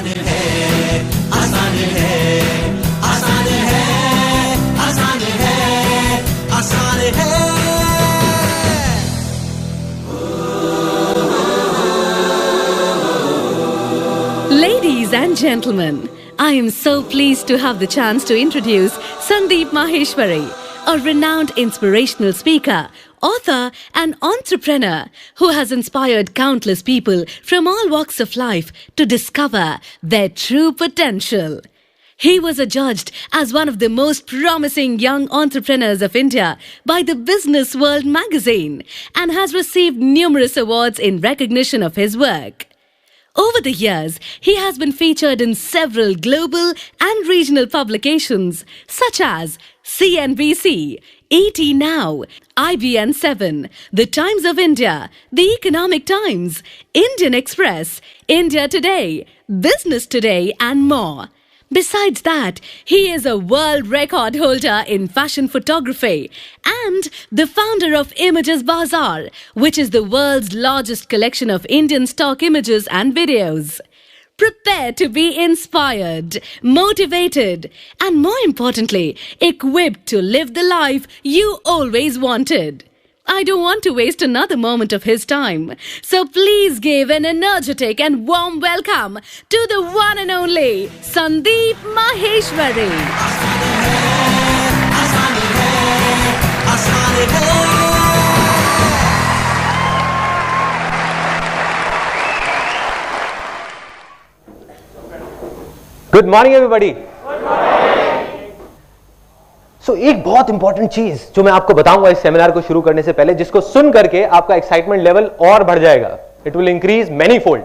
आसान है, आसान है, आसान है, आसान है, आसान है। Ladies and gentlemen, I am so pleased to have the chance to introduce Sandeep Maheshwari, a renowned inspirational speaker, author and entrepreneur who has inspired countless people from all walks of life to discover their true potential. He was adjudged as one of the most promising young entrepreneurs of India by the Business World magazine and has received numerous awards in recognition of his work. Over the years, he has been featured in several global and regional publications such as CNBC, ET Now, IBN 7, The Times of India, The Economic Times, Indian Express, India Today, Business Today and more. Besides that, he is a world record holder in fashion photography and the founder of Images Bazaar, which is the world's largest collection of Indian stock images and videos. Prepare to be inspired, motivated, and more importantly, equipped to live the life you always wanted. I don't want to waste another moment of his time. So please give an energetic and warm welcome to the one and only Sandeep Maheshwari. Good morning everybody. एक बहुत important चीज जो मैं आपको बताऊंगा इस seminar को शुरू करने से पहले, जिसको सुन करके आपका एक्साइटमेंट लेवल और बढ़ जाएगा, it will increase many fold,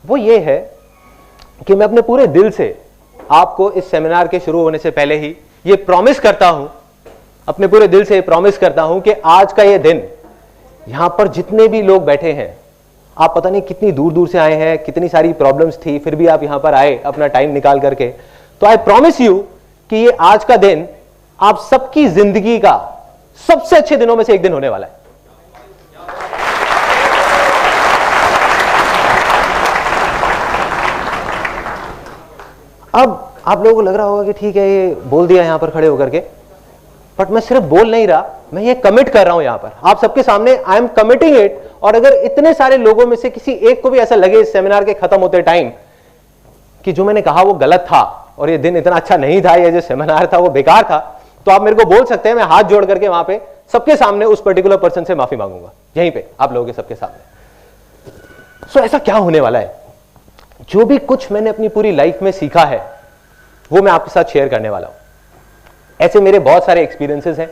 वो ये है कि मैं अपने पूरे दिल से आपको इस सेमिनार के शुरू होने से पहले ही ये प्रॉमिस करता हूं, अपने पूरे दिल से प्रॉमिस करता हूं कि आज का ये दिन, यहां पर जितने भी लोग बैठे हैं, आप पता नहीं कितनी दूर दूर से आए हैं, कितनी सारी प्रॉब्लम्स थी, फिर भी आप यहां पर आए अपना टाइम निकाल करके, तो आई प्रॉमिस यू कि ये आज का दिन आप सबकी जिंदगी का सबसे अच्छे दिनों में से एक दिन होने वाला है। अब आप लोगों को लग रहा होगा कि ठीक है ये बोल दिया यहां पर खड़े होकर के, बट मैं सिर्फ बोल नहीं रहा, मैं ये कमिट कर रहा हूं यहां पर आप सबके सामने, आई एम कमिटिंग इट। और अगर इतने सारे लोगों में से किसी एक को भी ऐसा लगे इस सेमिनार के खत्म होते टाइम कि जो मैंने कहा वो गलत था और ये दिन इतना अच्छा नहीं था, ये जो सेमिनार था वो बेकार था, तो आप मेरे को बोल सकते हैं, मैं हाथ जोड़ करके वहां पे सबके सामने उस पर्टिकुलर पर्सन से माफी मांगूंगा, यहीं पे आप लोगों के सबके सामने। सो ऐसा क्या होने वाला है, जो भी कुछ मैंने अपनी पूरी लाइफ में सीखा है वो मैं आपके साथ शेयर करने वाला हूं। ऐसे मेरे बहुत सारे एक्सपीरियंसेस हैं,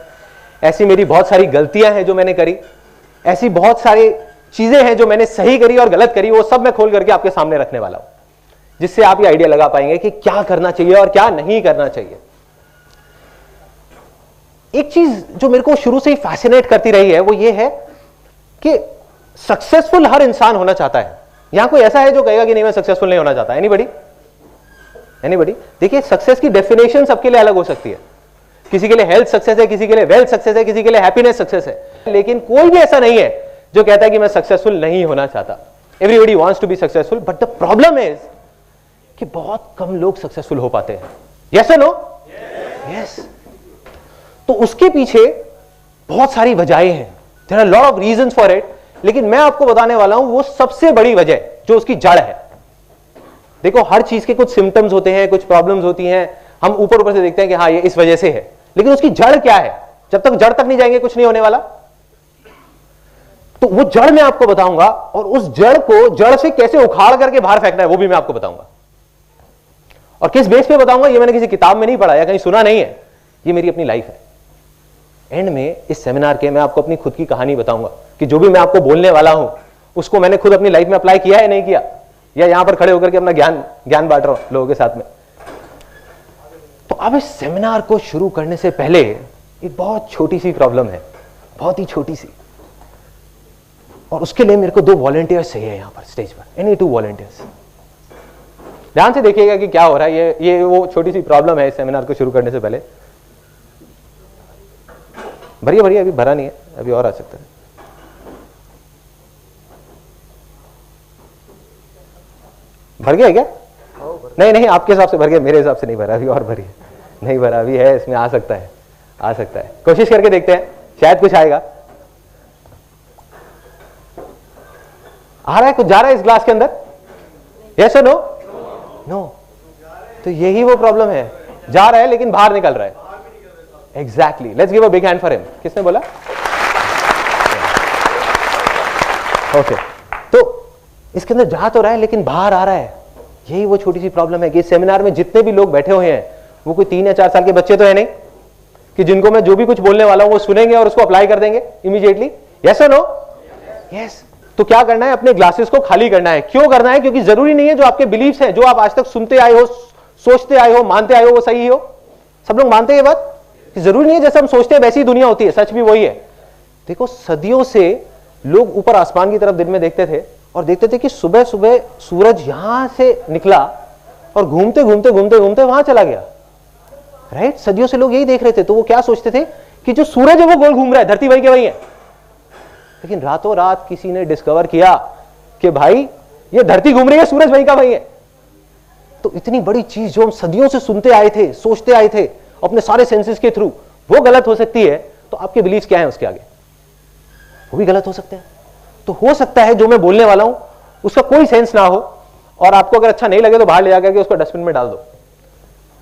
ऐसी मेरी बहुत सारी गलतियां हैं जो मैंने करी, ऐसी बहुत सारी चीजें हैं जो मैंने सही करी और गलत करी, वो सब मैं खोल करके आपके सामने रखने वाला हूं, जिससे आप ये आइडिया लगा पाएंगे कि क्या करना चाहिए और क्या नहीं करना चाहिए। एक चीज जो मेरे को शुरू से ही फैसिनेट करती रही है वो ये है कि सक्सेसफुल हर इंसान होना चाहता है। यहां कोई ऐसा है जो कहेगा कि नहीं मैं सक्सेसफुल नहीं होना चाहता? एनीबॉडी? एनीबॉडी? देखिए, सक्सेस की डेफिनेशन सबके लिए अलग हो सकती है, किसी के लिए हेल्थ सक्सेस है, किसी के लिए वेल्थ सक्सेस है, किसी के लिए हैप्पीनेस सक्सेस है, लेकिन कोई भी ऐसा नहीं है जो कहता है कि मैं सक्सेसफुल नहीं होना चाहता। Everybody wants to be successful, but the problem is कि बहुत कम लोग सक्सेसफुल हो पाते हैं। यस और नो? यस। तो उसके पीछे बहुत सारी वजहें हैं, there are lot of reasons for it, लेकिन मैं आपको बताने वाला हूं वो सबसे बड़ी वजह जो उसकी जड़ है। देखो, हर चीज के कुछ सिम्टम्स होते हैं, कुछ प्रॉब्लम्स होती हैं, हम ऊपर ऊपर से देखते हैं कि हाँ ये इस वजह से है, लेकिन उसकी जड़ क्या है? जब तक जड़ तक नहीं जाएंगे कुछ नहीं होने वाला। तो वो जड़ मैं आपको बताऊंगा, और उस जड़ को जड़ से कैसे उखाड़ करके बाहर फेंकना है वो भी मैं आपको बताऊंगा। और किस बेस पे बताऊंगा ये मैंने किसी किताब में नहीं पढ़ा या कहीं सुना नहीं है, ये मेरी अपनी लाइफ है। एंड में इस सेमिनार के मैं आपको अपनी खुद की कहानी बताऊंगा कि जो भी मैं आपको बोलने वाला हूं उसको मैंने खुद अपनी लाइफ में अप्लाई किया है नहीं किया, या यहां पर खड़े होकर के अपना ज्ञान बांट रहा हूं लोगों के साथ में। तो अब इस सेमिनार को शुरू करने से पहले एक बहुत छोटी सी प्रॉब्लम है, बहुत ही छोटी सी, और उसके लिए मेरे को 2 वॉलंटियर्स चाहिए यहां पर स्टेज पर, एनी 2 वॉलंटियर्स। ध्यान से देखिएगा कि क्या हो रहा है, ये वो छोटी सी प्रॉब्लम है इस सेमिनार को शुरू करने से पहले। भरिए, अभी भरा नहीं है, अभी और आ सकता है। भर गया क्या? नहीं नहीं, आपके हिसाब से भर गया, मेरे हिसाब से नहीं भरा अभी, और भरिए, नहीं भरा अभी है, इसमें आ सकता है, आ सकता है, कोशिश करके देखते हैं, शायद कुछ आएगा। आ रहा है कुछ, जा रहा है इस ग्लास के अंदर? यस और नो? नो। तो यही वो प्रॉब्लम है, जा रहा है लेकिन बाहर निकल रहा है। Exactly, let's give a big hand for him. किसने बोला? ओके, तो इसके अंदर जा तो रहा है लेकिन बाहर आ रहा है। यही वो छोटी सी प्रॉब्लम है कि इस सेमिनार में जितने भी लोग बैठे हुए हैं वो कोई 3 या 4 साल के बच्चे तो है नहीं कि जिनको मैं जो भी कुछ बोलने वाला हूं वो सुनेंगे और उसको अप्लाई कर देंगे इमीडिएटली। यस और नो? यस। तो क्या करना है? अपने ग्लासेस को खाली करना है। क्यों करना है? क्योंकि जरूरी नहीं है जो आपके बिलीफ्स हैं, जो आप आज तक सुनते आए हो, सोचते आए हो, मानते आए हो, वो सही हो। सब लोग मानते हैं ये बात कि जरूरी नहीं है जैसे हम सोचते हैं वैसी ही दुनिया होती है। सच भी वही है। देखो, सदियों से लोग ऊपर आसमान की तरफ दिन में देखते थे और देखते थे कि सुबह सुबह सूरज यहां से निकला और घूमते घूमते घूमते घूमते वहां चला गया। राइट? सदियों से लोग यही देख रहे थे। तो वो क्या सोचते थे कि जो सूरज है वो गोल घूम रहा है, धरती वही के वही है। लेकिन रातों रात किसी ने डिस्कवर किया कि भाई ये धरती घूम रही है, सूरज वहीं का वहीं है। तो इतनी बड़ी चीज जो हम सदियों से सुनते आए थे, सोचते आए थे अपने सारे सेंसेस के थ्रू, वो गलत हो सकती है। तो आपके बिलीफ क्या है उसके आगे? वो भी गलत हो सकते हैं। तो हो सकता है जो मैं बोलने वाला हूं उसका कोई सेंस ना हो और आपको अगर अच्छा नहीं लगे तो बाहर ले जाकर के उसको डस्टबिन में डाल दो।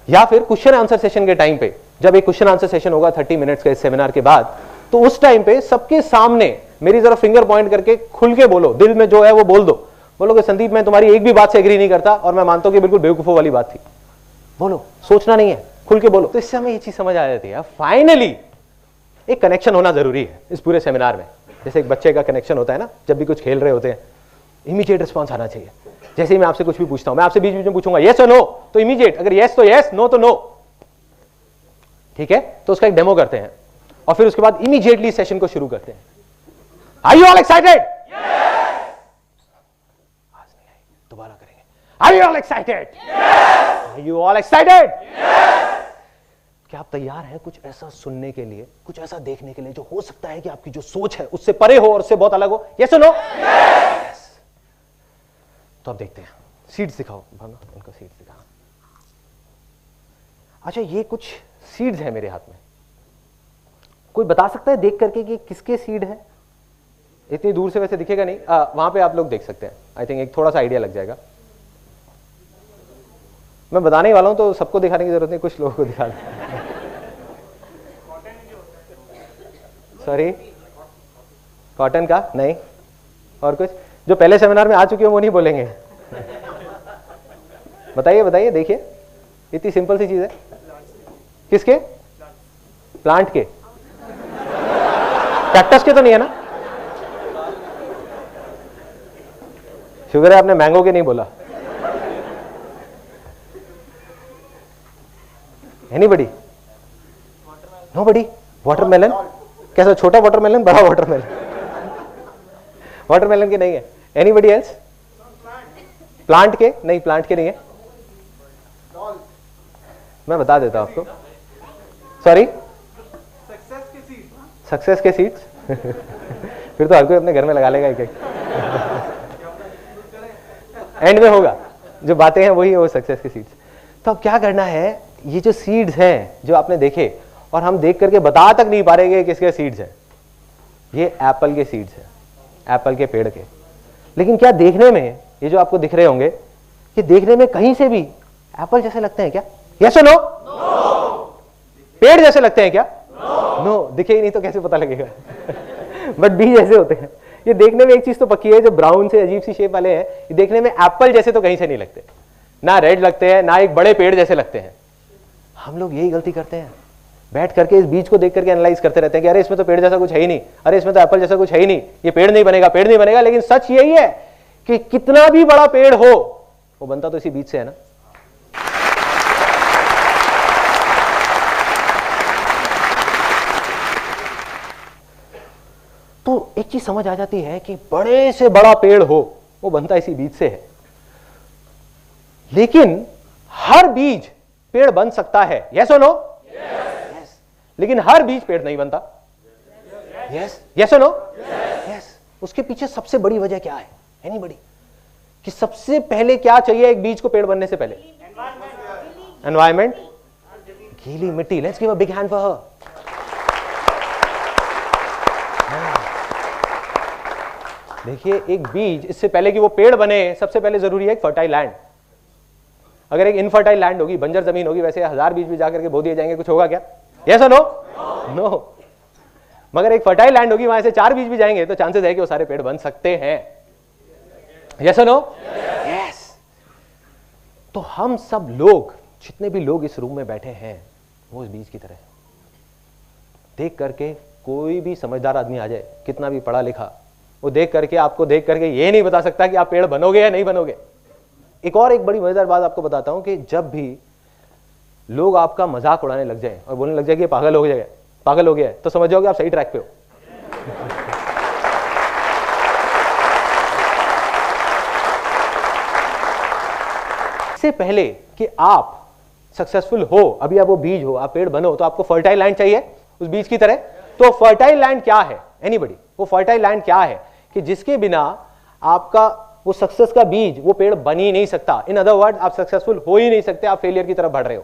या फिर क्वेश्चन आंसर सेशन के टाइम पे, जब एक क्वेश्चन आंसर सेशन होगा 30 मिनट्स का इस सेमिनार के बाद, तो उस टाइम पे सबके सामने मेरी जरा फिंगर पॉइंट करके खुल के बोलो, दिल में जो है वो बोल दो। बोलोगे संदीप मैं तुम्हारी एक भी बात से एग्री नहीं करता और मैं मानता हूं कि बिल्कुल बेवकूफों वाली बात थी। बोलो, सोचना नहीं है, खुल के बोलो। तो इससे हमें ये चीज समझ आ जाती है फाइनली एक कनेक्शन होना जरूरी है इस पूरे सेमिनार में। जैसे एक बच्चे का कनेक्शन होता है ना, जब भी कुछ खेल रहे होते हैं, इमीडिएट रिस्पॉन्स आना चाहिए। जैसे ही मैं आपसे कुछ भी पूछता हूं, मैं आपसे बीच बीच में पूछूंगा यस और नो, तो इमीडिएट, अगर यस तो यस, नो तो नो। ठीक है? तो उसका एक डेमो करते हैं और फिर उसके बाद इमीडिएटली सेशन को शुरू करते हैं। Are you all excited? दोबारा करेंगे। Are you all excited? Are you all excited? क्या आप तैयार हैं कुछ ऐसा सुनने के लिए, कुछ ऐसा देखने के लिए जो हो सकता है कि आपकी जो सोच है उससे परे हो और उससे बहुत अलग हो? यस और नो? यस। तो अब देखते हैं। सीड्स दिखाओ भावना, उनको सीड्स दिखाओ। अच्छा, ये कुछ सीड्स है मेरे हाथ में। कोई बता सकता है देख करके कि किसके सीड है? इतनी दूर से वैसे दिखेगा नहीं, वहां पे आप लोग देख सकते हैं। आई थिंक एक थोड़ा सा आइडिया लग जाएगा। मैं बताने ही वाला हूं तो सबको दिखाने की जरूरत नहीं, कुछ लोगों को दिखा दें। सॉरी, कॉटन का नहीं, और कुछ जो पहले सेमिनार में आ चुके हो वो नहीं बोलेंगे। बताइए बताइए, देखिए इतनी सिंपल सी चीज है। किसके? प्लांट के? कैक्टस के तो नहीं है ना? शुगर है आपने मैंगो के नहीं बोला। एनीबडी? नोबडी? वाटरमेलन? कैसा, छोटा वाटरमेलन, बड़ा वाटरमेलन? वाटरमेलन के नहीं है। Anybody else? प्लांट के? नहीं, प्लांट के नहीं है। मैं बता देता हूं आपको। सॉरी, सक्सेस के सीड्स? फिर तो हर कोई अपने घर में लगा लेगा एक एक। एंड में होगा, जो बातें हैं वही है वो सक्सेस के सीड्स। तो अब क्या करना है, ये जो सीड्स हैं जो आपने देखे और हम देख करके बता तक नहीं पा रहे कि किसके सीड्स हैं, ये एप्पल के सीड्स हैं, एप्पल के पेड़ के। लेकिन क्या देखने में ये जो आपको दिख रहे होंगे, ये देखने में कहीं से भी एप्पल जैसे लगते हैं क्या? यस और नो? पेड़ जैसे लगते हैं क्या? नो। दिखे ही नहीं तो कैसे पता लगेगा? बट बीज जैसे होते हैं। ये देखने में एक चीज तो पक्की है, जो ब्राउन से अजीब सी शेप वाले हैं, ये देखने में एप्पल जैसे तो कहीं से नहीं लगते, ना रेड लगते हैं, ना एक बड़े पेड़ जैसे लगते हैं। हम लोग यही गलती करते हैं, बैठ करके इस बीज को देख करके एनालाइज करते रहते हैं कि अरे इसमें तो पेड़ जैसा कुछ है ही नहीं, अरे इसमें तो एप्पल जैसा कुछ है ही नहीं, ये पेड़ नहीं बनेगा, पेड़ नहीं बनेगा। लेकिन सच यही है कि कितना भी बड़ा पेड़ हो वो बनता तो इसी बीज से है ना। तो एक चीज समझ आ जाती है कि बड़े से बड़ा पेड़ हो वो बनता इसी बीज से है। लेकिन हर बीज पेड़ बन सकता है। यस और नो? यस। लेकिन हर बीज पेड़ नहीं बनता। यस। यस और नो? यस। उसके पीछे सबसे बड़ी वजह क्या है? एनीबडी? कि सबसे पहले क्या चाहिए एक बीज को पेड़ बनने से पहले? एनवायरमेंट, गीली मिट्टी। Let's give a big hand for her. देखिए, एक बीज, इससे पहले कि वो पेड़ बने, सबसे पहले जरूरी है एक फर्टाइल लैंड। अगर एक इनफर्टाइल लैंड होगी, बंजर जमीन होगी, वैसे 1000 बीज भी जाकर के बो दिए जाएंगे, कुछ होगा क्या? यस और नो? नो। मगर एक फर्टाइल लैंड होगी, वहां से 4 बीज भी जाएंगे तो चांसेस है कि वो सारे पेड़ बन सकते हैं। यस और नो? यस। तो हम सब लोग, जितने भी लोग इस रूम में बैठे हैं, वो इस बीज की तरह देख करके, कोई भी समझदार आदमी आ जाए, कितना भी पढ़ा लिखा, वो देख करके, आपको देख करके ये नहीं बता सकता कि आप पेड़ बनोगे या नहीं बनोगे। एक बड़ी मजेदार बात आपको बताता हूं कि जब भी लोग आपका मजाक उड़ाने लग जाए और बोलने लग जाए कि पागल हो गया है, तो समझ जाओगे आप सही ट्रैक पे हो। इससे पहले कि आप सक्सेसफुल हो, अभी आप वो बीज हो, आप पेड़ बनो, तो आपको फर्टाइल लैंड चाहिए उस बीज की तरह। तो फर्टाइल लैंड क्या है? एनीबॉडी? वो फर्टाइल लैंड क्या है कि जिसके बिना आपका वो सक्सेस का बीज, वो पेड़ बन ही नहीं सकता। इन अदर वर्ड, आप सक्सेसफुल हो ही नहीं सकते, आप फेलियर की तरफ बढ़ रहे हो।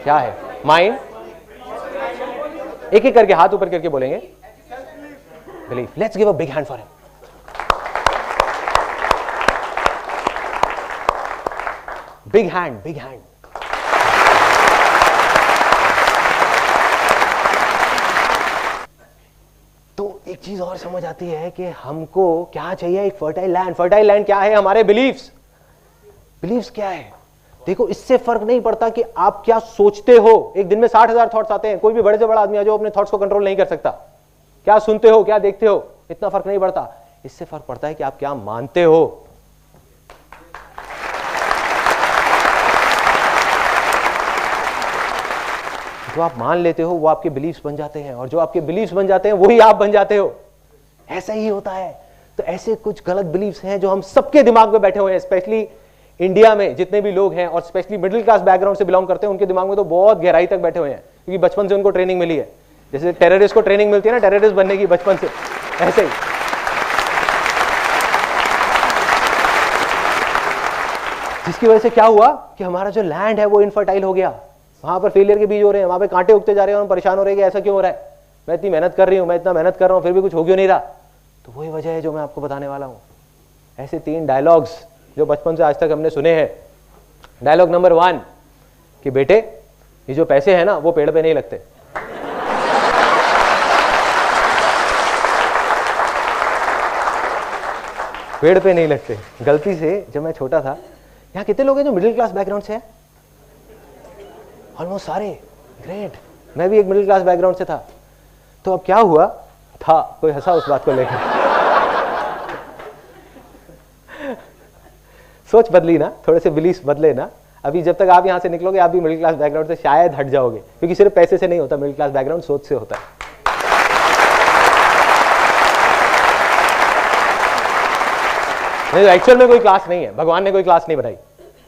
क्या है? माइंड। एक एक करके हाथ ऊपर करके बोलेंगे, belief. Let's give a big hand for him. Big hand, big hand. तो एक चीज और समझ आती है कि हमको क्या चाहिए? एक फर्टाइल लैंड। फर्टाइल लैंड क्या है? हमारे बिलीफ्स। बिलीफ्स क्या है? देखो, इससे फर्क नहीं पड़ता कि आप क्या सोचते हो। एक दिन में 60,000 थॉट्स आते हैं। कोई भी बड़े से बड़ा आदमी आ जाओ, अपने थॉट्स को कंट्रोल नहीं कर सकता। क्या सुनते हो, क्या देखते हो, इतना फर्क नहीं पड़ता। इससे फर्क पड़ता है कि आप क्या मानते हो। जो आप मान लेते हो वो आपके बिलीफ्स बन जाते हैं, और जो आपके बिलीफ्स बन जाते हैं वही आप बन जाते हो। ऐसा ही होता है। तो ऐसे कुछ गलत बिलीफ्स हैं जो हम सबके दिमाग में बैठे हुए हैं, स्पेशली इंडिया में जितने भी लोग हैं, और स्पेशली मिडिल क्लास बैकग्राउंड से बिलोंग करते हैं, उनके दिमाग में तो बहुत गहराई तक बैठे हुए हैं, क्योंकि बचपन से उनको ट्रेनिंग मिली है। जैसे टेररिस्ट को ट्रेनिंग मिलती है ना टेररिस्ट बनने की बचपन से, ऐसे ही। जिसकी वजह से क्या हुआ कि हमारा जो लैंड है वो इनफर्टाइल हो गया। वहां पर फेलियर के बीज हो रहे हैं, वहां पे कांटे उगते जा रहे हैं, और हम परेशान हो रहे हैं कि ऐसा क्यों हो रहा है, मैं इतनी मेहनत कर रही हूं, मैं इतना मेहनत कर रहा हूं, फिर भी कुछ हो क्यों नहीं रहा। तो वही वजह है जो मैं आपको बताने वाला हूं। ऐसे 3 डायलॉग्स जो बचपन से आज तक हमने सुने हैं। डायलॉग नंबर 1 कि बेटे, ये जो पैसे हैं ना, वो पेड़ पे नहीं लगते। पेड़ पे नहीं लगते। गलती से जब मैं छोटा था, यहाँ कितने लोग हैं जो मिडिल क्लास बैकग्राउंड से हैं? ऑलमोस्ट सारे। ग्रेट। मैं भी एक मिडिल क्लास बैकग्राउंड से था। तो अब क्या हुआ था, कोई हंसा उस बात को लेकर। सोच बदली ना, थोड़े से बिलीफ बदले ना। अभी जब तक आप यहां से निकलोगे, आप भी मिडिल क्लास बैकग्राउंड से शायद हट जाओगे, क्योंकि सिर्फ पैसे से नहीं होता मिडिल क्लास बैकग्राउंड, सोच से होता है। नहीं, एक्चुअल में कोई क्लास नहीं है। भगवान ने कोई क्लास नहीं बनाई।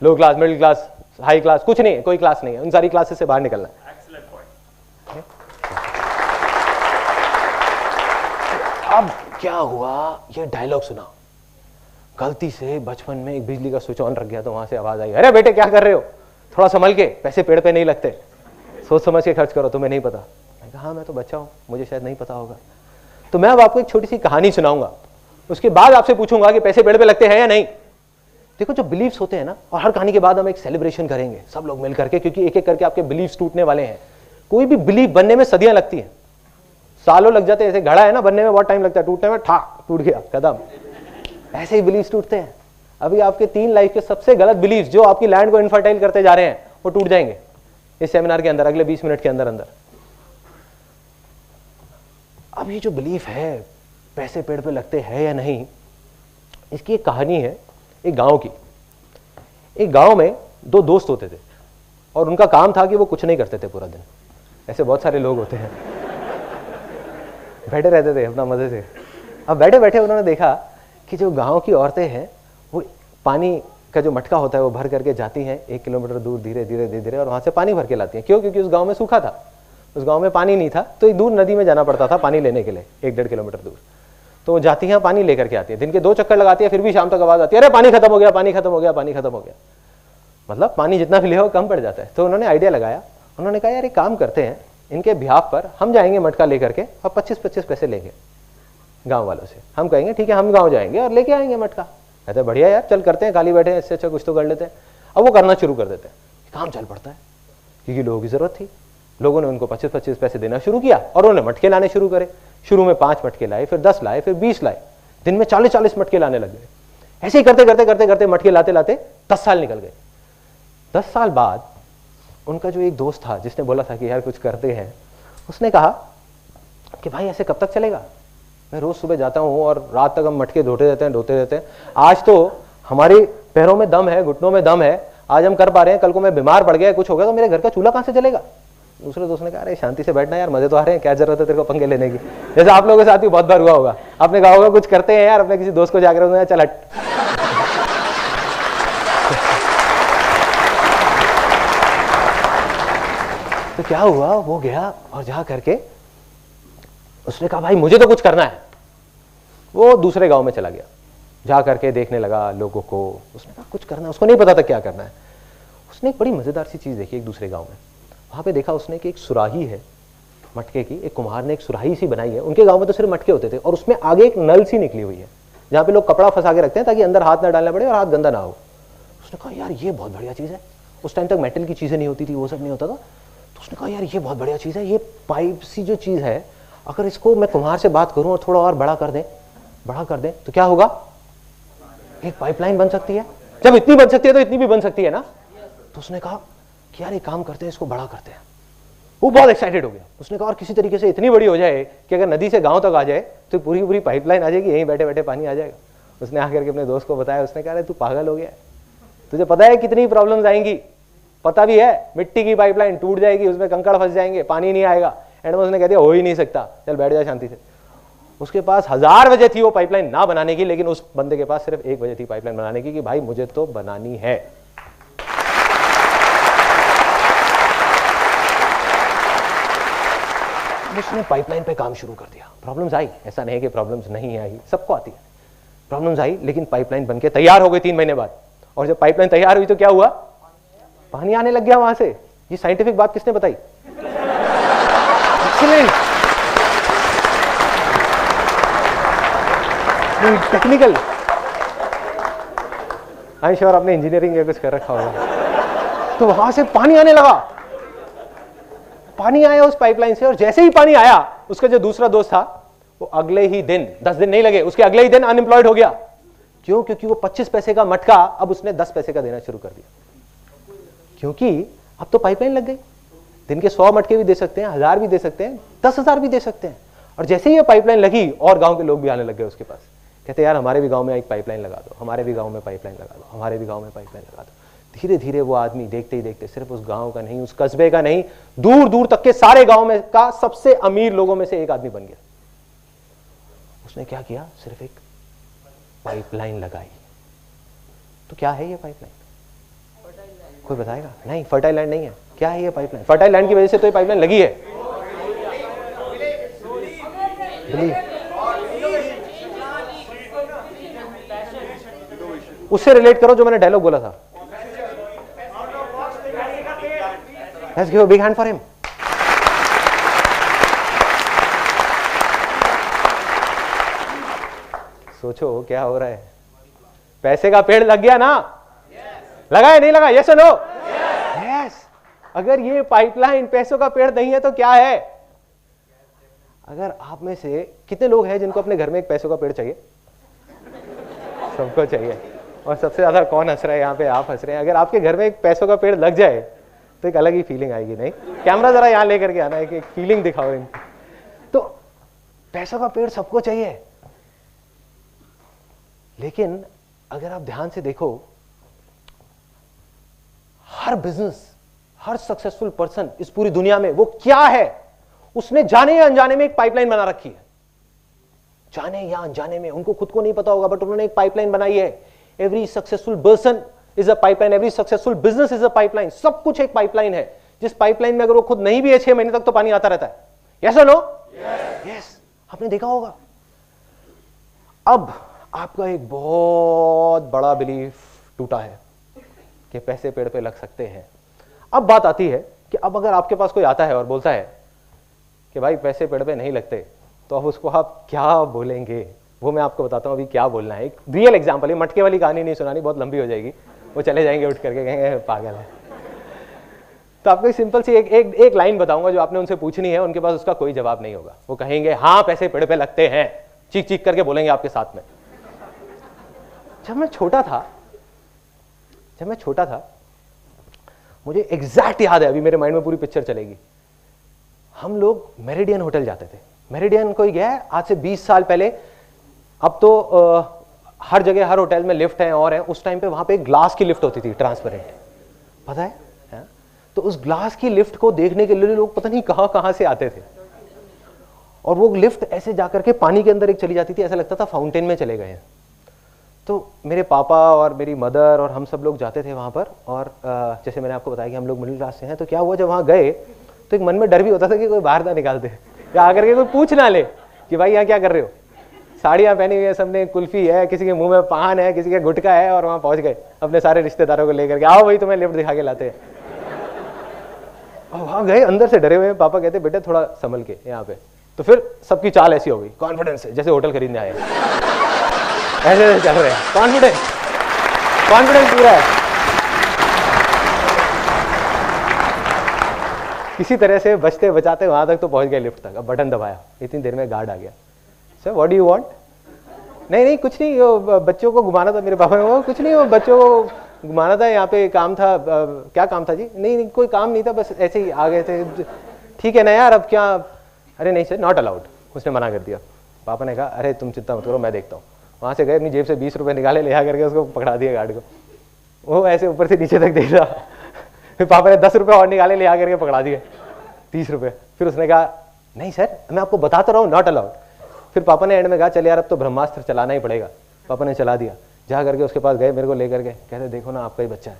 Low class, middle class, high class, कुछ नहीं है, कोई क्लास नहीं है। उन सारी क्लासेस से बाहर निकलना है। अब क्या हुआ, ये डायलॉग सुना। गलती से बचपन में एक बिजली का स्विच ऑन रख गया, तो वहां से आवाज आई, अरे बेटे क्या कर रहे हो, थोड़ा संभल के, पैसे पेड़ पे नहीं लगते, सोच समझ के खर्च करो, तुम्हें नहीं पता। मैं कहा, हाँ मैं तो बच्चा हूं, मुझे शायद नहीं पता होगा। तो मैं अब आपको एक छोटी सी कहानी सुनाऊंगा, उसके बाद आपसे पूछूंगा कि पैसे पेड़ पे लगते हैं या नहीं। देखो, जो बिलीफ्स होते हैं ना, और हर कहानी के बाद हम एक सेलिब्रेशन करेंगे सब लोग मिल करके, क्योंकि एक एक करके आपके बिलीफ्स टूटने वाले हैं। कोई भी बिलीफ बनने में सदियां लगती हैं, सालों लग जाते हैं। ऐसे घड़ा है ना, बनने में बहुत टाइम लगता है, टूटने में टूट गया कदम। ऐसे ही बिलीफ्स टूटते हैं। अभी आपके 3 लाइफ के सबसे गलत बिलीफ्स जो आपकी लैंड को इनफर्टाइल करते जा रहे हैं, वो टूट जाएंगे इस सेमिनार के अंदर, अगले 20 मिनट के अंदर अंदर। अब ये जो बिलीफ है पैसे पेड़ पे लगते हैं या नहीं, इसकी एक कहानी है एक गांव की। एक गांव में 2 दोस्त होते थे, और उनका काम था कि वो कुछ नहीं करते थे पूरा दिन। ऐसे बहुत सारे लोग होते हैं, बैठे रहते थे अपना मजे से। अब बैठे बैठे उन्होंने देखा कि जो गांव की औरतें हैं, वो पानी का जो मटका होता है वो भर करके जाती हैं 1 किलोमीटर दूर, धीरे धीरे धीरे धीरे, और वहां से पानी भर के लाती हैं। क्यों? क्योंकि उस गांव में सूखा था, उस गांव में पानी नहीं था, तो एक दूर नदी में जाना पड़ता था पानी लेने के लिए, 1-1.5 किलोमीटर दूर। तो वो जाती हैं, पानी लेकर के आती है, दिन के 2 चक्कर लगाती है, फिर भी शाम तक आवाज आती है, अरे पानी खत्म हो गया, पानी खत्म हो गया, पानी खत्म हो गया। मतलब पानी जितना भी ले हो कम पड़ जाता है। तो उन्होंने आइडिया लगाया, उन्होंने कहा यार एक काम करते हैं, इनके बिहाफ पर हम जाएंगे मटका लेकर के और 25-25 पैसे लेंगे गांव वालों से। हम कहेंगे ठीक है हम गांव जाएंगे और लेके आएंगे मटका। कहते हैं बढ़िया यार, चल करते हैं, खाली बैठे हैं, इससे अच्छा कुछ तो कर लेते हैं। अब वो करना शुरू कर देते हैं, काम चल पड़ता है क्योंकि लोगों की जरूरत थी। लोगों ने उनको 25-25 पैसे देना शुरू किया और उन्होंने मटके लाने शुरू करे। शुरू में 5 मटके लाए, फिर 10 लाए, फिर 20 लाए, दिन में 40-40 मटके लाने लग गए। ऐसे ही करते करते करते करते मटके लाते लाते 10 साल निकल गए। 10 साल बाद उनका जो एक दोस्त था जिसने बोला था कि यार कुछ करते हैं, उसने कहा कि भाई ऐसे कब तक चलेगा, मैं रोज सुबह जाता हूँ और रात तक हम मटके धोते रहते हैं। आज तो हमारे पैरों में दम है, घुटनों में दम है, आज हम कर पा रहे हैं, कल को मैं बीमार पड़ गया, कुछ हो गया तो मेरे घर का चूल्हा कहाँ से चलेगा। दूसरे दोस्त ने कहा अरे शांति से बैठना यार, मजे तो आ रहे हैं, क्या जरूरत है तेरे को पंगे लेने की। जैसे आप लोगों के साथ भी बहुत बार हुआ होगा, आपने कहा होगा कुछ करते हैं यार, अपने किसी दोस्त को जाकर चल हट। तो क्या हुआ, वो गया और जा करके उसने कहा भाई मुझे तो कुछ करना है। वो दूसरे गांव में चला गया, जा करके देखने लगा लोगों को। उसने कहा कुछ करना है, उसको नहीं पता था क्या करना है। उसने एक बड़ी मजेदार सी चीज देखी एक दूसरे गांव में। वहां पे देखा उसने कि एक सुराही है मटके की, एक कुम्हार ने एक सुराही सी बनाई है। उनके गांव में तो सिर्फ मटके होते थे और उसमें आगे एक नल सी निकली हुई है जहां पे लोग कपड़ा फंसा के रखते हैं ताकि अंदर हाथ ना डालना पड़े और हाथ गंदा ना हो। उसने कहा यार ये बहुत बढ़िया चीज है। उस टाइम तक मेटल की चीजें नहीं होती थी, वो सब नहीं होता था। तो उसने कहा यार ये बहुत बढ़िया चीज है, ये पाइप सी जो चीज है, अगर इसको मैं कुम्हार से बात करूं और थोड़ा और बड़ा कर दें तो क्या होगा, एक पाइपलाइन बन सकती है। जब इतनी बन सकती है तो इतनी भी बन सकती है ना। तो उसने कहा कि यार एक काम करते हैं, इसको बड़ा करते हैं। वो बहुत एक्साइटेड हो गया। उसने कहा और किसी तरीके से इतनी बड़ी हो जाए कि अगर नदी से गांव तक आ जाए तो पूरी पूरी पाइपलाइन आ जाएगी, यहीं बैठे बैठे पानी आ जाएगा। उसने आकर के अपने दोस्त को बताया। उसने कहा तू पागल हो गया, तुझे पता है कितनी प्रॉब्लम्स आएंगी, पता भी है, मिट्टी की पाइपलाइन टूट जाएगी, उसमें कंकड़ फंस जाएंगे, पानी नहीं आएगा। एंड में उसने कह दिया हो ही नहीं सकता, चल बैठ जा शांति से। उसके पास 1000 वजह थी वो पाइपलाइन ना बनाने की, लेकिन उस बंदे के पास सिर्फ एक वजह थी पाइपलाइन बनाने की कि भाई मुझे तो बनानी है। उसने पाइपलाइन पे काम शुरू कर दिया। प्रॉब्लम्स आई, ऐसा नहीं कि प्रॉब्लम्स नहीं आई, सबको आती है। प्रॉब्लम्स आई लेकिन पाइपलाइन बनके तैयार हो गई 3 महीने बाद। और जब पाइपलाइन तैयार हुई तो क्या हुआ, पानी आने लग गया वहां से। ये साइंटिफिक बात किसने बताई? टेक्निकल, आई एम श्योर आपने इंजीनियरिंग या कुछ कर रखा होगा। तो वहां से पानी आने लगा, पानी आया उस पाइपलाइन से। और जैसे ही पानी आया, उसका जो दूसरा दोस्त था वो अगले ही दिन, 10 दिन नहीं लगे, उसके अगले ही दिन अनएम्प्लॉयड हो गया। क्यों? क्योंकि वो 25 पैसे का मटका अब उसने 10 पैसे का देना शुरू कर दिया। क्योंकि अब तो पाइपलाइन लग गई, दिन के 100 मटके भी दे सकते हैं, 1000 भी दे सकते हैं, 10,000 भी दे सकते हैं। और जैसे ही ये पाइपलाइन लगी और गांव के लोग भी आने लग गए उसके पास, कहते यार हमारे भी गांव में एक पाइपलाइन लगा दो, हमारे भी गांव में पाइपलाइन लगा दो, हमारे भी गांव में पाइपलाइन लगा दो। धीरे धीरे वो आदमी देखते ही देखते सिर्फ उस गांव का नहीं, उस कस्बे का नहीं, दूर दूर तक के सारे गांव में का सबसे अमीर लोगों में से एक आदमी बन गया। उसने क्या किया, सिर्फ एक पाइपलाइन लगाई। तो क्या है ये पाइपलाइन? कोई बताएगा? नहीं, फर्टाइल लैंड नहीं है। क्या है ये पाइपलाइन? फर्टाइल लैंड की वजह से तो ये पाइपलाइन लगी है। उससे रिलेट करो जो मैंने डायलॉग बोला था। Let's give a big hand for him. सोचो क्या हो रहा है। पैसे का पेड़ लग गया ना? लगा है नहीं लगा? यस और नो? यस। अगर ये पाइपलाइन पैसों का पेड़ नहीं है तो क्या है? अगर आप में से कितने लोग हैं जिनको अपने घर में एक पैसों का पेड़ चाहिए? सबको चाहिए। और सबसे ज्यादा कौन हंस रहा है यहाँ पे? आप हंस रहे हैं। अगर आपके घर में एक पैसों का पेड़ लग जाए तो एक अलग ही फीलिंग आएगी। नहीं, कैमरा जरा यहां लेकर के आना है कि एक फीलिंग दिखाओ इनको। तो पैसों का पेड़ सबको चाहिए, लेकिन अगर आप ध्यान से देखो, हर बिजनेस, हर सक्सेसफुल पर्सन इस पूरी दुनिया में वो क्या है, उसने जाने या अनजाने में एक पाइपलाइन बना रखी है। जाने या अनजाने में, उनको खुद को नहीं पता होगा, बट उन्होंने एक पाइपलाइन बनाई है। Every successful person is a pipeline, every successful business is a pipeline. सब कुछ एक पाइपलाइन है, जिस पाइपलाइन में अगर वो खुद नहीं भी है 6 महीने तक तो पानी आता रहता है। यस और नो? यस। आपने देखा होगा। अब आपका एक बहुत बड़ा बिलीफ टूटा है कि पैसे पेड़ पे लग सकते हैं। अब बात आती है कि अब अगर आपके पास कोई आता है और बोलता है कि भाई पैसे पेड़ पे नहीं लगते, तो अब उसको आप क्या बोलेंगे? वो मैं आपको बताता हूँ अभी क्या बोलना है। एक रियल एग्जांपल है, मटके वाली कहानी नहीं सुनानी, बहुत लंबी हो जाएगी, वो चले जाएंगे उठ करके, कहेंगे पागल है। तो आपको सिंपल सी एक लाइन बताऊंगा जो आपने उनसे पूछनी है, उनके पास उसका कोई जवाब नहीं होगा। वो कहेंगे हाँ पैसे पेड़ पे लगते हैं, चीख चीख करके बोलेंगे आपके साथ में। जब मैं छोटा था मुझे एग्जैक्ट याद है, अभी मेरे माइंड में पूरी पिक्चर चलेगी। हम लोग मेरिडियन होटल जाते थे। मेरिडियन कोई गया है आज से 20 साल पहले, अब तो हर जगह हर होटल में लिफ्ट हैं और हैं। उस टाइम पे वहां पे ग्लास की लिफ्ट होती थी, ट्रांसपेरेंट, पता है? तो उस ग्लास की लिफ्ट को देखने के लिए लोग पता नहीं कहां कहां से आते थे, और वो लिफ्ट ऐसे जाकर के पानी के अंदर एक चली जाती थी, ऐसा लगता था फाउंटेन में चले गए हैं। तो मेरे पापा और मेरी मदर और हम सब लोग जाते थे वहां पर, और जैसे मैंने आपको बताया कि हम लोग मिडिल क्लास से हैं, तो क्या हुआ जब वहां गए तो एक मन में डर भी होता था कि कोई बाहर ना निकाल दे, या आकर के कोई पूछ ना ले कि भाई यहाँ क्या कर रहे हो। साड़ियाँ पहनी हुई है सबने, कुल्फी है, किसी के मुंह में पान है, किसी के गुटखा है, और वहां पहुंच गए अपने सारे रिश्तेदारों को लेकर के, आओ भाई तुम्हें लिफ्ट दिखा के लाते हैं। और वहां गए अंदर से डरे हुए। पापा कहते बेटे थोड़ा संभल के यहाँ पे। तो फिर सबकी चाल ऐसी हो गई, कॉन्फिडेंस है जैसे होटल खरीदने आए, ऐसे चल रहे हैं, कॉन्फिडेंस पूरा है। किसी तरह से बचते बचाते वहां तक तो पहुंच गए लिफ्ट तक। अब बटन दबाया, इतनी देर में गार्ड आ गया। Sir what do you want? नहीं कुछ नहीं, वो बच्चों को घुमाना था। मेरे पापा ने, वो कुछ नहीं, वो बच्चों को घुमाना था, यहाँ पे काम था। क्या काम था जी? नहीं कोई काम नहीं था, बस ऐसे ही आ गए थे। ठीक है ना यार, अब क्या? अरे नहीं सर नॉट अलाउड, उसने मना कर दिया। पापा ने कहा अरे तुम चिंता मत करो, मैं देखता हूँ। वहां से गए, अपनी जेब से 20 रुपए निकाले, ले आकर के उसको पकड़ा दिया गार्ड को। वो ऐसे ऊपर से नीचे तक देख रहा। फिर पापा ने 10 रुपए और निकाले, ले आकर के पकड़ा दिए 30 रुपए। फिर उसने कहा नहीं सर मैं आपको बताता रहा हूँ, नॉट अलाउड। फिर पापा ने एंड में कहा चल यार अब तो ब्रह्मास्त्र चलाना ही पड़ेगा। पापा ने चला दिया। जा करके उसके पास गए, मेरे को लेकर के, कहते देखो ना आपका ही बच्चा है।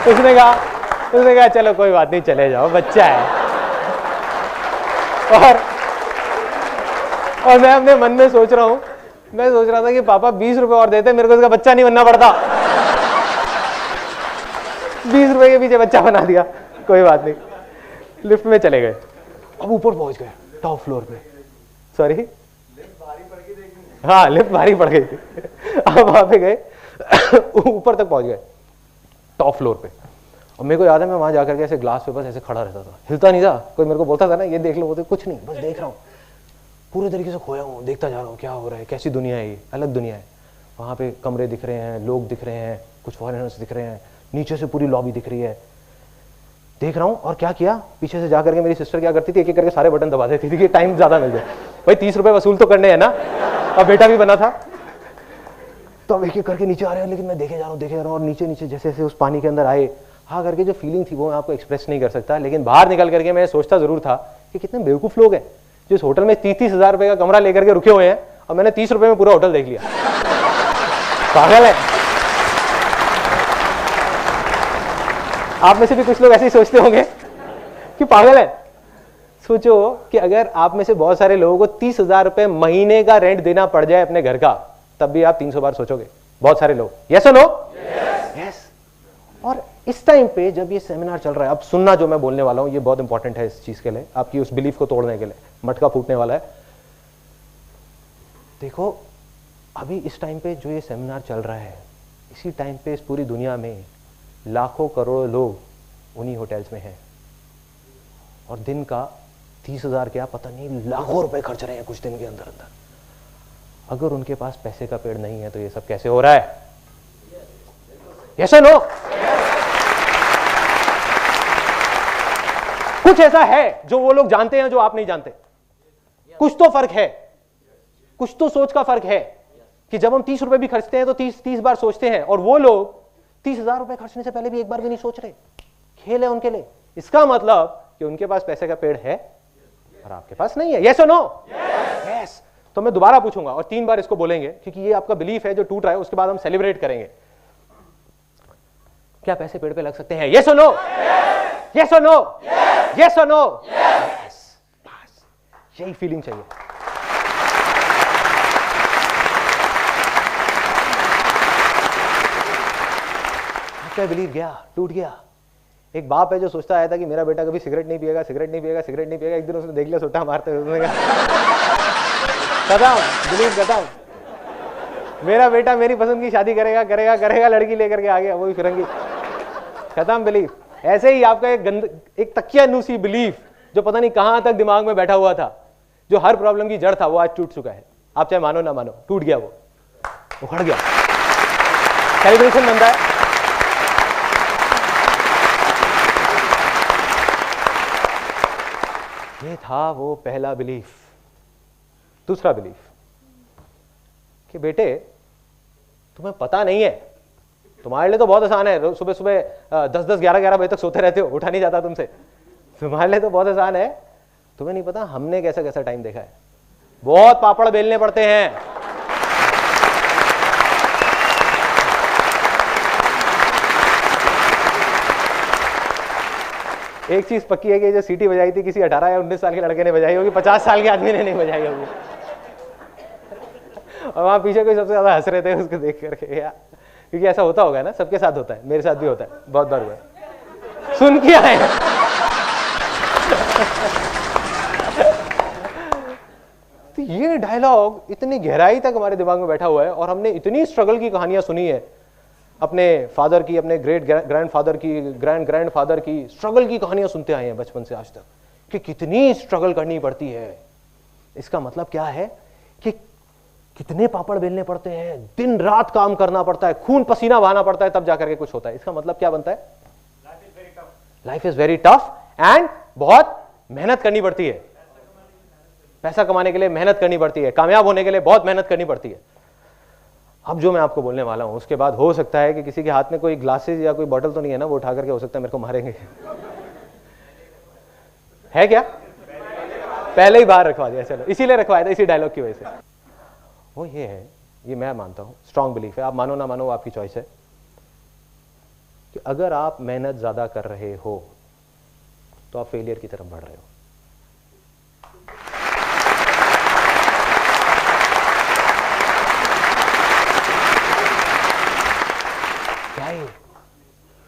उसने कहा चलो कोई बात नहीं, चले जाओ, बच्चा है। और मैं अपने मन में सोच रहा था कि पापा 20 रुपए और देते, मेरे को इसका बच्चा नहीं बनना पड़ता। 20 रुपए के पीछे बच्चा बना दिया, कोई बात नहीं। लिफ्ट में चले गए, अब ऊपर पहुंच गए, टॉप फ्लोर पे। सॉरी, हाँ लिफ्ट भारी पड़ गई थी। अब वहां पे गए, ऊपर तक पहुंच गए, टॉप फ्लोर पे। और मेरे को याद है मैं वहां जाकर के ऐसे ग्लास पे बस ऐसे खड़ा रहता था, हिलता नहीं था। कोई मेरे को बोलता था ना ये देख लो, बोलते कुछ नहीं, बस देख रहा हूँ, पूरे तरीके से खोया हूँ, देखता जा रहा हूँ क्या हो रहा है, कैसी दुनिया है ये, अलग दुनिया है। वहां पे कमरे दिख रहे हैं, लोग दिख रहे हैं, कुछ फॉरेनर्स दिख रहे हैं, नीचे से पूरी लॉबी दिख रही है, देख रहा हूँ। और क्या किया, पीछे से जाकर के मेरी सिस्टर क्या करती थी, एक एक करके सारे बटन दबा देती थी कि टाइम ज्यादा मिल जाए। भाई 30 रुपए वसूल तो करने हैं ना, और बेटा भी बना था। तो अब एक एक करके नीचे आ रहे हैं, लेकिन मैं देखे जा रहा हूँ, और नीचे नीचे जैसे जैसे उस पानी के अंदर आए, हाँ करके जो फीलिंग थी वो मैं आपको एक्सप्रेस नहीं कर सकता। लेकिन बाहर निकल करके मैं सोचता जरूर था कि कितने बेवकूफ लोग हैं जो इस होटल में 30-30 हजार रुपए का कमरा लेकर के रुके हुए हैं, और मैंने 30 रुपए में पूरा होटल देख लिया। पागल है। आप में से भी कुछ लोग ऐसे ही सोचते होंगे कि पागल है। सोचो कि अगर आप में से बहुत सारे लोगों को 30 हजार रुपए महीने का रेंट देना पड़ जाए अपने घर का, तब भी आप 300 बार सोचोगे। बहुत सारे लोग, यस और नो? यस। और इस टाइम पे जब ये सेमिनार चल रहा है, अब सुनना जो मैं बोलने वाला हूं ये बहुत इंपॉर्टेंट है इस चीज के लिए, आपकी उस बिलीफ को तोड़ने के लिए, मटका फूटने वाला है। देखो अभी इस टाइम पे जो ये सेमिनार चल रहा है, इसी टाइम पे इस पूरी दुनिया में लाखों करोड़ों लोग उन्हीं होटल्स में हैं, और दिन का 30 हजार क्या पता नहीं लाखों रुपए खर्च रहे हैं कुछ दिन के अंदर अंदर। अगर उनके पास पैसे का पेड़ नहीं है तो ये सब कैसे हो रहा है? यस और नो? कुछ ऐसा है जो वो लोग जानते हैं जो आप नहीं जानते। कुछ तो फर्क है, कुछ तो सोच का फर्क है कि जब हम 30 रुपए भी खर्चते हैं तो 30 बार सोचते हैं, और वो लोग 30 हजार रुपए खर्चने से पहले भी एक बार भी नहीं सोच रहे। खेल है उनके लिए। इसका मतलब कि उनके पास पैसे का पेड़ है और आपके पास नहीं है। यस और नो? यस। तो मैं दोबारा पूछूंगा और 3 बार इसको बोलेंगे, क्योंकि ये आपका बिलीफ है जो टूट रहा है। उसके बाद हम सेलिब्रेट करेंगे। क्या पैसे पेड़ पे लग सकते हैं? यस और नो? यस और नो? यस और नो? यस। बस यही फीलिंग चाहिए। आपका बिलीव गया, टूट गया। एक बाप है जो सोचता आया था कि मेरा बेटा कभी सिगरेट नहीं पिएगा, सिगरेट नहीं पिएगा, सिगरेट नहीं पिएगा। एक दिन उसने देख लिया सुट्टा मारते हुए, उसने कहा खत्म, बिलीव खत्म। मेरा बेटा मेरी पसंद की शादी करेगा करेगा करेगा, लड़की लेकर के आ गया वही फिरंगी, खत्म बिलीव। ऐसे ही आपका एक तकिया नूसी बिलीफ जो पता नहीं कहां तक दिमाग में बैठा हुआ था, जो हर प्रॉब्लम की जड़ था, वो आज टूट चुका है। आप चाहे मानो ना मानो, टूट गया, वो उखड़ गया। सेलिब्रेशन बनता है। ये था वो पहला बिलीफ। दूसरा बिलीफ कि बेटे तुम्हें पता नहीं है, तुम्हारे लिए तो बहुत आसान है, सुबह सुबह 10-10, 11-11 बजे तक सोते रहते हो, उठा नहीं जाता तुमसे, तुम्हारे लिए तो बहुत आसान है। तुम्हें नहीं पता हमने कैसा कैसा टाइम देखा है, बहुत पापड़ बेलने पड़ते हैं। एक चीज पक्की है कि जो सीटी बजाई थी किसी 18 या 19 साल के लड़के ने बजाई होगी, 50 साल के आदमी ने नहीं बजाई होगी। और वहां पीछे कोई सबसे ज्यादा हंस रहे थे उसको देख करके, यार क्योंकि ऐसा होता होगा ना, सबके साथ होता है, मेरे साथ भी होता है, बहुत बार हुआ है, सुन के आए। तो ये डायलॉग इतनी गहराई तक हमारे दिमाग में बैठा हुआ है, और हमने इतनी स्ट्रगल की कहानियां सुनी है, अपने फादर की, अपने ग्रेट ग्रैंडफादर की, ग्रैंडफादर की स्ट्रगल की कहानियां सुनते आए हैं बचपन से आज तक, कि कितनी स्ट्रगल करनी पड़ती है। इसका मतलब क्या है कि कितने पापड़ बेलने पड़ते हैं, दिन रात काम करना पड़ता है, खून पसीना बहाना पड़ता है, तब जाकर के कुछ होता है। इसका मतलब क्या बनता है? Life is very tough and बहुत मेहनत करनी पड़ती है। पैसा कमाने के लिए मेहनत करनी पड़ती है, कामयाब होने के लिए बहुत मेहनत करनी पड़ती है। अब जो मैं आपको बोलने वाला हूं उसके बाद हो सकता है कि किसी के हाथ में कोई ग्लासेस या कोई बॉटल तो नहीं है ना, वो उठा करके हो सकता है मेरे को मारेंगे। है क्या? पहले ही बाहर रखवा दिया, चलो इसीलिए रखवाया था, इसी डायलॉग की वजह से। वो ये है, ये मैं मानता हूं, स्ट्रांग बिलीफ है, आप मानो ना मानो आपकी चॉइस है, कि अगर आप मेहनत ज्यादा कर रहे हो तो आप फेलियर की तरफ बढ़ रहे हो।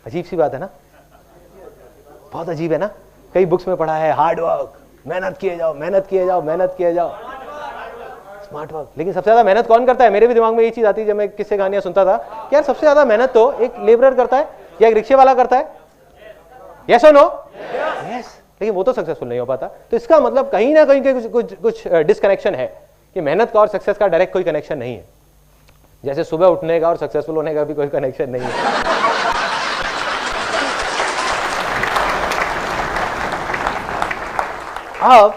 अजीब सी बात है ना, बहुत अजीब है ना। कई बुक्स में पढ़ा है हार्ड वर्क, मेहनत किए जाओ, मेहनत किए जाओ, मेहनत किए जाओ, स्मार्ट वर्क। लेकिन सबसे ज्यादा मेहनत कौन करता है? मेरे भी दिमाग में ये चीज आती है जब मैं किससे कहानियां सुनता था कि यार सबसे ज्यादा मेहनत तो एक लेबरर करता है या एक रिक्शे वाला करता है। यस और नो? यस। लेकिन वो तो सक्सेसफुल नहीं हो पाता। तो इसका मतलब कहीं ना कहीं कुछ डिस्कनेक्शन है कि मेहनत का और सक्सेस का डायरेक्ट कोई कनेक्शन नहीं है। जैसे सुबह उठने का और सक्सेसफुल होने का भी कोई कनेक्शन नहीं है। अब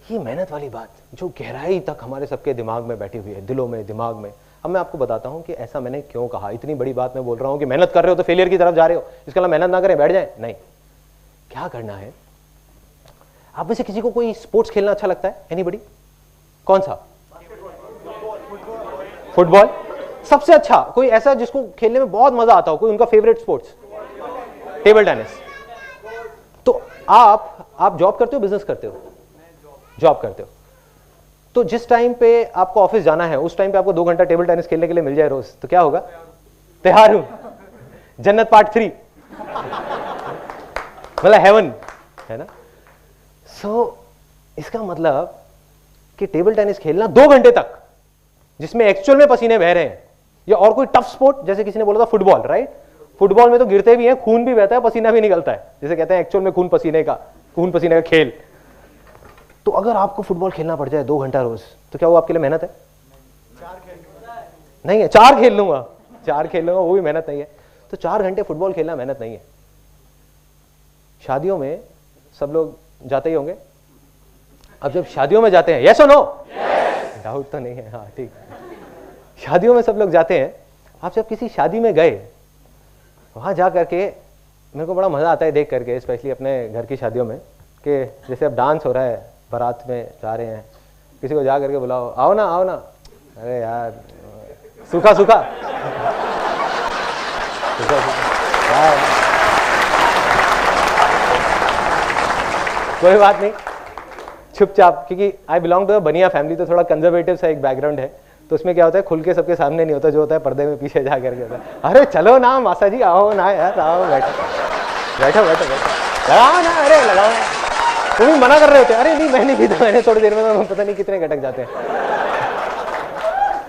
ये मेहनत वाली बात जो गहराई तक हमारे सबके दिमाग में बैठी हुई है, दिलों में, दिमाग में, अब मैं आपको बताता हूं कि ऐसा मैंने क्यों कहा। इतनी बड़ी बात मैं बोल रहा हूं कि मेहनत कर रहे हो तो फेलियर की तरफ जा रहे हो, इसके अलावा मेहनत ना करें बैठ जाए, नहीं। क्या करना है? आप में से किसी को कोई स्पोर्ट्स खेलना अच्छा लगता है? एनीबॉडी? कौन सा? फुटबॉल। सबसे अच्छा कोई ऐसा जिसको खेलने में बहुत मजा आता हो, कोई उनका फेवरेट स्पोर्ट्स? Table tennis. तो आप जॉब करते हो, बिजनेस करते हो? जॉब करते हो। तो जिस टाइम पे आपको ऑफिस जाना है उस टाइम पे आपको 2 घंटा टेबल टेनिस खेलने के लिए मिल जाए रोज, तो क्या होगा? तैयार हूं, जन्नत पार्ट 3, मतलब हेवन, है ना। सो इसका मतलब कि टेबल टेनिस खेलना 2 घंटे तक, जिसमें एक्चुअल में पसीने बह रहे हैं, या और कोई टफ स्पोर्ट, जैसे किसी ने बोला था फुटबॉल, राइट? फुटबॉल में तो गिरते भी हैं, खून भी बहता है, पसीना भी निकलता है, जैसे कहते हैं एक्चुअल में खून पसीने का खेल। तो अगर आपको फुटबॉल खेलना पड़ जाए 2 घंटा रोज, तो क्या वो आपके लिए मेहनत है? नहीं है। 4 खेल लूंगा, 4 खेल लूंगा, वो भी मेहनत नहीं है। तो 4 घंटे फुटबॉल खेलना मेहनत नहीं है। शादियों में सब लोग जाते ही होंगे। अब जब शादियों में जाते हैं, यस और नो? डाउट तो नहीं है, हाँ ठीक। शादियों में सब लोग जाते हैं। आप जब किसी शादी में गए, वहां जा करके मेरे को बड़ा मजा आता है देख करके, स्पेशली अपने घर की शादियों में, कि जैसे अब डांस हो रहा है, बारात में जा रहे हैं, किसी को जा करके बुलाओ, आओ ना आओ ना, अरे यार सूखा सूखा कोई बात नहीं, चुपचाप, क्योंकि आई बिलोंग टू बनिया फैमिली, तो थोड़ा कंजर्वेटिव सा एक बैकग्राउंड है, तो उसमें क्या होता है, खुल के सबके सामने नहीं होता, जो होता है पर्दे में पीछे जा करके होता है, अरे चलो ना मासा जी, आओ ना यार, आओ बैठो बैठो बैठो बैठो, लगाओ ना, अरे लगाओ ना। तुम भी मना कर रहे होते, अरे नहीं मैं नहीं पीता, मैंने थोड़ी देर में पता नहीं कितने घटक जाते हैं।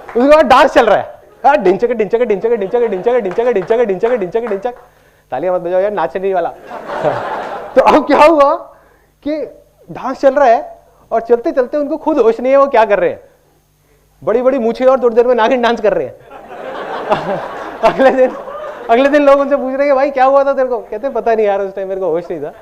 उसके बाद डांस चल रहा है, ढिंचक ढिंचक ढिंचक ढिंचक ढिंचक ढिंचक ढिंचक ढिंचक ढिंचक ढिंचक, तालियां मत बजाओ यार, नाचने वाला। तो अब क्या हुआ कि डांस चल रहा है और चलते चलते उनको खुद होश नहीं है वो क्या कर रहे हैं, बड़ी बड़ी मूछें और थोड़ी देर में नागिन डांस कर रहे हैं। अगले दिन लोग उनसे पूछ रहे हैं भाई क्या हुआ था तेरे को, कहते पता नहीं यार उस टाइम मेरे को होश नहीं था।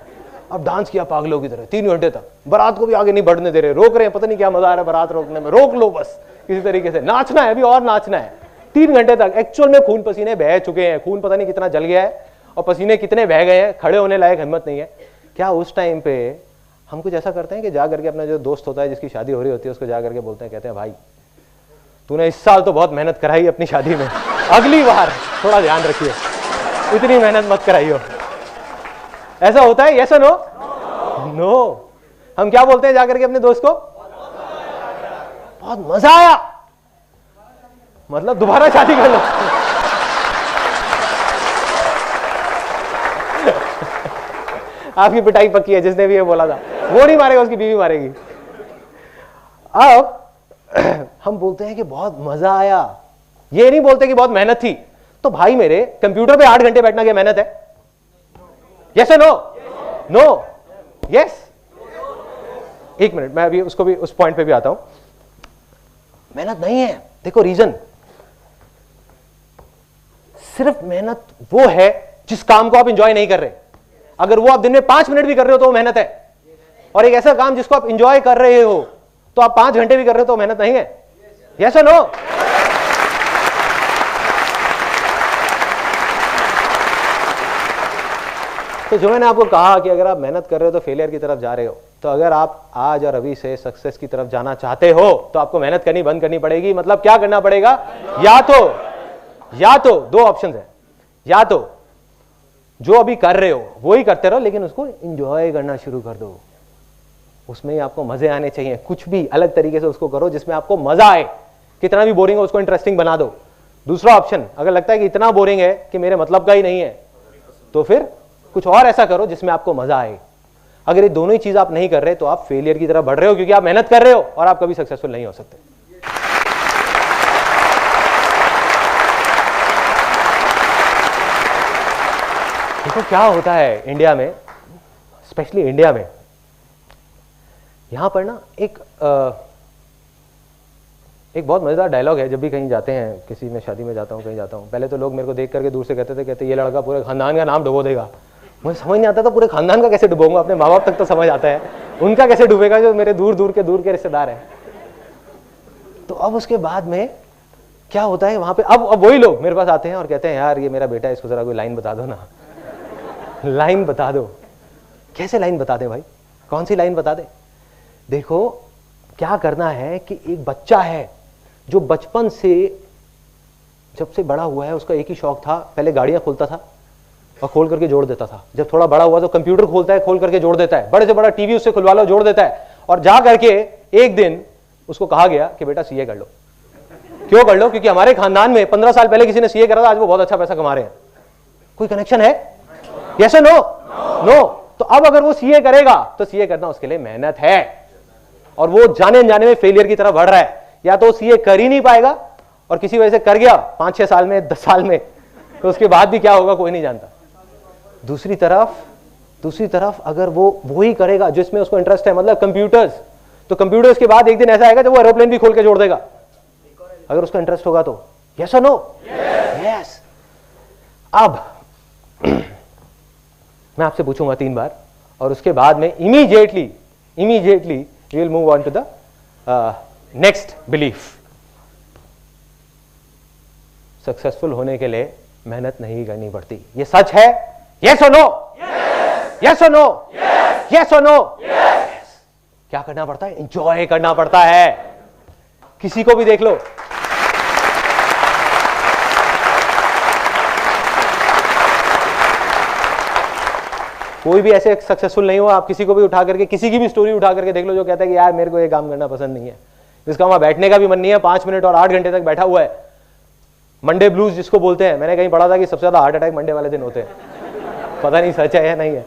अब डांस किया पागलों की तरह 3 घंटे तक, बारात को भी आगे नहीं बढ़ने दे रहे, रोक रहे हैं, पता नहीं क्या मजा आ रहा है बारात रोकने में, रोक लो बस किसी तरीके से, नाचना है अभी और नाचना है। 3 घंटे तक एक्चुअल में खून पसीने बह चुके हैं, खून पता नहीं कितना जल गया है और पसीने कितने बह गए हैं, खड़े होने लायक हिम्मत नहीं है। क्या उस टाइम पे हम कुछ ऐसा करते हैं कि जा करके अपना जो दोस्त होता है जिसकी शादी हो रही होती है उसको जा करके बोलते हैं, कहते हैं भाई तूने इस साल तो बहुत मेहनत कराई अपनी शादी में, अगली बार थोड़ा ध्यान रखिए, इतनी मेहनत मत कराइयो। ऐसा होता है, यस और नो? नो। हम क्या बोलते हैं जाकर के अपने दोस्त को, बहुत मजा आया, मतलब दोबारा शादी कर लो। आपकी पिटाई पक्की है, जिसने भी ये बोला था वो नहीं मारेगा, उसकी बीवी मारेगी। अब हम बोलते हैं कि बहुत मजा आया, ये नहीं बोलते कि बहुत मेहनत थी। तो भाई मेरे कंप्यूटर पे 8 घंटे बैठना क्या मेहनत है? Yes no? नो? यस? एक मिनट, मैं अभी उसको भी उस पॉइंट पे भी आता हूं। मेहनत नहीं है, देखो रीजन, सिर्फ मेहनत वो है जिस काम को आप इंजॉय नहीं कर रहे। अगर वो आप दिन में 5 मिनट भी कर रहे हो तो वो मेहनत है, और एक ऐसा काम जिसको आप इंजॉय कर रहे हो तो आप 5 घंटे भी कर रहे हो तो मेहनत नहीं है। यस और नो? तो जो मैंने आपको कहा कि अगर आप मेहनत कर रहे हो तो फेलियर की तरफ जा रहे हो, तो अगर आप आज और अभी से सक्सेस की तरफ जाना चाहते हो तो आपको मेहनत करनी बंद करनी पड़ेगी। मतलब क्या करना पड़ेगा? या तो 2 ऑप्शन है, या तो जो अभी कर रहे हो वो ही करते रहो, लेकिन उसको एंजॉय करना शुरू कर दो, उसमें ही आपको मजे आने चाहिए। कुछ भी अलग तरीके से उसको करो जिसमें आपको मजा आए, कितना भी बोरिंग हो उसको इंटरेस्टिंग बना दो। दूसरा ऑप्शन, अगर लगता है कि इतना बोरिंग है कि मेरे मतलब का ही नहीं है, तो फिर कुछ और ऐसा करो जिसमें आपको मजा आए। अगर ये दोनों ही चीज आप नहीं कर रहे तो आप फेलियर की तरफ बढ़ रहे हो, क्योंकि आप मेहनत कर रहे हो और आप कभी सक्सेसफुल नहीं हो सकते। देखो क्या होता है इंडिया में, स्पेशली इंडिया में, यहां पर ना एक बहुत मजेदार डायलॉग है। जब भी कहीं जाते हैं, किसी में शादी में जाता हूं, कहीं जाता हूं, पहले तो लोग मेरे को देख करके दूर से कहते ये लड़का पूरे खानदान का नाम डुबो देगा। मुझे समझ नहीं आता था पूरे खानदान का कैसे डुबोऊंगा, अपने माँ बाप तक तो समझ आता है, उनका कैसे डूबेगा जो मेरे दूर के रिश्तेदार हैं। तो अब उसके बाद में क्या होता है वहां पे, अब वही लोग मेरे पास आते हैं और कहते हैं यार ये मेरा बेटा है, इसको जरा कोई लाइन बता दो ना, लाइन बता दो। कैसे लाइन बता दे भाई, कौन सी लाइन बता दे? देखो क्या करना है कि एक बच्चा है जो बचपन से जब से बड़ा हुआ है, उसका एक ही शौक था, पहले गाड़ियां खोलता था और खोल करके जोड़ देता था। जब थोड़ा बड़ा हुआ तो कंप्यूटर खोलता है, खोल करके जोड़ देता है, बड़े से बड़ा टीवी उससे खुलवा लो, जोड़ देता है। और जा करके एक दिन उसको कहा गया कि बेटा सीए कर लो। क्यों कर लो? क्योंकि हमारे खानदान में 15 साल पहले किसी ने सीए करा था, आज वो बहुत अच्छा पैसा कमा रहे हैं। कोई कनेक्शन है? यस और नो? नो। तो अब अगर वो सीए करेगा तो सीए करना उसके लिए मेहनत है, और वो जाने अनजाने में फेलियर की तरफ बढ़ रहा है। या तो सीए कर ही नहीं पाएगा, और किसी वजह से कर गया 5-6 साल में, 10 साल में, तो उसके बाद भी क्या होगा कोई नहीं जानता। दूसरी तरफ अगर वो ही करेगा जिसमें उसको इंटरेस्ट है, मतलब कंप्यूटर्स, तो कंप्यूटर्स के बाद एक दिन ऐसा आएगा जब वो एरोप्लेन भी खोल के जोड़ देगा, अगर उसका इंटरेस्ट होगा तो। यस और नो? यस। अब मैं आपसे पूछूंगा 3 बार, और उसके बाद में immediately we will move on to the next belief. Successful होने के लिए मेहनत नहीं करनी पड़ती, ये सच है? यस और नो? यस और नो? यस और नो? क्या करना पड़ता है? एंजॉय करना पड़ता है। किसी को भी देख लो, कोई भी ऐसे सक्सेसफुल नहीं हुआ, आप किसी को भी उठा करके, किसी की भी स्टोरी उठा करके देख लो जो कहता है कि यार मेरे को ये काम करना पसंद नहीं है, जिसका वहां बैठने का भी मन नहीं है, 5 मिनट और 8 घंटे तक बैठा हुआ है। मंडे ब्लूज जिसको बोलते हैं, मैंने कहीं पढ़ा था कि सबसे ज्यादा हार्ट अटैक मंडे वाले दिन होते हैं, पता नहीं सच है या नहीं है।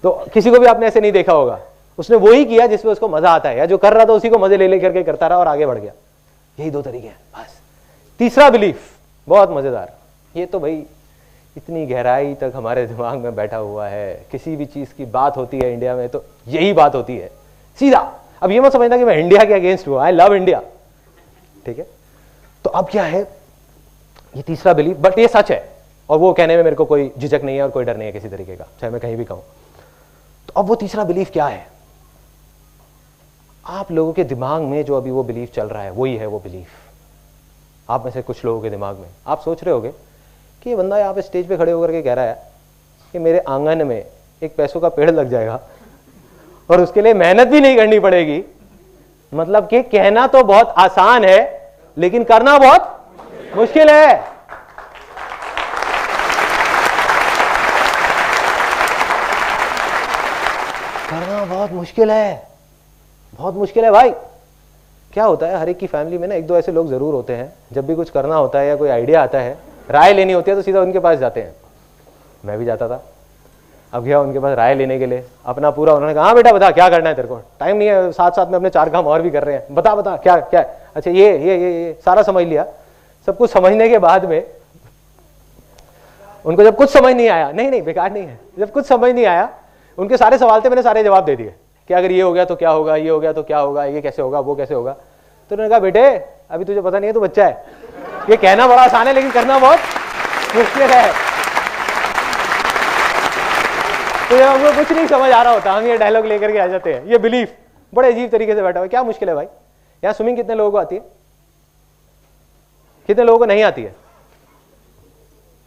तो किसी को भी आपने ऐसे नहीं देखा होगा, उसने वही किया जिसमें उसको मजा आता है, या जो कर रहा था उसी को मजे ले लेकर के करता रहा और आगे बढ़ गया। यही 2 तरीके हैं बस। तीसरा बिलीफ बहुत मजेदार, ये तो भाई इतनी गहराई तक हमारे दिमाग में बैठा हुआ है, किसी भी चीज की बात होती है इंडिया में तो यही बात होती है सीधा। अब ये मत समझना कि मैं इंडिया के अगेंस्ट हूं, आई लव इंडिया, ठीक है। तो अब क्या है, ये तीसरा बिलीफ, बट ये सच है और वो कहने में मेरे को कोई झिझक नहीं है और कोई डर नहीं है किसी तरीके का, चाहे मैं कहीं भी कहूं। तो अब वो तीसरा बिलीफ क्या है, आप लोगों के दिमाग में जो अभी वो बिलीफ चल रहा है वही है वो बिलीफ। आप में से कुछ लोगों के दिमाग में आप सोच रहे होगे कि ये बंदा यहाँ पे स्टेज पे खड़े होकर के कह रहा है कि मेरे आंगन में एक पैसों का पेड़ लग जाएगा और उसके लिए मेहनत भी नहीं करनी पड़ेगी। मतलब कि कहना तो बहुत आसान है लेकिन करना बहुत मुश्किल है। करना बहुत मुश्किल है, बहुत मुश्किल है भाई। क्या होता है, हर एक की फैमिली में ना 1-2 ऐसे लोग जरूर होते हैं, जब भी कुछ करना होता है या कोई आइडिया आता है, राय लेनी होती है तो सीधा उनके पास जाते हैं। मैं भी जाता था, अब गया उनके पास राय लेने के लिए, अपना पूरा, उन्होंने कहा हाँ बेटा बता क्या करना है, तेरे को टाइम नहीं है, साथ साथ में अपने 4 काम और भी कर रहे हैं, बता बता क्या क्या। अच्छा ये सारा समझ लिया। सब कुछ समझने के बाद में उनको जब कुछ समझ नहीं आया, नहीं बेकार नहीं है, जब कुछ समझ नहीं आया, उनके सारे सवाल थे मैंने सारे जवाब दे दिए कि अगर ये हो गया तो क्या होगा, ये हो गया तो क्या होगा, ये कैसे होगा, वो कैसे होगा। तो उन्होंने कहा बेटे अभी तुझे पता नहीं है, तू बच्चा है, ये कहना बड़ा आसान है लेकिन करना बहुत मुश्किल है। तो जब हमको कुछ नहीं समझ आ रहा होता हम ये डायलॉग लेकर के आ जाते हैं। ये बिलीफ बड़े अजीब तरीके से बैठा हुआ है। क्या मुश्किल है भाई, यहाँ स्विमिंग कितने लोगों को आती है, कितने लोगों को नहीं आती है?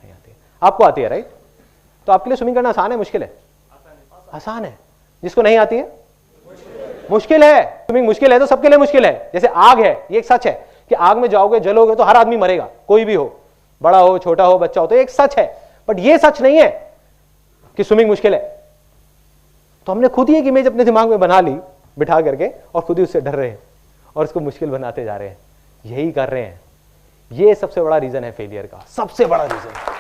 नहीं आती है। आपको आती है राइट? तो आपके लिए स्विमिंग करना आसान है मुश्किल है? आसान है। जिसको नहीं आती है मुश्किल है। स्विमिंग मुश्किल है तो सबके लिए मुश्किल है। जैसे आग है, ये एक सच है कि आग में जाओगे जलोगे तो हर आदमी मरेगा, कोई भी हो, बड़ा हो छोटा हो बच्चा हो, तो एक सच है। बट ये सच नहीं है कि स्विमिंग मुश्किल है। तो हमने खुद ही एक इमेज अपने दिमाग में बना ली बिठा करके और खुद ही उससे डर रहे हैं और उसको मुश्किल बनाते जा रहे हैं। यही कर रहे हैं। ये सबसे बड़ा रीजन है फेलियर का, सबसे बड़ा रीजन।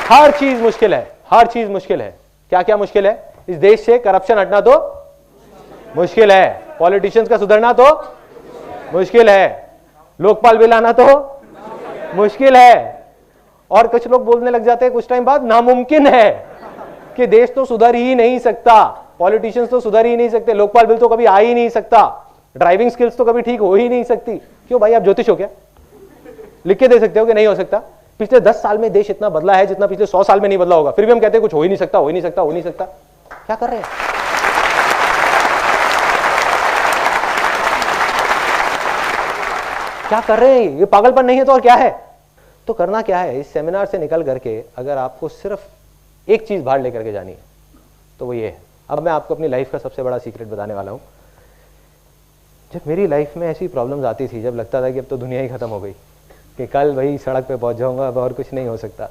हर चीज मुश्किल है, हर चीज मुश्किल है। क्या क्या मुश्किल है? इस देश से करप्शन हटना तो मुश्किल है, पॉलिटिशियंस का सुधरना तो मुश्किल है, लोकपाल बिल आना तो मुश्किल है। और कुछ लोग बोलने लग जाते हैं कुछ टाइम बाद नामुमकिन है कि देश तो सुधर ही नहीं सकता, पॉलिटिशियंस तो सुधर ही नहीं सकते, लोकपाल बिल तो कभी आ ही नहीं सकता, ड्राइविंग स्किल्स तो कभी ठीक हो ही नहीं सकती। क्यों भाई, आप ज्योतिष हो क्या? लिख के दे सकते हो कि नहीं हो सकता? पिछले 10 साल में देश इतना बदला है जितना पिछले 100 साल में नहीं बदला होगा, फिर भी हम कहते हैं कुछ हो ही नहीं सकता, हो ही नहीं सकता, हो ही नहीं सकता। क्या कर रहे हैं? क्या कर रहे हैं? ये पागलपन नहीं है तो और क्या है? तो करना क्या है, इस सेमिनार से निकल करके अगर आपको सिर्फ एक चीज बाहर लेकर के जानी है तो वो ये है। अब मैं आपको अपनी लाइफ का सबसे बड़ा सीक्रेट बताने वाला हूं। जब मेरी लाइफ में ऐसी प्रॉब्लम्स आती थी, जब लगता था कि अब तो दुनिया ही खत्म हो गई, कि कल वही सड़क पे पहुंच जाऊंगा, अब और कुछ नहीं हो सकता,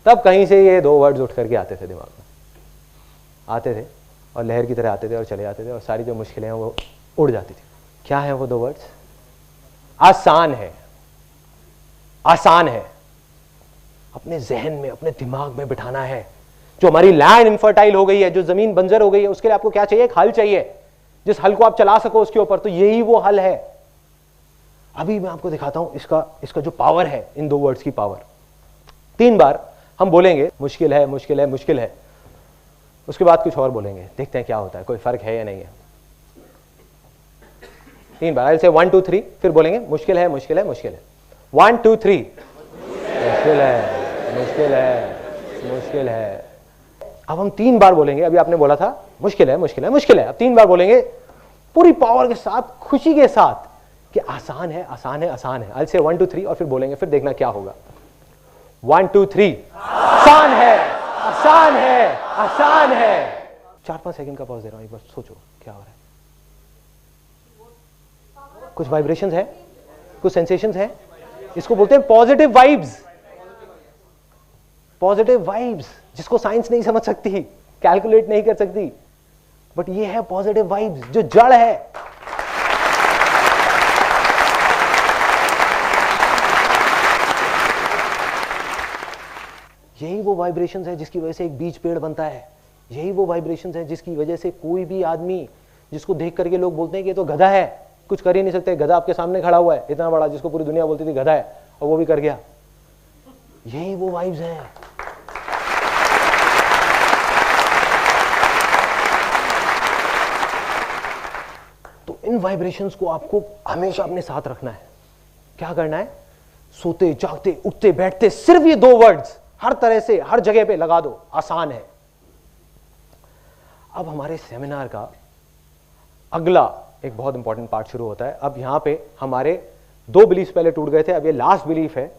तब कहीं से ये 2 वर्ड्स उठ करके आते थे दिमाग में, आते थे और लहर की तरह आते थे और चले जाते थे और सारी जो मुश्किलें हैं वो उड़ जाती थी। क्या है वो 2 वर्ड्स? आसान है। आसान है। अपने जहन में, अपने दिमाग में बिठाना है। जो हमारी लैंड इनफर्टाइल हो गई है, जो जमीन बंजर हो गई है, उसके लिए आपको क्या चाहिए? एक हल चाहिए, जिस हल को आप चला सको उसके ऊपर। तो यही वो हल है। अभी मैं आपको दिखाता हूं इसका जो पावर है, इन 2 वर्ड्स की पावर। 3 बार हम बोलेंगे मुश्किल है, मुश्किल है, मुश्किल है, उसके बाद कुछ और बोलेंगे, देखते हैं क्या होता है, कोई फर्क है या नहीं है। 3 बार, से 1 2 3, फिर बोलेंगे मुश्किल है, मुश्किल है, मुश्किल है। 1 2 3, मुश्किल है, मुश्किल है, मुश्किल है। अब हम 3 बार बोलेंगे। अभी आपने बोला था मुश्किल है, मुश्किल है, मुश्किल है। अब 3 बार बोलेंगे पूरी पावर के साथ, खुशी के साथ कि आसान है, आसान है, आसान है। से 1 2 3 और फिर बोलेंगे, फिर देखना क्या होगा। 1 2 3, आसान है, आसान है, आसान है। 4-5 सेकंड का पॉज दे रहा हूं, एक बार सोचो क्या हो रहा है। कुछ वाइब्रेशंस है, कुछ सेंसेशंस है। इसको बोलते हैं पॉजिटिव वाइब्स। पॉजिटिव वाइब्स जिसको साइंस नहीं समझ सकती, कैलकुलेट नहीं कर सकती, बट ये है पॉजिटिव वाइब्स, जो जड़ है। यही वो वाइब्रेशंस है जिसकी वजह से एक बीज पेड़ बनता है। यही वो वाइब्रेशंस है जिसकी वजह से कोई भी आदमी जिसको देख करके लोग बोलते हैं कि ये तो गधा है, कुछ कर ही नहीं सकते। गधा आपके सामने खड़ा हुआ है इतना बड़ा, जिसको पूरी दुनिया बोलती थी गधा है, और वो भी कर गया। यही वो वाइब्स हैं। तो इन वाइब्रेशंस को आपको हमेशा अपने साथ रखना है। क्या करना है? सोते जागते उठते बैठते सिर्फ ये 2 वर्ड्स हर तरह से हर जगह पे लगा दो, आसान है। अब हमारे सेमिनार का अगला एक बहुत इंपॉर्टेंट पार्ट शुरू होता है। अब यहां पे हमारे 2 बिलीफ पहले टूट गए थे, अब ये लास्ट बिलीफ है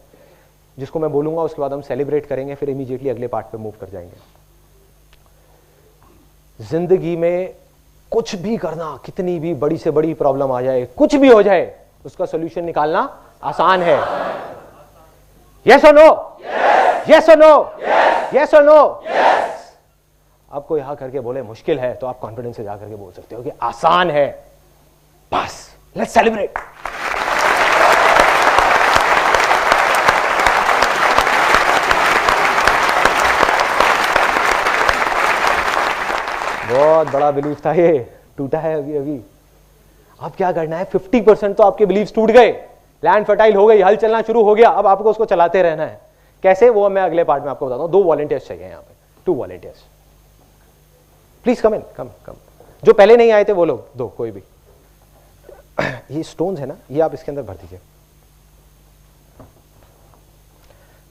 जिसको मैं बोलूंगा, उसके बाद हम सेलिब्रेट करेंगे, फिर इमीडिएटली अगले पार्ट पे मूव कर जाएंगे। जिंदगी में कुछ भी करना, कितनी भी बड़ी से बड़ी प्रॉब्लम आ जाए, कुछ भी हो जाए, उसका सोल्यूशन निकालना आसान है। यस और नो? यस और नो? यस और नो? आपको यहां करके बोले मुश्किल है, तो आप कॉन्फिडेंस से जाकर के बोल सकते हो कि आसान है। बस लेट्स सेलिब्रेट। बहुत बड़ा बिलीफ था, ये टूटा है अभी अभी। अब क्या करना है? 50% तो आपके बिलीफ टूट गए, लैंड फर्टाइल हो गई, हल चलना शुरू हो गया। अब आपको उसको चलाते रहना है। कैसे? वो मैं अगले पार्ट में आपको बताता हूं। 2 वॉलंटियर्स चाहिए यहां पे, 2 वॉलंटियर्स। प्लीज कम इन, कम। जो पहले नहीं आए थे वो लोग 2, कोई भी। ये स्टोन्स है ना, ये आप इसके अंदर भर दीजिए।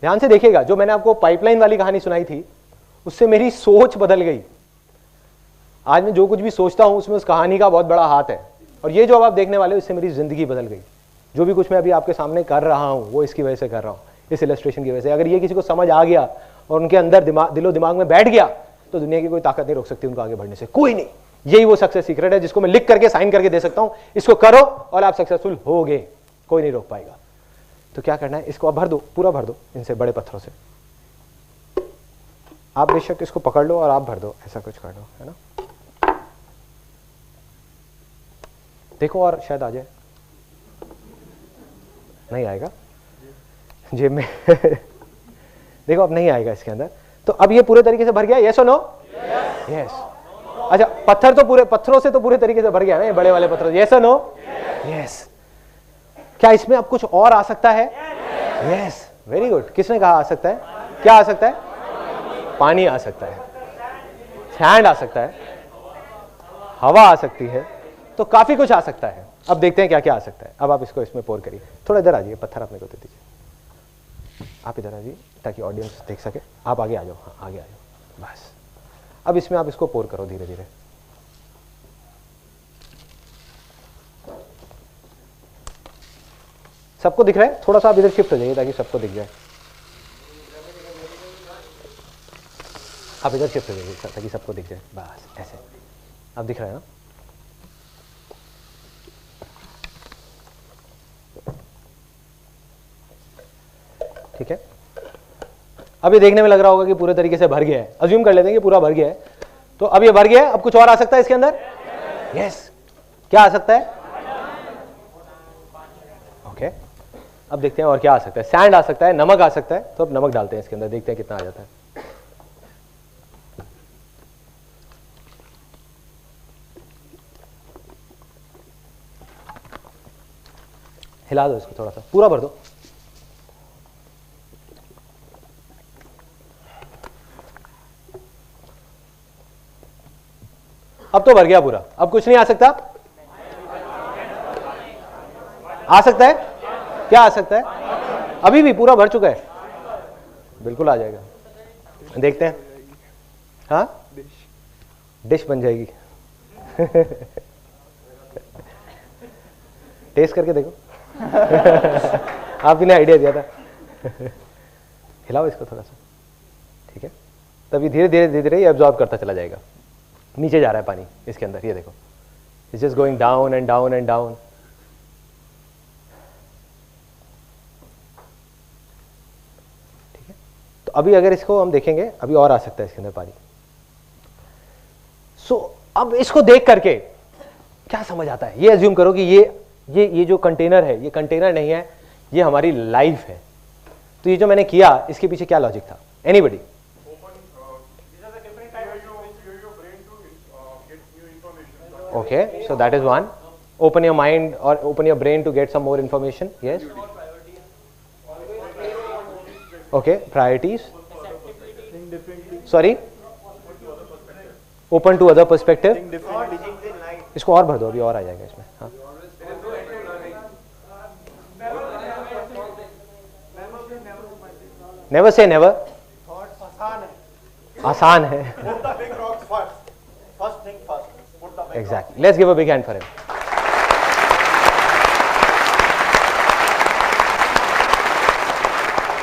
ध्यान से देखिएगा, जो मैंने आपको पाइपलाइन वाली कहानी सुनाई थी, उससे मेरी सोच बदल गई। आज मैं जो कुछ भी सोचता हूं उसमें उस कहानी का बहुत बड़ा हाथ है। और ये जो अब आप देखने वाले हो, इससे मेरी जिंदगी बदल गई। जो भी कुछ मैं अभी आपके सामने कर रहा हूं, वो इसकी वजह से कर रहा हूं, इस इलस्ट्रेशन की वजह से। अगर ये किसी को समझ आ गया और उनके अंदर दिलो दिमाग में बैठ गया, तो दुनिया की कोई ताकत नहीं रोक सकती उनको आगे बढ़ने से, कोई नहीं। यही वो सक्सेस सीक्रेट है जिसको मैं लिख करके साइन करके दे सकता हूं। इसको करो और आप सक्सेसफुल होगे, कोई नहीं रोक पाएगा। तो क्या करना है? इसको आप भर दो, पूरा भर दो इनसे, बड़े पत्थरों से। आप बेशक इसको पकड़ लो और आप भर दो, ऐसा कुछ कर दो, है ना। देखो और शायद आ जाए। नहीं आएगा जेब में। देखो अब नहीं आएगा इसके अंदर। तो अब ये पूरे तरीके से भर गया, यस और नो? यस। अच्छा, पत्थर तो पूरे, पत्थरों से तो पूरे तरीके से भर गया ना, ये बड़े वाले पत्थर। यस और नो? यस। क्या इसमें अब कुछ और आ सकता है? Yes, very good. किसने कहा आ सकता है? क्या आ सकता है? पानी आ सकता है, सैंड आ सकता है, हवा आ सकती है, तो काफी कुछ आ सकता है। अब देखते हैं क्या क्या आ सकता है। अब आप इसको इसमें पोर करिए। थोड़ा इधर आ जाइए, पत्थर अपने को दे दीजिए। आप इधर आ जाइए ताकि ऑडियंस देख सके। आप आगे आ जाओ, हाँ आगे आ जाओ, बस। अब इसमें आप इसको पोर करो धीरे धीरे। सबको दिख रहा है? थोड़ा सा आप इधर शिफ्ट हो जाइए ताकि सबको दिख जाए। आप इधर शिफ्ट हो जाइए ताकि सबको दिख जाए, बस ऐसे। अब दिख रहा है ना? ठीक है। अब ये देखने में लग रहा होगा कि पूरे तरीके से भर गया है। अज्यूम कर लेते हैं कि पूरा भर गया है। तो अब ये भर गया है। अब कुछ और आ सकता है इसके अंदर? यस। क्या आ सकता है? ओके। अब देखते हैं और क्या आ सकता है। सैंड आ सकता है, नमक आ सकता है। तो अब नमक डालते हैं इसके अंदर, देखते हैं कितना आ जाता है। हिला दो इसको, थोड़ा सा पूरा भर दो। अब तो भर गया पूरा। अब कुछ नहीं आ सकता? आ सकता है? क्या आ सकता है? अभी भी पूरा भर चुका है, बिल्कुल आ जाएगा। देखते हैं। हाँ, डिश बन जाएगी। टेस्ट करके देखो। आप ने आइडिया दिया था। हिलाओ इसको थोड़ा सा, ठीक है। तभी धीरे धीरे धीरे धीरे एब्जॉर्ब करता चला जाएगा। नीचे जा रहा है पानी इसके अंदर, ये देखो, it's just going down and down and down. ठीक है। तो अभी अगर इसको हम देखेंगे, अभी और आ सकता है इसके अंदर पानी। सो अब इसको देख करके क्या समझ आता है? ये अज्यूम करो कि ये जो कंटेनर है, ये कंटेनर नहीं है, ये हमारी लाइफ है। तो ये जो मैंने किया, इसके पीछे क्या लॉजिक था? Anybody? Okay, so that is one. Open your mind or open your brain to get some more information. Yes. Okay, priorities. Sorry. Open to other perspective. इसको और भर दो, अभी और आ जाएगा इसमें. हाँ. Never say never. आसान है. Exactly. Let's give a big hand for him.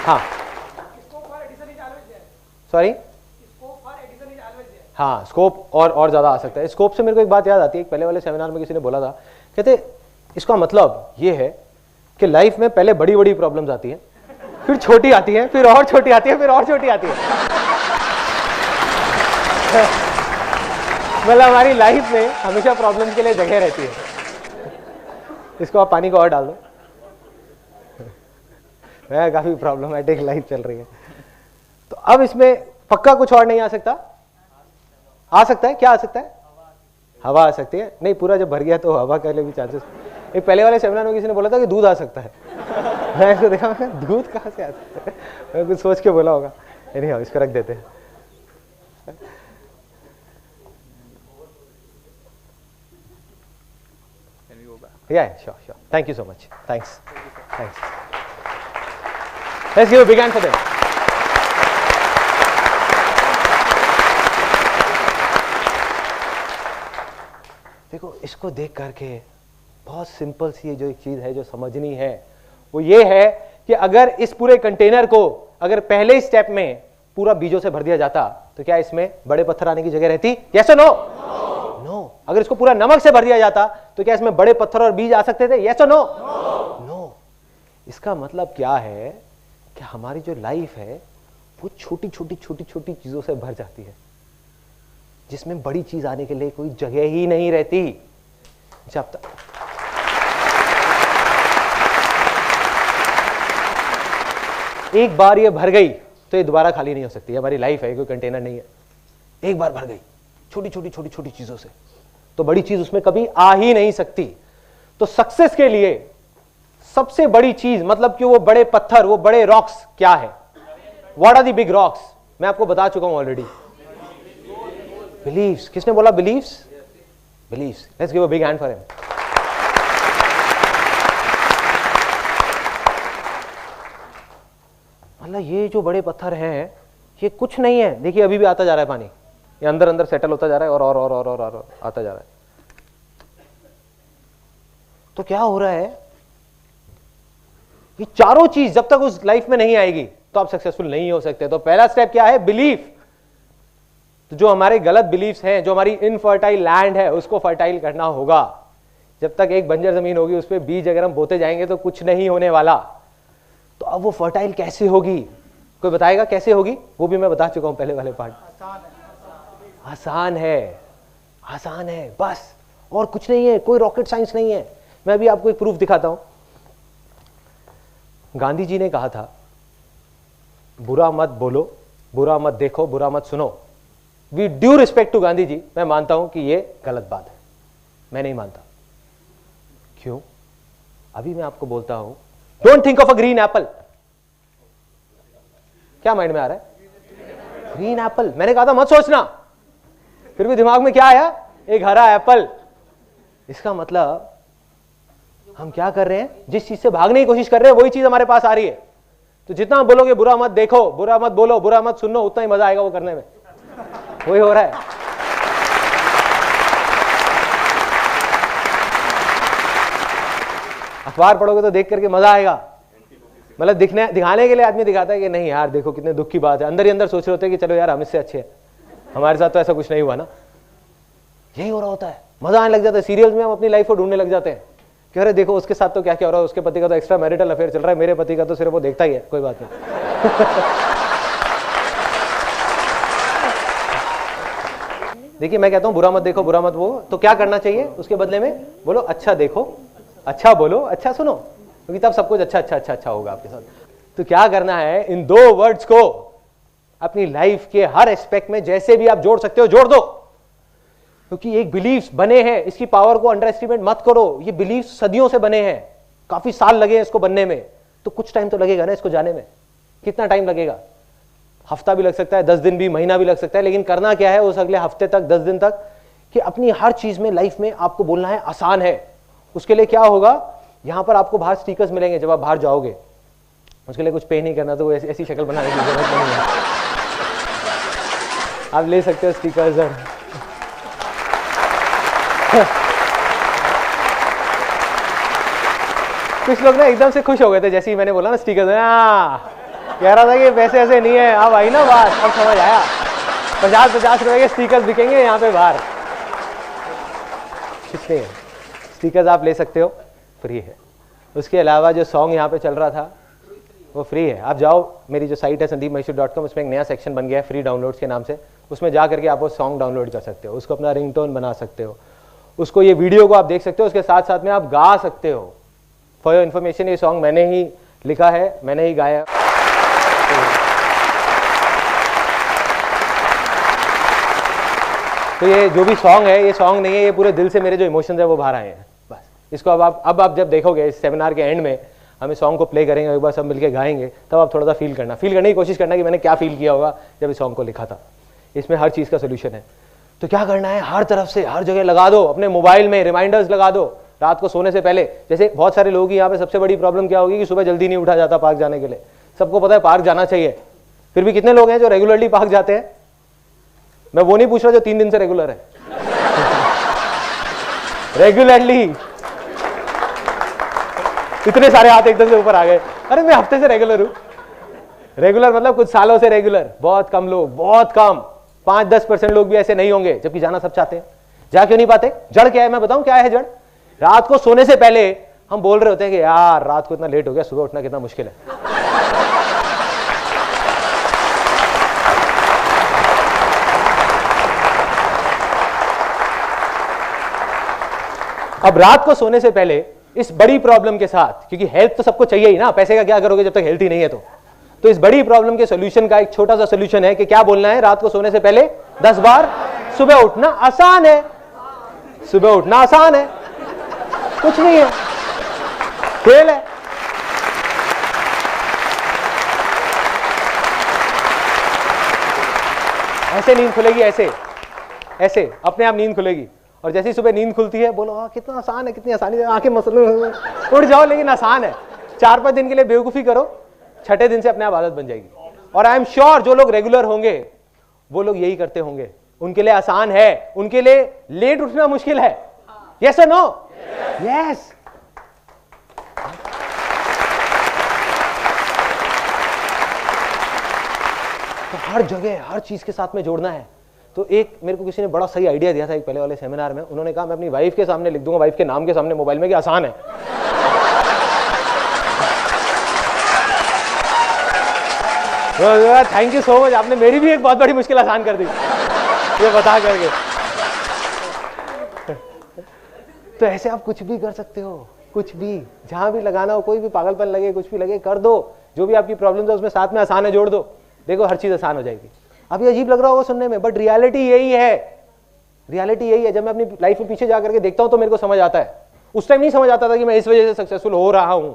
हाँ. Sorry? हाँ, स्कोप और ज्यादा आ सकता है. स्कोप से मेरे को एक बात याद आती है, पहले वाले सेमिनार में किसी ने बोला था, कहते इसका मतलब ये है कि लाइफ में पहले बड़ी बड़ी प्रॉब्लम्स आती हैं, फिर छोटी आती है, फिर और छोटी आती है, फिर और छोटी आती है. मतलब हमारी लाइफ में हमेशा प्रॉब्लम के लिए जगह रहती है. इसको आप पानी को और डाल दो. काफी प्रॉब्लमेटिक लाइफ चल रही है. तो अब इसमें पक्का कुछ और नहीं आ सकता? आ सकता है. क्या आ सकता है? हवा आ सकती है. नहीं, पूरा जब भर गया तो हवा के लिए भी चांसेस. एक पहले वाले सेमिनार में किसी ने बोला था कि दूध आ सकता है. मैं इसको देखा, दूध कहाँ से आ सकता है? मैं कुछ सोच के बोला होगा. नहीं, इसको रख देते हैं. Yeah, sure. Thank you so much. Thanks. Let's give a big hand for them. देखो, इसको देख करके बहुत सिंपल सी जो एक चीज है जो समझनी है, वो ये है कि अगर इस पूरे कंटेनर को अगर पहले ही स्टेप में पूरा बीजों से भर दिया जाता तो क्या इसमें बड़े पत्थर आने की जगह रहती? यस और नो? नो. अगर इसको पूरा नमक से भर दिया जाता तो क्या इसमें बड़े पत्थर और बीज आ सकते थे? यस और नो? नो. इसका मतलब क्या है कि हमारी जो लाइफ है वो छोटी छोटी चीजों से भर जाती है, जिसमें बड़ी चीज आने के लिए कोई जगह ही नहीं रहती. जब तक एक बार ये भर गई तो ये दोबारा खाली नहीं हो सकती. हमारी लाइफ है, कोई कंटेनर नहीं है. एक बार भर गई छोटी चीजों से, तो बड़ी चीज उसमें कभी आ ही नहीं सकती. तो सक्सेस के लिए सबसे बड़ी चीज, मतलब कि वो बड़े पत्थर, वो बड़े रॉक्स क्या है? What are the big rocks? मैं आपको बता चुका हूं ऑलरेडी. बिलीव्स. किसने बोला beliefs? Beliefs. Let's give a big hand for him. मतलब ये जो बड़े पत्थर हैं ये कुछ नहीं है. देखिए अभी भी आता जा रहा है पानी, ये अंदर अंदर सेटल होता जा रहा है और आता जा रहा है. तो क्या हो रहा है? ये चारों चीज जब तक उस लाइफ में नहीं आएगी तो आप सक्सेसफुल नहीं हो सकते. तो पहला स्टेप क्या है? बिलीफ. तो जो हमारे गलत बिलीफ्स हैं, जो हमारी इनफर्टाइल लैंड है, उसको फर्टाइल करना होगा. जब तक एक बंजर जमीन होगी उस पर बीज अगर हम बोते जाएंगे तो कुछ नहीं होने वाला. तो अब वो फर्टाइल कैसे होगी? कोई बताएगा कैसे होगी? वो भी मैं बता चुका हूं पहले वाले पार्ट. आसान है बस, और कुछ नहीं है. कोई रॉकेट साइंस नहीं है. मैं अभी आपको एक प्रूफ दिखाता हूं. गांधी जी ने कहा था, बुरा मत बोलो, बुरा मत देखो, बुरा मत सुनो. We due respect to Gandhi ji, मैं मानता हूं कि ये गलत बात है. मैं नहीं मानता. क्यों? अभी मैं आपको बोलता हूं. Don't think of a green Apple. क्या माइंड में आ रहा है? Green Apple. मैंने कहा था मत सोचना, फिर भी दिमाग में क्या आया? एक हरा एप्पल. इसका मतलब हम क्या कर रहे हैं? जिस चीज से भागने की कोशिश कर रहे हैं वही चीज हमारे पास आ रही है. तो जितना बोलोगे बुरा मत देखो, बुरा मत बोलो, बुरा मत सुनो, उतना ही मजा आएगा वो करने में. वही हो रहा है. अखबार पढ़ोगे तो देख करके मजा आएगा. मतलब दिखाने के लिए आदमी दिखाता है कि नहीं यार देखो कितने दुख की बात है. अंदर ही अंदर सोच रहे होते हैं कि चलो यार हम इससे अच्छे हैं, हमारे साथ तो ऐसा कुछ नहीं हुआ ना. यही हो रहा होता है. मजा आने लग जाता है. सीरियल्स में हम अपनी लाइफ को ढूंढने लग जाते हैं कि अरे देखो उसके साथ तो क्या क्या हो रहा है, उसके पति का तो एक्स्ट्रा मैरिटल अफेयर चल रहा है, मेरे पति का तो सिर्फ वो देखता ही है, कोई बात नहीं. देखिए मैं कहता हूं बुरा मत देखो, बुरा मत वो, तो क्या करना चाहिए उसके बदले में? बोलो अच्छा देखो, अच्छा बोलो, अच्छा सुनो, क्योंकि तब सब कुछ अच्छा अच्छा अच्छा अच्छा होगा आपके साथ। तो क्या करना है, इन 2 वर्ड्स को अपनी लाइफ के हर एस्पेक्ट में जैसे भी आप जोड़ सकते हो जोड़ दो, क्योंकि एक बिलीफ बने हैं, इसकी पावर को अंडर एस्टिमेट मत करो। ये बिलीफ सदियों से बने हैं, काफी साल लगे हैं इसको बनने में, तो कुछ टाइम तो लगेगा ना इसको जाने में। कितना टाइम लगेगा? हफ्ता भी लग सकता है, 10 दिन भी, महीना भी लग सकता है, लेकिन करना क्या है उस अगले हफ्ते तक, 10 दिन तक, कि अपनी हर चीज में लाइफ में आपको बोलना है आसान है। उसके लिए क्या होगा, यहां पर आपको बाहर स्टिकर्स मिलेंगे जब आप बाहर जाओगे, उसके लिए कुछ पे नहीं करना, तो ऐसी शक्ल बनाने की जरूरत नहीं है, आप ले सकते हो स्टिकर्स। और कुछ लोग ना एकदम से खुश हो गए थे जैसे ही मैंने बोला ना स्टिकर्स, कह रहा था कि पैसे ऐसे नहीं है। अब आई ना बात, अब समझ आया, 50-50 रुपए के स्टिकर्स बिकेंगे यहाँ पे बाहर। कुछ नहीं है, स्टिकर्स आप ले सकते हो, फ्री है। उसके अलावा जो सॉन्ग यहाँ पे चल रहा था वो फ्री है। आप जाओ, मेरी जो साइट है sandeepmaheshwari.com, उसमें एक नया सेक्शन बन गया है फ्री डाउनलोड्स के नाम से, उसमें जा करके आप वो सॉन्ग डाउनलोड कर सकते हो, उसको अपना रिंगटोन बना सकते हो, उसको, ये वीडियो को आप देख सकते हो, उसके साथ साथ में आप गा सकते हो। फॉर योर इन्फॉर्मेशन, ये सॉन्ग मैंने ही लिखा है, मैंने ही गाया। तो ये जो भी सॉन्ग है, ये सॉन्ग नहीं है, ये पूरे दिल से मेरे जो इमोशंस है वो बाहर आए हैं बस। इसको अब आप जब देखोगे इस सेमिनार के एंड में, हम इस सॉन्ग को प्ले करेंगे, एक बार सब मिलके गाएंगे, तब आप थोड़ा सा फील करने की कोशिश करना कि मैंने क्या फील किया होगा जब इस सॉन्ग को लिखा था। इसमें हर चीज़ का सोल्यूशन है। तो क्या करना है, हर तरफ से हर जगह लगा दो, अपने मोबाइल में रिमाइंडर्स लगा दो रात को सोने से पहले। जैसे बहुत सारे लोगों की यहाँ पे सबसे बड़ी प्रॉब्लम क्या होगी कि सुबह जल्दी नहीं उठा जाता पार्क जाने के लिए। सबको पता है पार्क जाना चाहिए, फिर भी कितने लोग हैं जो रेगुलरली पार्क जाते हैं? मैं वो नहीं पूछ रहा जो 3 दिन से रेगुलर है, रेगुलरली। इतने सारे हाथ एकदम से ऊपर आ गए, अरे मैं हफ्ते से रेगुलर हूं। रेगुलर मतलब कुछ सालों से रेगुलर, बहुत कम लोग, बहुत कम, 5-10% लोग भी ऐसे नहीं होंगे, जबकि जाना सब चाहते हैं। जा क्यों नहीं पाते? जड़ क्या है मैं बताऊं क्या है जड़? रात को सोने से पहले हम बोल रहे होते हैं कि यार रात को इतना लेट हो गया, सुबह उठना कितना मुश्किल है। अब रात को सोने से पहले इस बड़ी प्रॉब्लम के साथ, क्योंकि हेल्थ तो सबको चाहिए ही ना, पैसे का क्या करोगे जब तक हेल्थ ही नहीं है? तो इस बड़ी प्रॉब्लम के सॉल्यूशन का एक छोटा सा सॉल्यूशन है कि क्या बोलना है रात को सोने से पहले 10 बार, सुबह उठना आसान है। सुबह उठना आसान है, कुछ नहीं है, खेल है। ऐसे नींद खुलेगी, ऐसे ऐसे अपने आप नींद खुलेगी। और जैसे ही सुबह नींद खुलती है बोलो कितना आसान है, कितनी आसानी से आंखें मसले उठ जाओ, लेकिन आसान है। 4-5 दिन के लिए बेवकूफी करो, 6ठे दिन से अपने आप आदत बन जाएगी। और आई एम श्योर जो लोग रेगुलर होंगे वो लोग यही करते होंगे, उनके लिए आसान है, उनके लिए लेट उठना मुश्किल है। यस और नो? यस। तो हर जगह हर चीज के साथ में जोड़ना है। तो एक मेरे को किसी ने बड़ा सही आइडिया दिया था एक पहले वाले सेमिनार में, उन्होंने कहा मैं अपनी वाइफ के सामने लिख दूंगा, वाइफ के नाम के सामने मोबाइल में, कि आसान है। थैंक यू सो मच, आपने मेरी भी एक बहुत बड़ी मुश्किल आसान कर दी ये बता करके। तो ऐसे आप कुछ भी कर सकते हो, कुछ भी, जहां भी लगाना हो, कोई भी पागलपन लगे, कुछ भी लगे, कर दो। जो भी आपकी प्रॉब्लम है उसमें साथ में आसान है जोड़ दो, देखो हर चीज आसान हो जाएगी। अभी अजीब लग रहा होगा सुनने में, बट रियलिटी यही है। रियलिटी यही है। जब मैं अपनी लाइफ में पीछे जाकर के देखता हूं तो मेरे को समझ आता है। उस टाइम नहीं समझ आता था कि मैं इस वजह से सक्सेसफुल हो रहा हूं,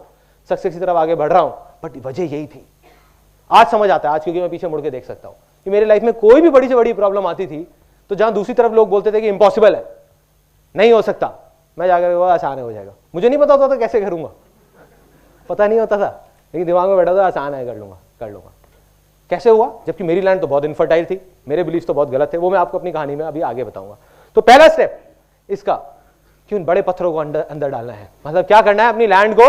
सक्सेस की तरफ आगे बढ़ रहा हूं, बट वजह यही थी। आज समझ आता है, आज क्योंकि मैं पीछे मुड़ के देख सकता हूं कि मेरी लाइफ में कोई भी बड़ी से बड़ी प्रॉब्लम आती थी तो जहां दूसरी तरफ लोग बोलते थे कि इम्पॉसिबल है, नहीं हो सकता, मैं जाकर वो आसान हो जाएगा। मुझे नहीं पता होता था कैसे करूंगा, पता नहीं होता था, लेकिन दिमाग में बैठा था आसान है, कर लूंगा कर लूंगा। कैसे हुआ? जबकि मेरी लैंड तो बहुत इनफर्टाइल थी, मेरे बिलीफ तो बहुत गलत थे, वो मैं आपको अपनी कहानी में अभी आगे बताऊंगा। तो पहला स्टेप इसका कि उन बड़े पत्थरों को अंदर डालना है, मतलब क्या करना है, अपनी लैंड को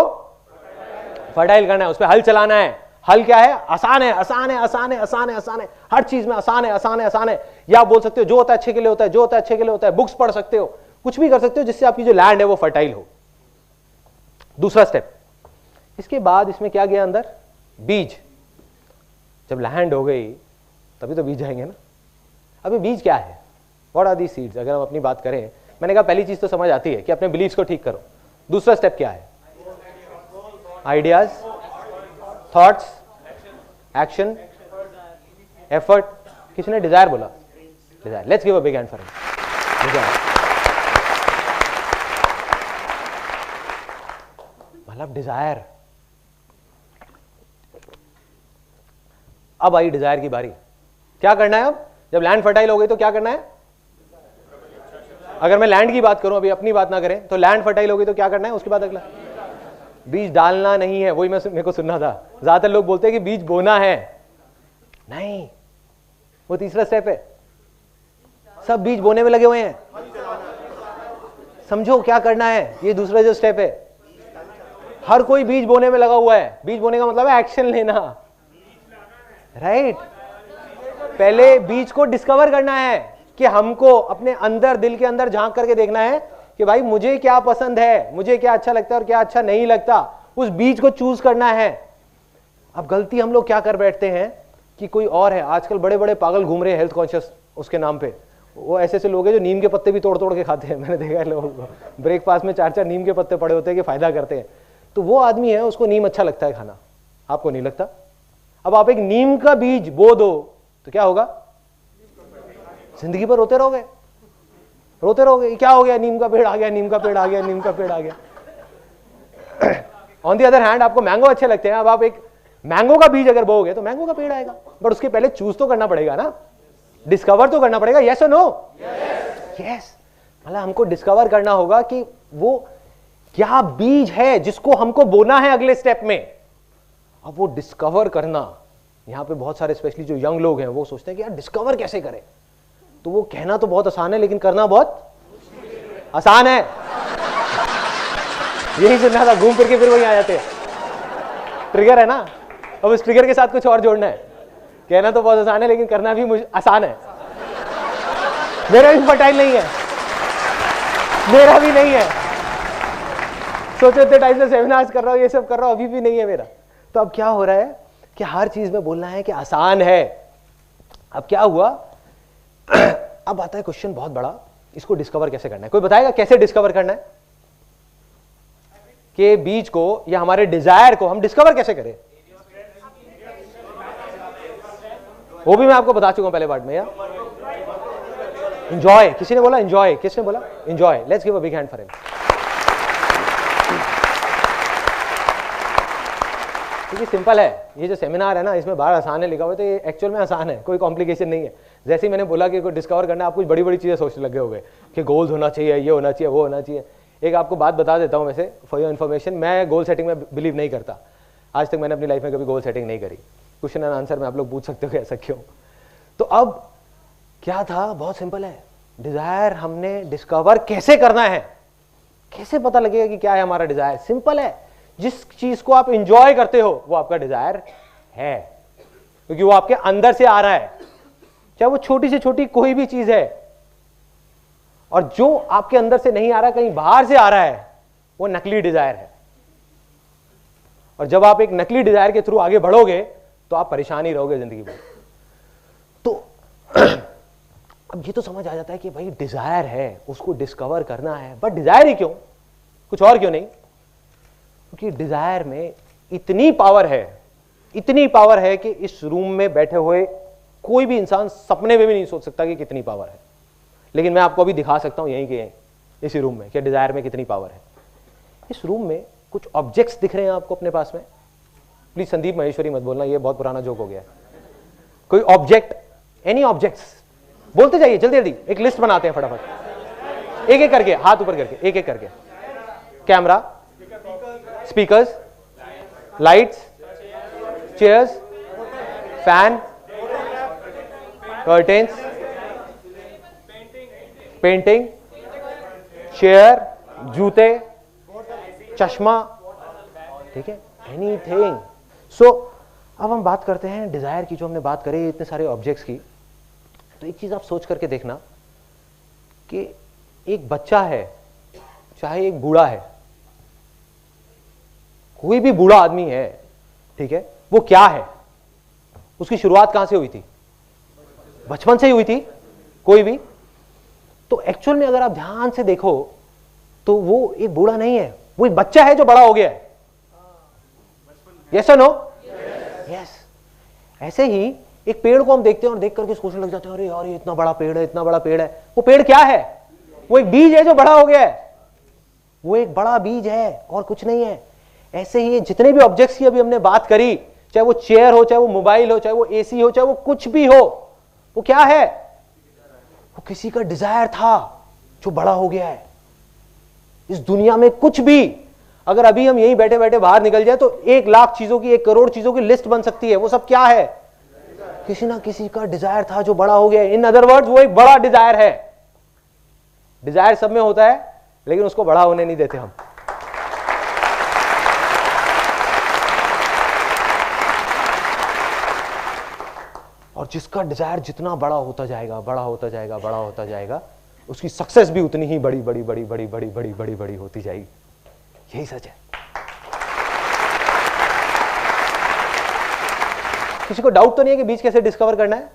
फर्टाइल करना है, उस पर हल चलाना है। हल क्या है? आसान है, आसान है, आसान है, आसान है, आसान है, हर चीज में आसान है, आसान है, आसान है। या आप बोल सकते हो जो होता है अच्छे के लिए होता है, जो होता है अच्छे के लिए होता है। बुक्स पढ़ सकते हो, कुछ भी कर सकते हो जिससे आपकी जो लैंड है वो फर्टाइल हो। दूसरा स्टेप, इसके बाद इसमें क्या गया अंदर? बीज। जब लैंड हो गई तभी तो बीज जाएंगे ना। अभी बीज क्या है? What are the seeds? अगर हम अपनी बात करें, मैंने कहा पहली चीज तो समझ आती है कि अपने बिलीव्स को ठीक करो। दूसरा स्टेप क्या है? Ideas, thoughts, action, effort. किसने डिजायर बोला? Desire. Let's give a big hand for him. Desire मतलब डिजायर। अब आई डिजायर की बारी। क्या करना है अब? जब लैंड फर्टाइल हो गई तो क्या करना है? अगर मैं लैंड की बात करूं, अभी अपनी बात ना करें, तो लैंड फर्टाइल हो गई तो क्या करना है? उसके बाद अगला बीज डालना नहीं है। वही मेरे को सुनना था। ज्यादातर लोग बोलते हैं कि बीज बोना है, नहीं, वो तीसरा स्टेप है। सब बीज बोने में लगे हुए हैं। समझो क्या करना है। ये दूसरा जो स्टेप है, हर कोई बीज बोने में लगा हुआ है। बीज बोने का मतलब है एक्शन लेना, राइट? पहले बीज को डिस्कवर करना है कि हमको अपने अंदर, दिल के अंदर झांक करके देखना है कि भाई मुझे क्या पसंद है, मुझे क्या अच्छा लगता है और क्या अच्छा नहीं लगता। उस बीज को चूज करना है। अब गलती हम लोग क्या कर बैठते हैं कि कोई और है। आजकल बड़े बड़े पागल घूम रहे हैं हेल्थ कॉन्शियस उसके नाम पे। वो ऐसे ऐसे लोग हैं जो नीम के पत्ते भी तोड़ तोड़ के खाते हैं। मैंने देखा है लोगों को ब्रेकफास्ट में 4-4 नीम के पत्ते पड़े होते हैं कि फायदा करते हैं। तो वो आदमी है, उसको नीम अच्छा लगता है खाना, आपको नहीं लगता। अब आप एक नीम का बीज बो दो तो क्या होगा? जिंदगी भर रोते रहोगे, रोते रहोगे। क्या हो गया? नीम का पेड़ आ गया, नीम का पेड़ आ गया, नीम का पेड़ आ गया। ऑन दी अदर हैंड, आपको मैंगो अच्छे लगते हैं। अब आप एक मैंगो का बीज अगर बोओगे तो मैंगो का पेड़ आएगा, बट उसके पहले चूज तो करना पड़ेगा ना, डिस्कवर तो करना पड़ेगा। यस और नो? यस। मतलब हमको डिस्कवर करना होगा कि वो क्या बीज है जिसको हमको बोना है अगले स्टेप में। अब वो डिस्कवर करना, यहां पे बहुत सारे स्पेशली जो यंग लोग हैं वो सोचते हैं कि यार डिस्कवर कैसे करें। तो वो कहना तो बहुत आसान है लेकिन करना बहुत आसान है। यही सुनना था, घूम फिर के फिर वही आ जाते हैं। ट्रिगर है ना। अब उस ट्रिगर के साथ कुछ और जोड़ना है। कहना तो बहुत आसान है लेकिन करना भी मुझे आसान है। मेरा भी फर्टाइल नहीं है, मेरा भी नहीं है। सोचो इतने टाइम से सेमिनार्स कर रहा हूं, ये सब कर रहा हूं, अभी भी नहीं है मेरा। तो अब क्या हो रहा है कि हर चीज में बोलना है कि आसान है। अब क्या हुआ? अब आता है क्वेश्चन बहुत बड़ा, इसको डिस्कवर कैसे करना है? कोई बताएगा कैसे डिस्कवर करना है कि बीज को या हमारे डिजायर को हम डिस्कवर कैसे करें? वो भी मैं आपको बता चुका हूं पहले पार्ट में। यार एंजॉय, किसी ने बोला एंजॉय? किसने बोला enjoy? Let's give a big hand for him. क्योंकि सिंपल है, ये जो सेमिनार है ना, इसमें बाहर आसान है लिखा हुआ है, तो ये एक्चुअल में आसान है, कोई कॉम्प्लिकेशन नहीं है। जैसे ही मैंने बोला कि कोई डिस्कवर करना है, आप कुछ बड़ी बड़ी चीजें सोचने लगे होंगे कि गोल्स होना चाहिए, ये होना चाहिए, वो होना चाहिए। एक आपको बात बता देता हूं वैसे फॉर योर इन्फॉर्मेशन, मैं गोल सेटिंग में बिलीव नहीं करता। आज तक मैंने अपनी लाइफ में कभी गोल सेटिंग नहीं करी। क्वेश्चन एंड आंसर में आप लोग पूछ सकते हो ऐसा क्यों। तो अब क्या था? बहुत सिंपल है। डिजायर हमने डिस्कवर कैसे करना है? कैसे पता लगेगा कि क्या है हमारा डिजायर? सिंपल है, जिस चीज को आप इंजॉय करते हो वो आपका डिजायर है, क्योंकि वो आपके अंदर से आ रहा है। चाहे वो छोटी से छोटी कोई भी चीज है, और जो आपके अंदर से नहीं आ रहा, कहीं बाहर से आ रहा है, वो नकली डिजायर है। और जब आप एक नकली डिजायर के थ्रू आगे बढ़ोगे तो आप परेशान ही रहोगे जिंदगी भर। तो अब ये तो समझ आ जाता है कि भाई डिजायर है, उसको डिस्कवर करना है, बट डिजायर ही क्यों? कुछ और क्यों नहीं? क्योंकि डिजायर में इतनी पावर है, इतनी पावर है कि इस रूम में बैठे हुए कोई भी इंसान सपने में भी नहीं सोच सकता कि कितनी पावर है। लेकिन मैं आपको अभी दिखा सकता हूं यहीं के इसी रूम में कि डिजायर में कितनी पावर है। इस रूम में कुछ ऑब्जेक्ट्स दिख रहे हैं आपको अपने पास में। प्लीज संदीप महेश्वरी मत बोलना, ये बहुत पुराना जोक हो गया। कोई ऑब्जेक्ट, एनी ऑब्जेक्ट्स, बोलते जाइए जल्दी जल्दी, एक लिस्ट बनाते हैं फटाफट, एक एक करके, हाथ ऊपर करके, एक एक करके। Camera, speakers, lights, chairs, fan, curtains, painting, chair, जूते, चश्मा, ठीक है, एनीथिंग। सो अब हम बात करते हैं डिजायर की। जो हमने बात करी इतने सारे ऑब्जेक्ट्स की, तो एक चीज आप सोच करके देखना कि एक बच्चा है, चाहे एक बूढ़ा है, कोई भी बूढ़ा आदमी है, ठीक है, वो क्या है? उसकी शुरुआत कहां से हुई थी? बचपन से ही हुई थी। कोई भी तो एक्चुअल में अगर आप ध्यान से देखो तो वो एक बूढ़ा नहीं है, वो एक बच्चा है जो बड़ा हो गया है। यस और नो? यस। ऐसे ही एक पेड़ को हम देखते हैं और देख करके सोचने लग जाते हैं, अरे यार ये इतना बड़ा पेड़ है, इतना बड़ा पेड़ है। वो पेड़ क्या है? वो एक बीज है जो बड़ा हो गया है। वो एक बड़ा बीज है और कुछ नहीं है। ऐसे ही जितने भी ऑब्जेक्ट्स की अभी हमने बात करी, चाहे वो चेयर हो, चाहे वो मोबाइल हो, चाहे वो एसी हो, चाहे वो कुछ भी हो, वो क्या है? वो किसी का डिजायर था जो बड़ा हो गया है। इस दुनिया में कुछ भी, अगर अभी हम यहीं बैठे बैठे बाहर निकल जाए तो 1,00,000 चीजों की, 1 करोड़ चीजों की लिस्ट बन सकती है। वो सब क्या है? किसी ना किसी का डिजायर था जो बड़ा हो गया है। इन अदर वर्ड्स वो एक बड़ा डिजायर है। डिजायर सब में होता है लेकिन उसको बड़ा होने नहीं देते हम। और जिसका डिजायर जितना बड़ा होता जाएगा, बड़ा होता जाएगा, बड़ा होता जाएगा, उसकी सक्सेस भी उतनी ही बड़ी बड़ी बड़ी बड़ी बड़ी बड़ी बड़ी बड़ी होती जाएगी। यही सच है। किसी को डाउट तो नहीं है कि बीज कैसे डिस्कवर करना है?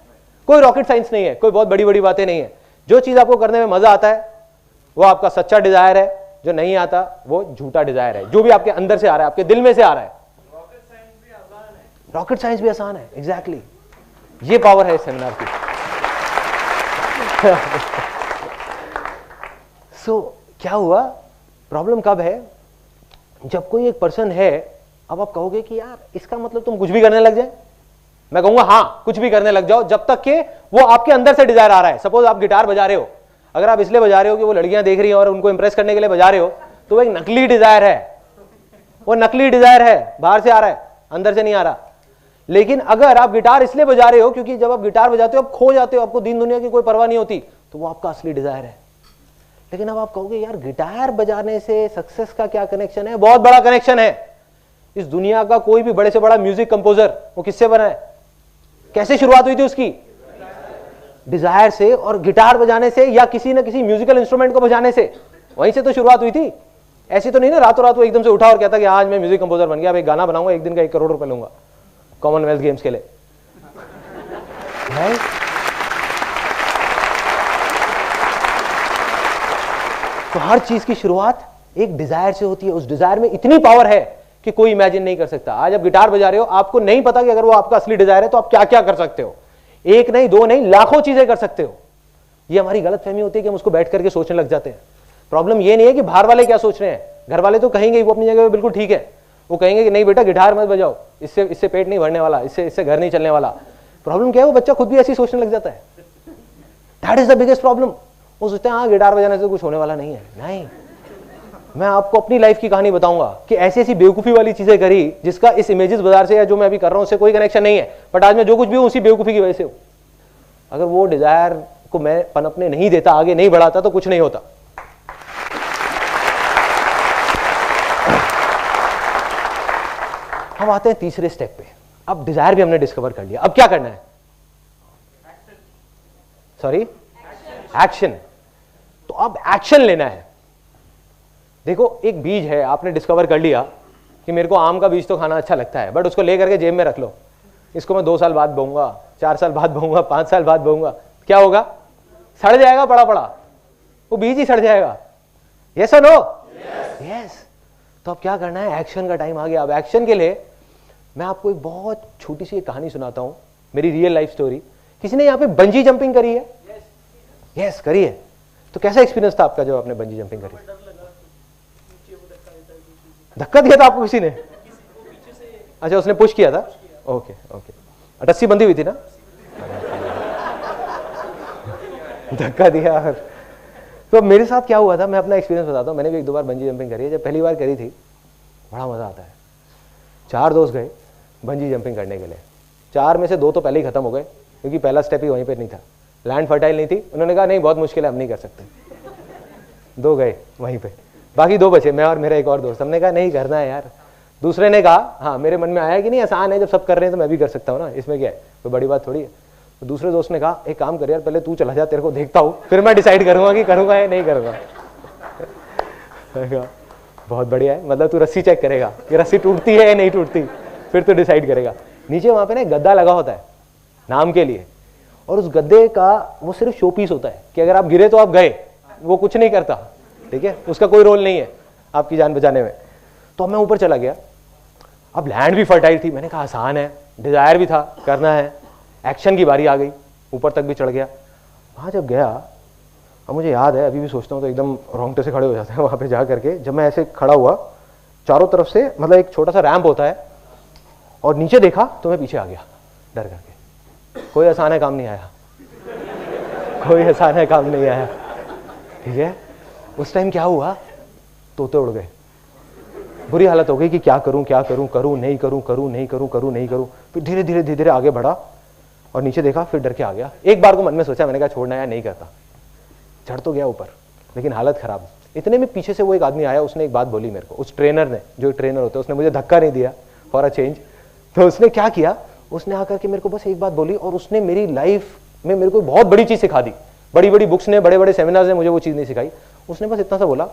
कोई रॉकेट साइंस नहीं है, कोई बहुत बड़ी बड़ी बातें नहीं है। जो चीज आपको करने में मजा आता है वो आपका सच्चा डिजायर है, जो नहीं आता वो झूठा डिजायर है, जो भी आपके अंदर से आ रहा है, आपके दिल में से आ रहा है। रॉकेट साइंस भी आसान है। एग्जैक्टली ये पावर है इस सेमिनार की। सो क्या हुआ? प्रॉब्लम कब है? जब कोई एक पर्सन है, अब आप कहोगे कि यार इसका मतलब तुम कुछ भी करने लग जाए। मैं कहूंगा हाँ, कुछ भी करने लग जाओ जब तक कि वो आपके अंदर से डिजायर आ रहा है। सपोज आप गिटार बजा रहे हो, अगर आप इसलिए बजा रहे हो कि वो लड़कियां देख रही हैं और उनको इंप्रेस करने के लिए बजा रहे हो, तो वो एक नकली डिजायर है। वो नकली डिजायर है, बाहर से आ रहा है, अंदर से नहीं आ रहा। लेकिन अगर आप गिटार इसलिए बजा रहे हो क्योंकि जब आप गिटार बजाते हो आप खो जाते हो, आपको दीन दुनिया की कोई परवाह नहीं होती, तो वो आपका असली डिजायर है। लेकिन अब आप कहोगे यार गिटार बजाने से सक्सेस का क्या कनेक्शन है? बहुत बड़ा कनेक्शन है। इस दुनिया का कोई भी बड़े से बड़ा म्यूजिक कंपोजर वो किससे बना है? कैसे शुरुआत हुई थी उसकी? डिजायर से, और गिटार बजाने से या किसी न किसी म्यूजिकल इंस्ट्रूमेंट को बजाने से, वहीं से तो शुरुआत हुई थी। ऐसी तो नहीं ना रातों रात वो एकदम से उठा और कहता कि आज मैं म्यूजिक कंपोजर बन गया, अब एक गाना बनाऊंगा, एक दिन का 1 करोड़ रुपए लूंगा कॉमनवेल्थ गेम्स के लिए। तो हर चीज की शुरुआत एक डिजायर से होती है। उस डिजायर में इतनी पावर है कि कोई इमेजिन नहीं कर सकता। आज आप गिटार बजा रहे हो, आपको नहीं पता कि अगर वो आपका असली डिजायर है तो आप क्या क्या कर सकते हो। 1 नहीं 2 नहीं, लाखों चीजें कर सकते हो। ये हमारी गलतफहमी होती है कि हम उसको बैठ करके सोचने लग जाते हैं। प्रॉब्लम ये नहीं है कि बाहर वाले क्या सोच रहे हैं, घर वाले तो कहेंगे वो अपनी जगह पे बिल्कुल ठीक है, वो कहेंगे कि नहीं बेटा गिटार मत बजाओ, इससे पेट नहीं भरने वाला, इससे घर नहीं चलने वाला। प्रॉब्लम क्या है? वो बच्चा खुद भी ऐसी सोचने लग जाता है। That is the biggest problem. वो सोचते हैं हाँ गिटार बजाने से कुछ होने वाला नहीं है। नहीं, मैं आपको अपनी लाइफ की कहानी बताऊंगा कि ऐसी ऐसी बेवकूफी वाली चीजें करी जिसका इस इमेजेस बाजार से या जो मैं अभी कर रहा हूं उससे कोई कनेक्शन नहीं है, बट आज मैं जो कुछ भी हूं उसी बेवकूफी की वजह से हूं। अगर वो डिजायर को मैं पनपने नहीं देता, आगे नहीं बढ़ाता, तो कुछ नहीं होता। हम आते हैं तीसरे स्टेप पे। अब डिजायर भी हमने डिस्कवर कर लिया, अब क्या करना है? Sorry, action. तो अब एक्शन लेना है। देखो एक बीज है, आपने डिस्कवर कर लिया कि मेरे को आम का बीज तो खाना अच्छा लगता है, बट उसको लेकर के जेब में रख लो। इसको मैं 2 साल बाद बोऊंगा, 4 साल बाद बोऊंगा, 5 साल बाद बोऊंगा, क्या होगा? सड़ जाएगा, पड़ा पड़ा वो बीज ही सड़ जाएगा। यस और नो? यस। तो अब क्या करना है? एक्शन का टाइम आ गया। अब एक्शन के लिए मैं आपको एक बहुत छोटी सी कहानी सुनाता हूं, मेरी रियल लाइफ स्टोरी। किसी ने यहाँ पे बंजी जंपिंग करी है? यस, करी है। तो कैसा एक्सपीरियंस था आपका जब आपने बंजी जंपिंग करी? धक्का दिया था आपको किसी ने? अच्छा, उसने पुश किया था। Okay okay. रस्सी बंधी हुई थी ना? धक्का दिया। तो मेरे साथ क्या हुआ था, मैं अपना एक्सपीरियंस बताता हूँ। मैंने भी 1-2 बार बंजी जंपिंग करी है। जब पहली बार करी थी बड़ा मजा आता है। 4 दोस्त गए बंजी जंपिंग करने के लिए। 4 में से 2 तो पहले ही खत्म हो गए क्योंकि पहला स्टेप ही वहीं पे नहीं था, लैंड फर्टाइल नहीं थी। उन्होंने कहा नहीं बहुत मुश्किल है, हम नहीं कर सकते। 2 गए वहीं पे, बाकी 2 बचे, मैं और मेरा एक और दोस्त। हमने कहा नहीं करना है यार। दूसरे ने कहा हाँ, मेरे मन में आया कि नहीं आसान है, जब सब कर रहे हैं तो मैं भी कर सकता हूँ ना, इसमें क्या है, कोई बड़ी बात थोड़ी है। तो दूसरे दोस्त ने कहा एक काम कर यार, पहले तू चला जा, तेरे को देखता हूँ, फिर मैं डिसाइड करूंगा कि करूंगा या नहीं करूंगा। बहुत बढ़िया है, मतलब तू रस्सी चेक करेगा कि रस्सी टूटती है या नहीं टूटती, फिर तू डिसाइड करेगा। नीचे वहां पे ना गद्दा लगा होता है नाम के लिए, और उस गद्दे का वो सिर्फ शो पीस होता है कि अगर आप गिरे तो आप गए, वो कुछ नहीं करता, ठीक है, उसका कोई रोल नहीं है आपकी जान बचाने में। तो अब मैं ऊपर चला गया, अब लैंड भी फर्टाइल थी, मैंने कहा आसान है, डिजायर भी था, करना है, एक्शन की बारी आ गई, ऊपर तक भी चढ़ गया। वहाँ जब गया, अब मुझे याद है, अभी भी सोचता हूँ तो एकदम रोंगटे से खड़े हो जाते हैं वहाँ पे जा करके। जब मैं ऐसे खड़ा हुआ, चारों तरफ से मतलब एक छोटा सा रैंप होता है, और नीचे देखा तो मैं पीछे आ गया डर करके। कोई आसान है काम नहीं आया, कोई आसान है काम नहीं आया, ठीक है। उस टाइम क्या हुआ, तोते उड़ गए, बुरी हालत हो गई कि क्या करूं क्या करूं, करूं नहीं करूं, करूं नहीं करूं, करूं नहीं करूं। फिर धीरे धीरे धीरे धीरे आगे बढ़ा और नीचे देखा, फिर डर के आ गया। एक बार को मन में सोचा, मैंने कहा छोड़ना है, नहीं करता। चढ़ तो गया ऊपर, लेकिन हालत खराब। इतने में पीछे से वो एक आदमी आया, उसने एक बात बोली मेरे को, उस ट्रेनर ने, जो ट्रेनर होते हैं, उसने मुझे धक्का नहीं दिया फॉर अ चेंज। तो उसने क्या किया, उसने आकर के मेरे को बस एक बात बोली, और उसने मेरी लाइफ में मेरे को बहुत बड़ी चीज सिखा दी। बड़ी बड़ी बुक्स ने, बड़े बड़े सेमिनार्स ने मुझे वो चीज नहीं सिखाई। उसने बस इतना सा बोला,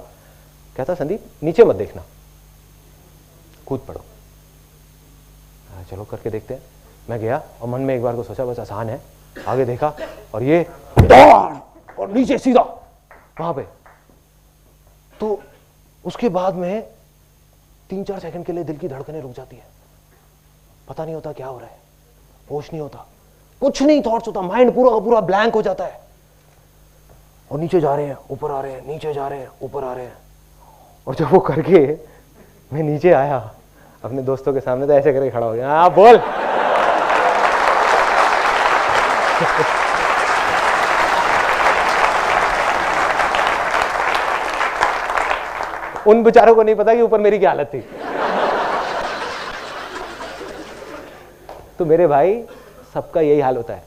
कहता संदीप नीचे मत देखना, कूद पड़ो। चलो करके देखते हैं। मैं गया और मन में एक बार को सोचा बस आसान है, आगे देखा और ये दौड़ और नीचे सीधा वहां पे। तो उसके बाद में 3-4 सेकंड के लिए दिल की धड़कनें रुक जाती है, पता नहीं होता क्या हो रहा है, होश नहीं होता, कुछ नहीं थॉट्स होता, माइंड पूरा का पूरा ब्लैंक हो जाता है। और नीचे जा रहे हैं, ऊपर आ रहे हैं, नीचे जा रहे हैं, ऊपर आ रहे हैं। और जब वो करके मैं नीचे आया अपने दोस्तों के सामने, तो ऐसे करके खड़ा हो गया, हाँ बोल। उन बेचारों को नहीं पता कि ऊपर मेरी क्या हालत थी। तो मेरे भाई, सबका यही हाल होता है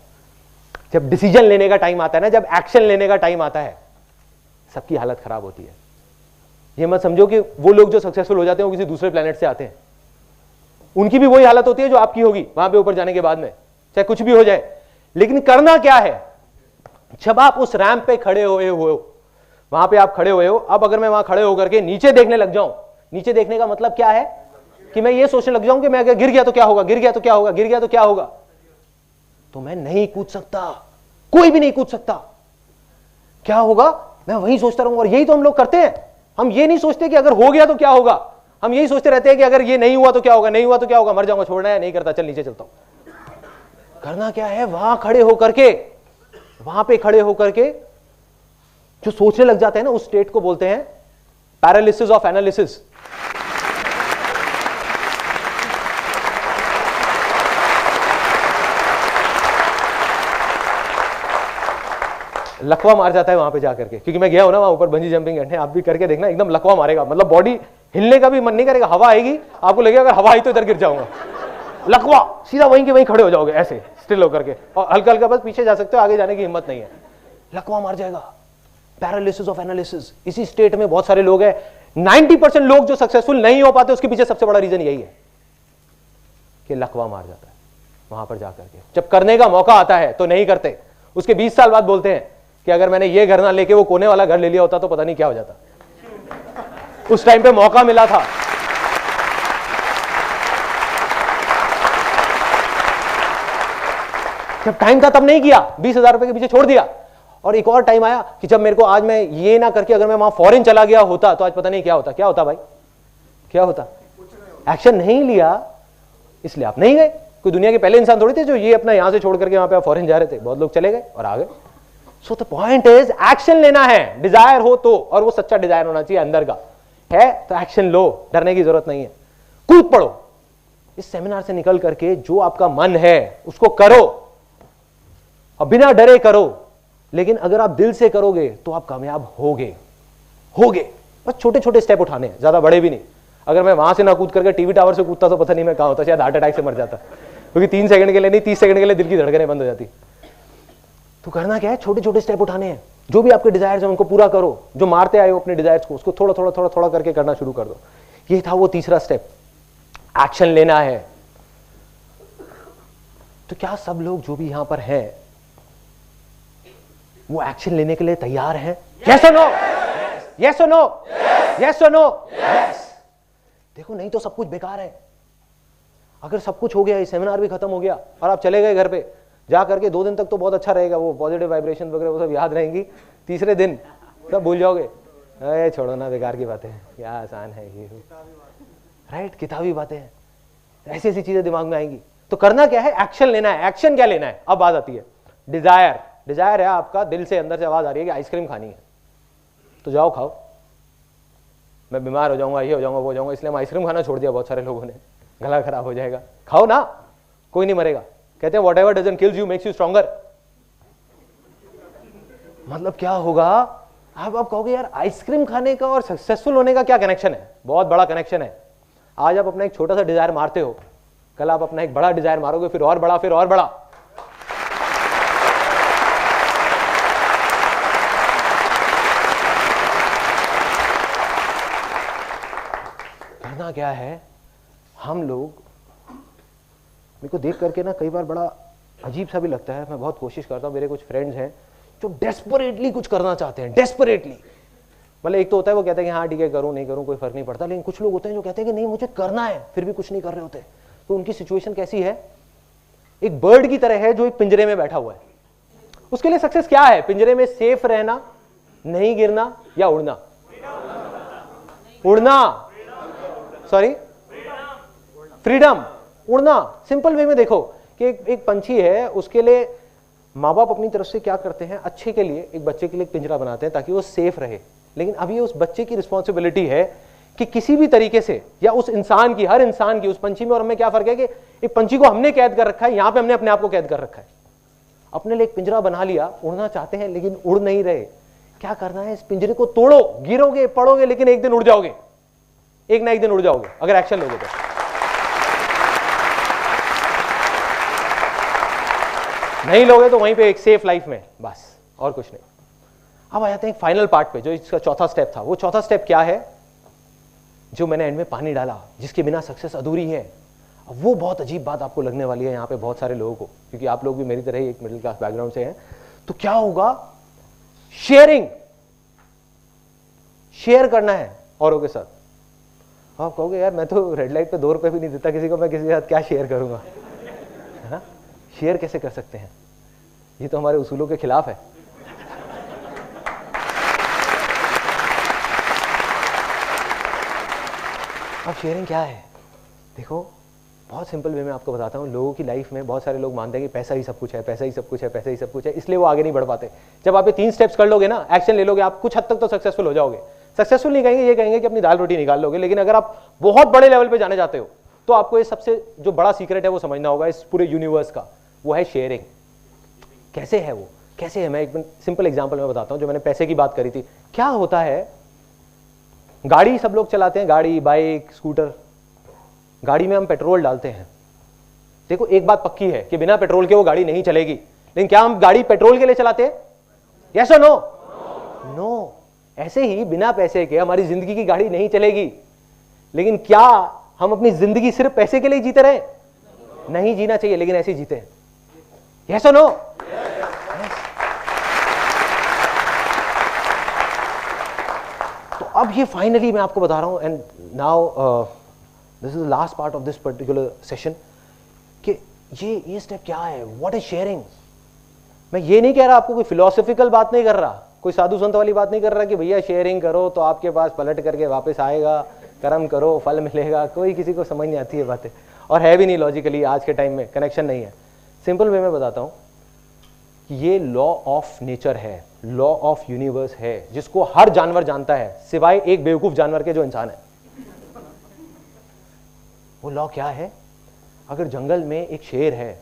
जब डिसीजन लेने का टाइम आता है ना, जब एक्शन लेने का टाइम आता है, सबकी हालत खराब होती है। ये मत समझो कि वो लोग जो सक्सेसफुल हो जाते हैं वो किसी दूसरे प्लेनेट से आते हैं, उनकी भी वही हालत होती है जो आपकी होगी वहां पे ऊपर जाने के बाद में, चाहे कुछ भी हो जाए। लेकिन करना क्या है, जब आप उस रैंप पे खड़े हुए हो, वहां पे आप खड़े हुए हो, अब अगर मैं वहां खड़े होकर के नीचे देखने लग जाऊं, नीचे देखने का मतलब क्या है कि मैं ये सोचने लग जाऊं कि मैं अगर गिर गया तो क्या होगा, गिर गया तो क्या होगा, गिर गया तो क्या होगा, तो मैं नहीं कूद सकता, कोई भी नहीं कूद सकता। क्या होगा, मैं वही सोचता रहूंगा। और यही तो हम लोग करते हैं, हम ये नहीं सोचते कि अगर हो गया तो क्या होगा, हम यही सोचते रहते हैं कि अगर ये नहीं हुआ तो क्या होगा, नहीं हुआ तो क्या होगा, मर जाऊंगा, छोड़ना है, नहीं करता, चल नीचे चलता हूं। करना क्या है, वहां खड़े होकर के, वहां पे खड़े होकर के जो सोचने लग जाते हैं ना, उस स्टेट को बोलते हैं पैरालिसिस ऑफ एनालिसिस। लकवा मार जाता है वहां पे जाकर के, क्योंकि मैं गया हूं ना वहां ऊपर बंजी जंपिंग करने, आप भी करके देखना, एकदम लकवा मारेगा, मतलब बॉडी हिलने का भी मन नहीं करेगा, हवा आएगी, आपको लगेगा अगर हवा आई तो इधर गिर जाऊंगा, लकवा, सीधा वहीं के वहीं खड़े हो जाओगे ऐसे स्टिल होकर के, और हल्का हल्का बस पीछे जा सकते हो, आगे जाने की हिम्मत नहीं है, लकवा मार जाएगा। पैरालिसिस ऑफ एनालिसिस, इसी स्टेट में बहुत सारे लोग हैं। 90% लोग जो सक्सेसफुल नहीं हो पाते, उसके पीछे सबसे बड़ा रीजन यही है कि लकवा मार जाता है वहां पर जाकर के। जब करने का मौका आता है तो नहीं करते, उसके 20 साल बाद बोलते हैं कि अगर मैंने ये घर ना लेके वो कोने वाला घर ले लिया होता तो पता नहीं क्या हो जाता, उस टाइम पे मौका मिला था। जब टाइम था तब नहीं किया, 20,000 रुपए के पीछे छोड़ दिया। और एक और टाइम आया कि जब मेरे को, आज मैं ये ना करके अगर मैं वहां फॉरेन चला गया होता तो आज पता नहीं क्या होता। क्या होता भाई, क्या होता? एक्शन नहीं लिया इसलिए आप नहीं गए। कोई दुनिया के पहले इंसान थोड़ी थे जो ये अपना यहां से छोड़ करके वहां पे फॉरेन जा रहे थे, बहुत लोग चले गए और आ गए। So the point is action लेना है, डिजायर हो तो, और वो सच्चा डिजायर होना चाहिए अंदर का है, तो एक्शन लो, डरने की जरूरत नहीं है, कूद पड़ो। इस सेमिनार से निकल करके जो आपका मन है उसको करो और बिना डरे करो, लेकिन अगर आप दिल से करोगे तो आप कामयाब होगे। बस छोटे छोटे स्टेप उठाने हैं, ज्यादा बड़े भी नहीं। अगर मैं वहां से ना कूद करके टीवी टावर से कूदता तो पता नहीं मैं कहां होता, शायद हार्ट अटैक से मर जाता, क्योंकि 3 सेकंड के लिए नहीं, 30 सेकंड के लिए दिल की धड़कनें बंद हो जाती। तो करना क्या है, छोटे छोटे स्टेप उठाने हैं। जो भी आपके डिजायर्स हैं उनको पूरा करो, जो मारते आए हो अपने डिजायर्स को, उसको थोड़ा थोड़ा थोड़ा थोड़ा करके करना शुरू कर दो। ये था वो तीसरा स्टेप, एक्शन लेना है। तो क्या सब लोग जो भी यहां पर हैं वो एक्शन लेने के लिए तैयार हैं? यस और नो, यस और नो, यस और नो, यस। देखो नहीं तो सब कुछ बेकार है। अगर सब कुछ हो गया, ये सेमिनार भी खत्म हो गया और आप चले गए घर पे, जा करके 2 दिन तक तो बहुत अच्छा रहेगा, वो पॉजिटिव वाइब्रेशन वगैरह वो सब याद रहेंगी, तीसरे दिन सब भूल जाओगे, अरे छोड़ो ना बेकार की बातें, क्या आसान है ये, राइट, किताबी बातें हैं, ऐसी ऐसी चीजें दिमाग में आएंगी। तो करना क्या है, एक्शन लेना है। एक्शन क्या लेना है, अब बात आती है डिजायर। डिजायर है आपका, दिल से अंदर से आवाज आ रही है कि आइसक्रीम खानी है, तो जाओ खाओ। मैं बीमार हो जाऊंगा, ये हो जाऊंगा, वो हो जाऊंगा, इसलिए हम आइसक्रीम खाना छोड़ दिया बहुत सारे लोगों ने, गला खराब हो जाएगा, खाओ ना, कोई नहीं मरेगा। कहते हैं whatever doesn't kills you makes you stronger. मतलब क्या होगा, आप कहोगे यार आइसक्रीम खाने का और सक्सेसफुल होने का क्या कनेक्शन है? बहुत बड़ा कनेक्शन है। आज आप अपना एक छोटा सा डिजायर मारते हो, कल आप अपना एक बड़ा डिजायर मारोगे, फिर और बड़ा, फिर और बड़ा। करना क्या है, हम लोग, मेरे को देख करके ना कई बार बड़ा अजीब सा भी लगता है, मैं बहुत कोशिश करता हूँ, मेरे कुछ फ्रेंड्स हैं जो डेस्परेटली कुछ करना चाहते हैं, डेस्परेटली। मतलब एक तो होता है वो कहता है कि हाँ ठीक है करूँ नहीं करूँ कोई फर्क नहीं पड़ता, लेकिन कुछ लोग होते हैं जो कहते हैं कि नहीं मुझे करना है, फिर भी कुछ नहीं कर रहे होते। तो उनकी सिचुएशन कैसी है, एक बर्ड की तरह है जो एक पिंजरे में बैठा हुआ है। उसके लिए सक्सेस क्या है, पिंजरे में सेफ रहना, नहीं गिरना, या उड़ना? उड़ना, सॉरी, फ्रीडम, उड़ना। सिंपल वे में देखो कि एक पंछी है, उसके लिए माँ बाप अपनी तरफ से क्या करते हैं, अच्छे के लिए एक बच्चे के लिए एक पिंजरा बनाते हैं ताकि वो सेफ रहे। लेकिन अब ये उस बच्चे की रिस्पॉन्सिबिलिटी है कि किसी भी तरीके से, या उस इंसान की, हर इंसान की, उस पंछी में और हमें क्या फर्क है कि एक पंछी को हमने कैद कर रखा है, यहां पे हमने अपने आप को कैद कर रखा है, अपने लिए एक पिंजरा बना लिया, उड़ना चाहते हैं लेकिन उड़ नहीं रहे। क्या करना है, इस पिंजरे को तोड़ो, गिरोगे पड़ोगे लेकिन एक दिन उड़ जाओगे, एक ना एक दिन उड़ जाओगे अगर एक्शन लोगे तो। नहीं लोगे तो वहीं पे एक सेफ लाइफ में, बस और कुछ नहीं। अब आ जाते हैं फाइनल पार्ट पे, जो इसका चौथा स्टेप था। वो चौथा स्टेप क्या है, जो मैंने एंड में पानी डाला, जिसके बिना सक्सेस अधूरी है। अब वो बहुत अजीब बात आपको लगने वाली है यहाँ पे बहुत सारे लोगों को, क्योंकि आप लोग भी मेरी तरह ही एक मिडिल क्लास बैकग्राउंड से हैं। तो क्या होगा, शेयरिंग, शेयर करना है औरों के साथ। आप कहोगे यार मैं तो रेड लाइट पे 2 रुपए भी नहीं देता किसी को, मैं किसी के साथ क्या शेयर करूंगा, है ना? शेयर कैसे कर सकते हैं, ये तो हमारे उसूलों के खिलाफ है। अब शेयरिंग क्या है, देखो बहुत सिंपल वे में आपको बताता हूँ। लोगों की लाइफ में बहुत सारे लोग मानते हैं कि पैसा ही सब कुछ है, पैसा ही सब कुछ है, पैसा ही सब कुछ है, इसलिए वो आगे नहीं बढ़ पाते। जब आप ये 3 स्टेप्स कर लोगे ना, एक्शन ले लोगे, आप कुछ हद तक तो सक्सेसफुल हो जाओगे। सक्सेसफुल नहीं कहेंगे, ये कहेंगे कि अपनी दाल रोटी निकाल लोगे। लेकिन अगर आप बहुत बड़े लेवल पे जाने जाते हो तो आपको ये सबसे जो बड़ा सीक्रेट है वो समझना होगा इस पूरे यूनिवर्स का, वो है शेयरिंग। कैसे है वो, कैसे है, मैं एक सिंपल एग्जांपल में बताता हूं। जो मैंने पैसे की बात करी थी, क्या होता है, गाड़ी सब लोग चलाते हैं, गाड़ी, बाइक, स्कूटर, गाड़ी में हम पेट्रोल डालते हैं। देखो एक बात पक्की है कि बिना पेट्रोल के वो गाड़ी नहीं चलेगी, लेकिन क्या हम गाड़ी पेट्रोल के लिए चलाते हैं? यस और नो? नो। ऐसे ही बिना पैसे के हमारी जिंदगी की गाड़ी नहीं चलेगी। लेकिन क्या हम अपनी जिंदगी सिर्फ पैसे के लिए जीते रहे? नहीं जीना चाहिए, लेकिन ऐसे ही जीते हैं। यस और नो? तो अब ये फाइनली मैं आपको बता रहा हूं, and now this is the last part of this particular session, कि ये स्टेप क्या है, व्हाट इज शेयरिंग। मैं ये नहीं कह रहा, आपको कोई फिलोसॉफिकल बात नहीं कर रहा, कोई साधु संत वाली बात नहीं कर रहा कि भैया शेयरिंग करो तो आपके पास पलट करके वापस आएगा, कर्म करो फल मिलेगा। कोई किसी को समझ नहीं आती है बातें, और है भी नहीं लॉजिकली, आज के टाइम में कनेक्शन नहीं है। सिंपल वे में बताता हूं कि ये लॉ ऑफ नेचर है, लॉ ऑफ यूनिवर्स है, जिसको हर जानवर जानता है सिवाय एक बेवकूफ जानवर के जो इंसान है। वो लॉ क्या है, अगर जंगल में एक शेर है,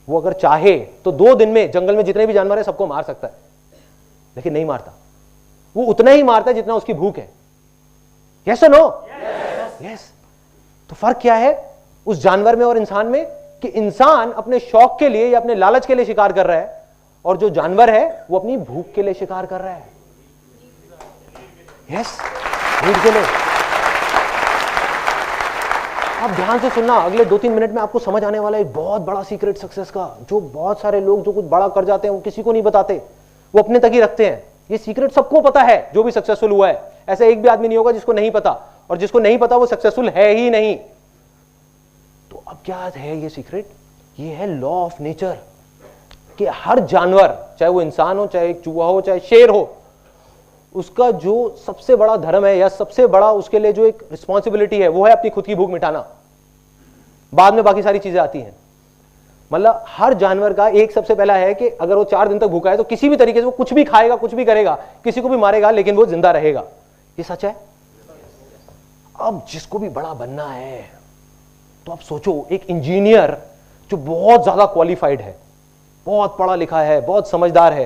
वो अगर चाहे तो 2 दिन में जंगल में जितने भी जानवर है सबको मार सकता है, लेकिन नहीं मारता। वो उतना ही मारता है जितना उसकी भूख है। यस और नो? यस। तो फर्क क्या है उस जानवर में और इंसान में, कि इंसान अपने शौक के लिए या अपने लालच के लिए शिकार कर रहा है, और जो जानवर है वो अपनी भूख के लिए शिकार कर रहा है। यस, भूख के लिए। आप ध्यान से सुनना, अगले 2-3 मिनट में आपको समझ आने वाला है एक बहुत बड़ा सीक्रेट सक्सेस का, जो बहुत सारे लोग जो कुछ बड़ा कर जाते हैं वो किसी को नहीं बताते, वो अपने तक ही रखते हैं। ये सीक्रेट सबको पता है जो भी सक्सेसफुल हुआ है, ऐसा एक भी आदमी नहीं होगा जिसको नहीं पता, और जिसको नहीं पता वो सक्सेसफुल है ही नहीं। तो अब क्या है ये सीक्रेट, ये है लॉ ऑफ नेचर। कि हर जानवर, चाहे वो इंसान हो, चाहे एक चूहा हो, चाहे शेर हो, उसका जो सबसे बड़ा धर्म है या सबसे बड़ा उसके लिए जो एक रिस्पॉन्सिबिलिटी है वो है अपनी खुद की भूख मिटाना। बाद में बाकी सारी चीजें आती हैं। मतलब हर जानवर का एक सबसे पहला है कि अगर वो 4 दिन तक भूखा है तो किसी भी तरीके से वो कुछ भी खाएगा, कुछ भी करेगा, किसी को भी मारेगा, लेकिन वो जिंदा रहेगा। ये सच है। अब जिसको भी बड़ा बनना है तो आप सोचो, एक इंजीनियर जो बहुत ज्यादा क्वालिफाइड है, बहुत पढ़ा लिखा है, बहुत समझदार है,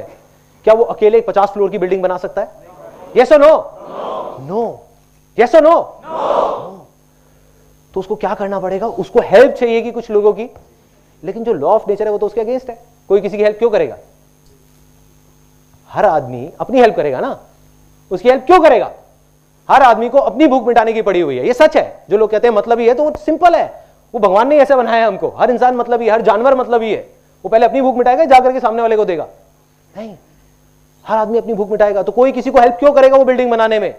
क्या वो अकेले एक 50 फ्लोर की बिल्डिंग बना सकता है? यस और नो? नो। यस और नो? तो उसको क्या करना पड़ेगा? उसको हेल्प चाहिए कि कुछ लोगों की, लेकिन जो लॉ ऑफ नेचर है वो तो उसके अगेंस्ट है। कोई किसी की हेल्प क्यों करेगा? हर आदमी अपनी हेल्प करेगा ना, उसकी हेल्प क्यों करेगा? हर आदमी को अपनी भूख मिटाने की पड़ी हुई है। ये सच है। जो लोग कहते हैं मतलब ही है, तो वो सिंपल है, वो भगवान ने ऐसे बनाया है हमको। हर इंसान मतलब ही, हर जानवर मतलब ही है। वो पहले अपनी भूख मिटाएगा, जाकर के सामने वाले को देगा? नहीं, हर आदमी अपनी भूख मिटाएगा। तो कोई किसी को हेल्प क्यों करेगा वो बिल्डिंग बनाने में?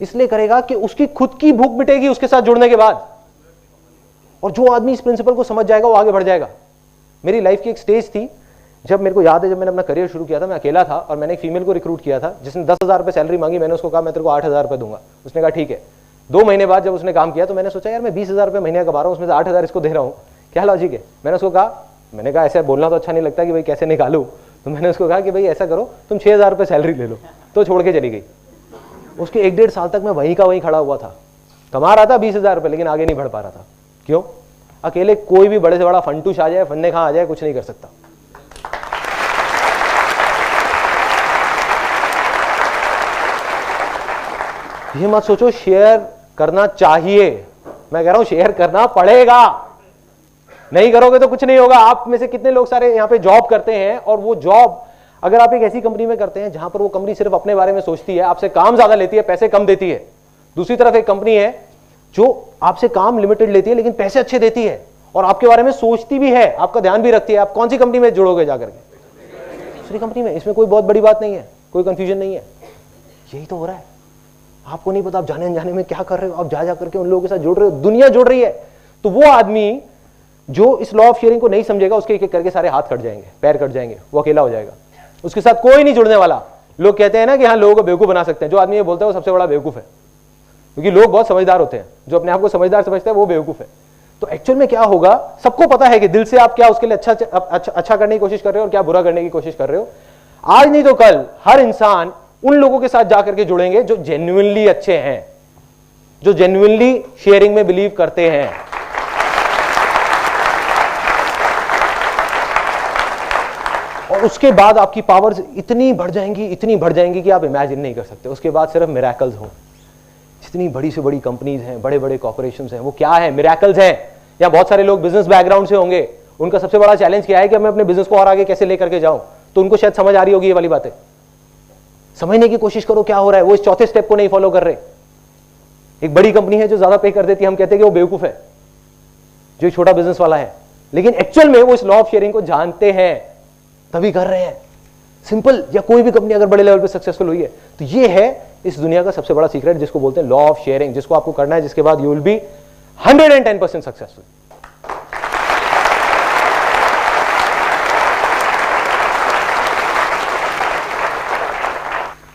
इसलिए करेगा कि उसकी खुद की भूख मिटेगी उसके साथ जुड़ने के बाद। और जो आदमी इस प्रिंसिपल को समझ जाएगा वो आगे बढ़ जाएगा। मेरी लाइफ की एक स्टेज थी, जब मेरे को याद है, जब मैंने अपना करियर शुरू किया था, मैं अकेला था और मैंने एक फीमेल को रिक्रूट किया था जिसने 10,000 रुपये सैलरी मांगी। मैंने उसको कहा मैं तेरे को 8,000 रुपये दूंगा। उसने कहा ठीक है। 2 महीने बाद जब उसने काम किया तो मैंने सोचा यार मैं 20,000 रुपये महीने कमा रहा हूँ, उसमें से 8,000 इसको दे रहा हूँ, क्या लॉजिक है? मैंने उसको कहा ऐसे बोलना तो अच्छा नहीं लगता कि भाई कैसे निकालूं, तो मैंने उसको कहा कि भाई ऐसा करो, तुम 6,000 रुपये सैलरी ले लो। तो छोड़ के चली गई। उसके 1-1.5 साल तक मैं वहीं का वहीं खड़ा हुआ था, कमा रहा था 20,000 रुपये, लेकिन आगे नहीं बढ़ पा रहा था। क्यों? अकेले कोई भी बड़े से बड़ा फंटूश आ जाए, फन्ने खा आ जाए, कुछ नहीं कर सकता। ये मत सोचो शेयर करना चाहिए, मैं कह रहा हूं शेयर करना पड़ेगा। नहीं करोगे तो कुछ नहीं होगा। आप में से कितने लोग सारे यहां पे जॉब करते हैं, और वो जॉब अगर आप एक ऐसी कंपनी में करते हैं जहां पर वो कंपनी सिर्फ अपने बारे में सोचती है, आपसे काम ज्यादा लेती है, पैसे कम देती है। दूसरी तरफ एक कंपनी है जो आपसे काम लिमिटेड लेती है लेकिन पैसे अच्छे देती है और आपके बारे में सोचती भी है, आपका ध्यान भी रखती है। आप कौन सी कंपनी में जुड़ोगे जाकर के? दूसरी कंपनी में। इसमें कोई बहुत बड़ी बात नहीं है, कोई कंफ्यूजन नहीं है। यही तो हो रहा है। आपको नहीं पता आप जाने अनजाने में क्या कर रहे हो, आप जा करके उन लोगों के साथ जुड़ रहे हो, दुनिया जुड़ रही है। तो वो आदमी जो इस लॉ ऑफ शेयरिंग को नहीं समझेगा, उसके एक एक करके सारे हाथ कट जाएंगे, पैर कट जाएंगे, वो अकेला हो जाएगा, उसके साथ कोई नहीं जुड़ने वाला। लोग कहते हैं ना कि हाँ लोगों को बेवकूफ बना सकते हैं। जो आदमी ये बोलता है वो सबसे बड़ा बेवकूफ है, क्योंकि लोग बहुत समझदार होते हैं। जो अपने आप को समझदार समझते हैं वो बेवकूफ है। तो एक्चुअल में क्या होगा, सबको पता है कि दिल से आप क्या उसके लिए अच्छा करने की कोशिश कर रहे हो और क्या बुरा करने की कोशिश कर रहे हो। आज नहीं तो कल हर इंसान उन लोगों के साथ जाकर के जुड़ेंगे जो जेन्युइनली अच्छे हैं, जो जेन्युइनली शेयरिंग में बिलीव करते हैं। और उसके बाद आपकी पावर्स इतनी बढ़ जाएंगी कि आप इमेजिन नहीं कर सकते। उसके बाद सिर्फ मिरेकल्स हो। जितनी बड़ी से बड़ी कंपनीज हैं, बड़े बड़े कॉर्पोरेशंस हैं, वो क्या है? मिरेकल्स हैं। या बहुत सारे लोग बिजनेस बैकग्राउंड से होंगे, उनका सबसे बड़ा चैलेंज क्या है कि मैं अपने बिजनेस को और आगे कैसे लेकर के जाऊं। तो उनको शायद समझ आ रही होगी ये वाली बातें। समझने की कोशिश करो क्या हो रहा है। वो इस चौथे स्टेप को नहीं फॉलो कर रहे। एक बड़ी कंपनी है जो ज्यादा पे कर देती है, हम कहते हैं कि वो बेवकूफ है, जो एक छोटा बिजनेस वाला है, लेकिन एक्चुअल में वो इस लॉ ऑफ शेयरिंग को जानते हैं तभी कर रहे हैं। सिंपल। या कोई भी कंपनी अगर बड़े लेवल पे सक्सेसफुल हुई है तो ये है इस दुनिया का सबसे बड़ा सीक्रेट, जिसको बोलते हैं लॉ ऑफ शेयरिंग, जिसको आपको करना है, जिसके बाद यू विल बी 110% सक्सेसफुल।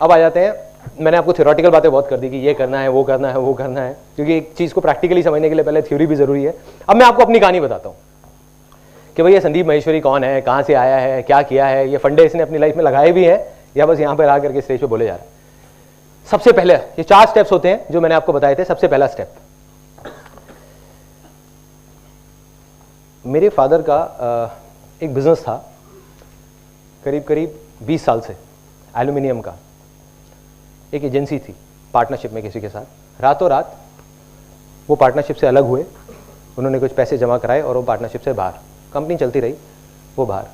अब आ जाते हैं, मैंने आपको थ्योरेटिकल बातें बहुत कर दी कि ये करना है, वो करना है, वो करना है, क्योंकि एक चीज को प्रैक्टिकली समझने के लिए पहले थ्योरी भी जरूरी है। अब मैं आपको अपनी कहानी बताता हूं कि भाई ये संदीप माहेश्वरी कौन है, कहां से आया है, क्या किया है, ये फंडे इसने अपनी लाइफ में लगाए भी हैं या बस यहां पर आ करके स्टेज पे बोले जा रहे हैं। सबसे पहले ये 4 स्टेप्स होते हैं जो मैंने आपको बताए थे। सबसे पहला स्टेप, मेरे फादर का एक बिजनेस था करीब 20 साल से, एल्यूमिनियम का। एक एजेंसी थी पार्टनरशिप में किसी के साथ। रातों रात वो पार्टनरशिप से अलग हुए, उन्होंने कुछ पैसे जमा कराए और वो पार्टनरशिप से बाहर, कंपनी चलती रही, वो बाहर।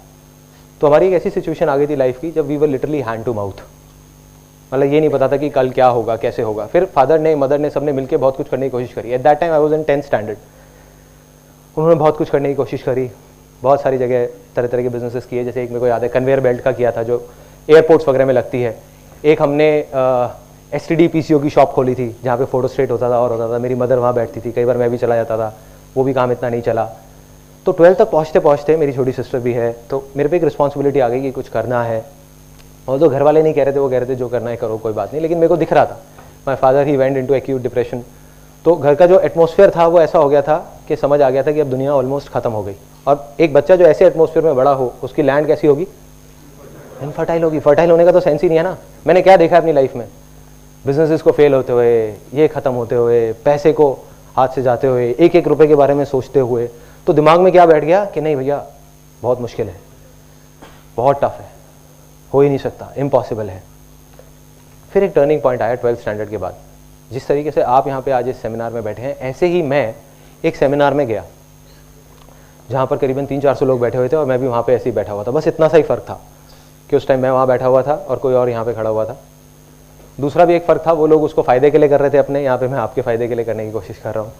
तो हमारी एक ऐसी सिचुएशन आ गई थी लाइफ की जब we were literally hand to mouth. मतलब ये नहीं पता था कि कल क्या होगा, कैसे होगा। फिर फादर ने, मदर ने, सबने मिलकर बहुत कुछ करने की कोशिश करी। At that time I was in 10th standard. उन्होंने बहुत कुछ करने की कोशिश करी, बहुत सारी जगह तरह तरह के बिजनेसेस किए। जैसे एक मेरे को याद है कन्वेयर बेल्ट का किया था जो एयरपोर्ट्स वगैरह में लगती है। एक हमने STD PCO की शॉप खोली थी जहाँ पे फोटो स्टेट होता था और होता था। मेरी मदर वहाँ बैठती थी, कई बार मैं भी चला जाता था, वो भी काम इतना नहीं चला। तो 12th तक पहुँचते पहुँचते, मेरी छोटी सिस्टर भी है, तो मेरे पे एक रिस्पॉन्सिबिलिटी आ गई कि कुछ करना है। और जो घर वाले नहीं कह रहे थे, वो कह रहे थे जो करना है करो, कोई बात नहीं, लेकिन मेरे को दिख रहा था। My father he went into acute depression. तो घर का जो एटमॉस्फेयर था वो ऐसा हो गया था कि समझ आ गया था कि अब दुनिया ऑलमोस्ट खत्म हो गई। और एक बच्चा जो ऐसे एटमॉस्फेयर में बड़ा हो, उसकी लैंड कैसी होगी? इनफर्टाइल होगी। फर्टाइल होने का तो सेंस ही नहीं है ना। मैंने क्या देखा अपनी लाइफ में, बिजनेसेस को फेल होते हुए, ये खत्म होते हुए, पैसे को हाथ से जाते हुए, एक एक रुपए के बारे में सोचते हुए, तो दिमाग में क्या बैठ गया कि नहीं भैया बहुत मुश्किल है, बहुत टफ है, हो ही नहीं सकता, इम्पॉसिबल है। फिर एक टर्निंग पॉइंट आया 12th स्टैंडर्ड के बाद। जिस तरीके से आप यहाँ पे आज इस सेमिनार में बैठे हैं, ऐसे ही मैं एक सेमिनार में गया जहाँ पर करीबन 300-400 लोग बैठे हुए थे और मैं भी वहाँ पे ऐसे ही बैठा हुआ था। बस इतना सा ही फ़र्क था कि उस टाइम मैं वहाँ बैठा हुआ था और कोई और यहाँ पे खड़ा हुआ था। दूसरा भी एक फ़र्क था, वो लोग उसको फ़ायदे के लिए कर रहे थे अपने, यहाँ पे मैं आपके फ़ायदे के लिए करने की कोशिश कर रहा हूँ।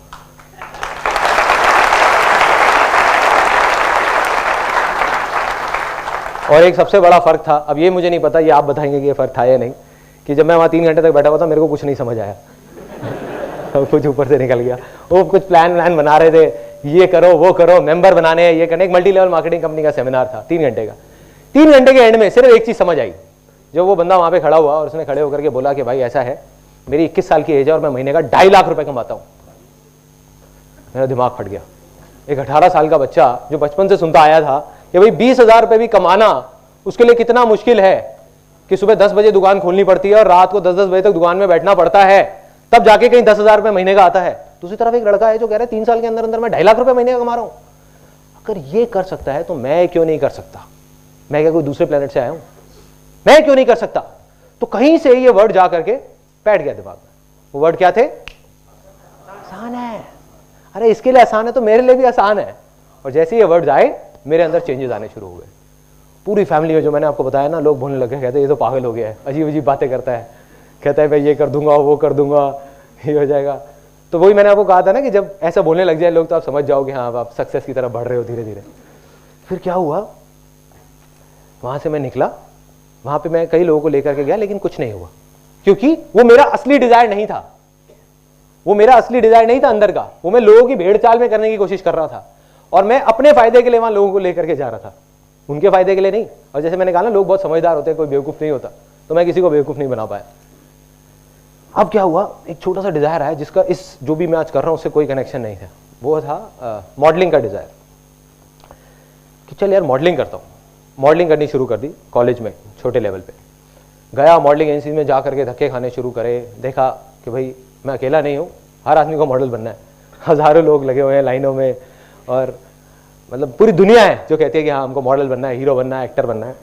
और एक सबसे बड़ा फ़र्क था, अब ये मुझे नहीं पता, ये आप बताएंगे कि ये फ़र्क था या नहीं, कि जब मैं वहाँ 3 घंटे तक बैठा हुआ था मेरे को कुछ नहीं समझ आया। कुछ ऊपर से निकल गया। वो कुछ प्लान बना रहे थे, ये करो वो करो, मेंबर बनाने हैं, ये करने। एक मल्टी लेवल मार्केटिंग कंपनी का सेमिनार था 3 घंटे का। 3 घंटे के एंड में सिर्फ एक चीज़ समझ आई। जब वो बंदा वहाँ पे खड़ा हुआ और उसने खड़े होकर के बोला कि भाई ऐसा है, मेरी 21 साल की एज है और मैं महीने का 2.5 लाख रुपए कमाता हूँ। मेरा दिमाग फट गया। एक 18 साल का बच्चा जो बचपन से सुनता आया था कि भाई 20,000 रुपए भी कमाना उसके लिए कितना मुश्किल है, कि सुबह 10 बजे दुकान खोलनी पड़ती है और रात को 10-10 बजे तक दुकान में बैठना पड़ता है, तब जाके कहीं 10,000 रुपए महीने का आता है। दूसरी तरफ एक लड़का है जो कह रहा है 3 साल के अंदर अंदर मैं 2.5 लाख रुपए महीने का कमा रहा हूं। अगर ये कर सकता है तो मैं क्यों नहीं कर सकता? मैं क्या कोई दूसरे प्लेनेट से आया हूं? मैं क्यों नहीं कर सकता? तो कहीं से ये वर्ड जा करके बैठ गया दिमाग में। वो वर्ड क्या थे? आसान है। अरे इसके लिए आसान है तो मेरे लिए भी आसान है। और जैसे ये वर्ड आए मेरे अंदर चेंजेस आने शुरू हो गए। पूरी फैमिली में, जो मैंने आपको बताया ना, लोग बोलने लगे, कहते ये तो पागल हो गया है, अजीब अजीब बातें करता है, कहता है भाई ये कर दूंगा, वो कर दूंगा, ये हो जाएगा। तो वही मैंने आपको कहा था ना कि जब ऐसा बोलने लग जाए लोग तो आप समझ जाओगे हाँ आप सक्सेस की तरफ बढ़ रहे हो धीरे धीरे। फिर क्या हुआ, वहां से मैं निकला, वहां पे मैं कई लोगों को लेकर के गया, लेकिन कुछ नहीं हुआ, क्योंकि वो मेरा असली डिजायर नहीं था। वो मेरा असली डिजायर नहीं था अंदर का, वो मैं लोगों की भेड़ चाल में करने की कोशिश कर रहा था और मैं अपने फायदे के लिए वहां लोगों को लेकर के जा रहा था, उनके फायदे के लिए नहीं। और जैसे मैंने कहा ना, लोग बहुत समझदार होते हैं, कोई बेवकूफ नहीं होता, तो मैं किसी को बेवकूफ नहीं बना पाया। अब क्या हुआ, एक छोटा सा डिजायर आया जिसका इस जो भी मैं आज कर रहा हूं उससे कोई कनेक्शन नहीं था। वो था मॉडलिंग का डिजायर, कि चल यार मॉडलिंग करता हूं। मॉडलिंग करनी शुरू कर दी कॉलेज में, छोटे लेवल पे गया, मॉडलिंग एजेंसी में जा करके धक्के खाने शुरू करे। देखा कि भाई मैं अकेला नहीं हूँ, हर आदमी को मॉडल बनना है, हजारों लोग लगे हुए हैं लाइनों में, और मतलब पूरी दुनिया है जो कहती है कि हाँ हमको मॉडल बनना है, हीरो बनना है, एक्टर बनना है।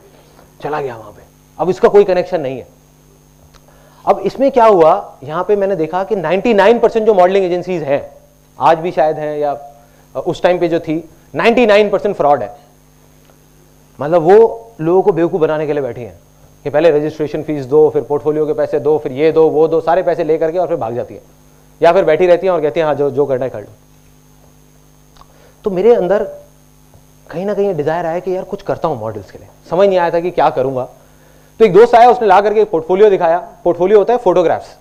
चला गया वहां पे, अब इसका कोई कनेक्शन नहीं है। अब इसमें क्या हुआ, यहाँ पे मैंने देखा कि 99% जो मॉडलिंग एजेंसीज हैं, आज भी शायद हैं या उस टाइम पे जो थी, 99% फ्रॉड है। मतलब वो लोगों को बेवकूफ बनाने के लिए बैठी हैं कि पहले रजिस्ट्रेशन फीस दो, फिर पोर्टफोलियो के पैसे दो, फिर ये दो वो दो, सारे पैसे लेकर के और फिर भाग जाती है, या फिर बैठी रहती है और कहती है हाँ जो करना है कर लो। तो मेरे अंदर कहीं ना कहीं डिजायर आया कि यार कुछ करता हूं मॉडल्स के लिए। समझ नहीं आया था कि क्या करूंगा। तो एक दोस्त आया, उसने ला करके पोर्टफोलियो दिखाया। पोर्टफोलियो होता है फोटोग्राफ्स।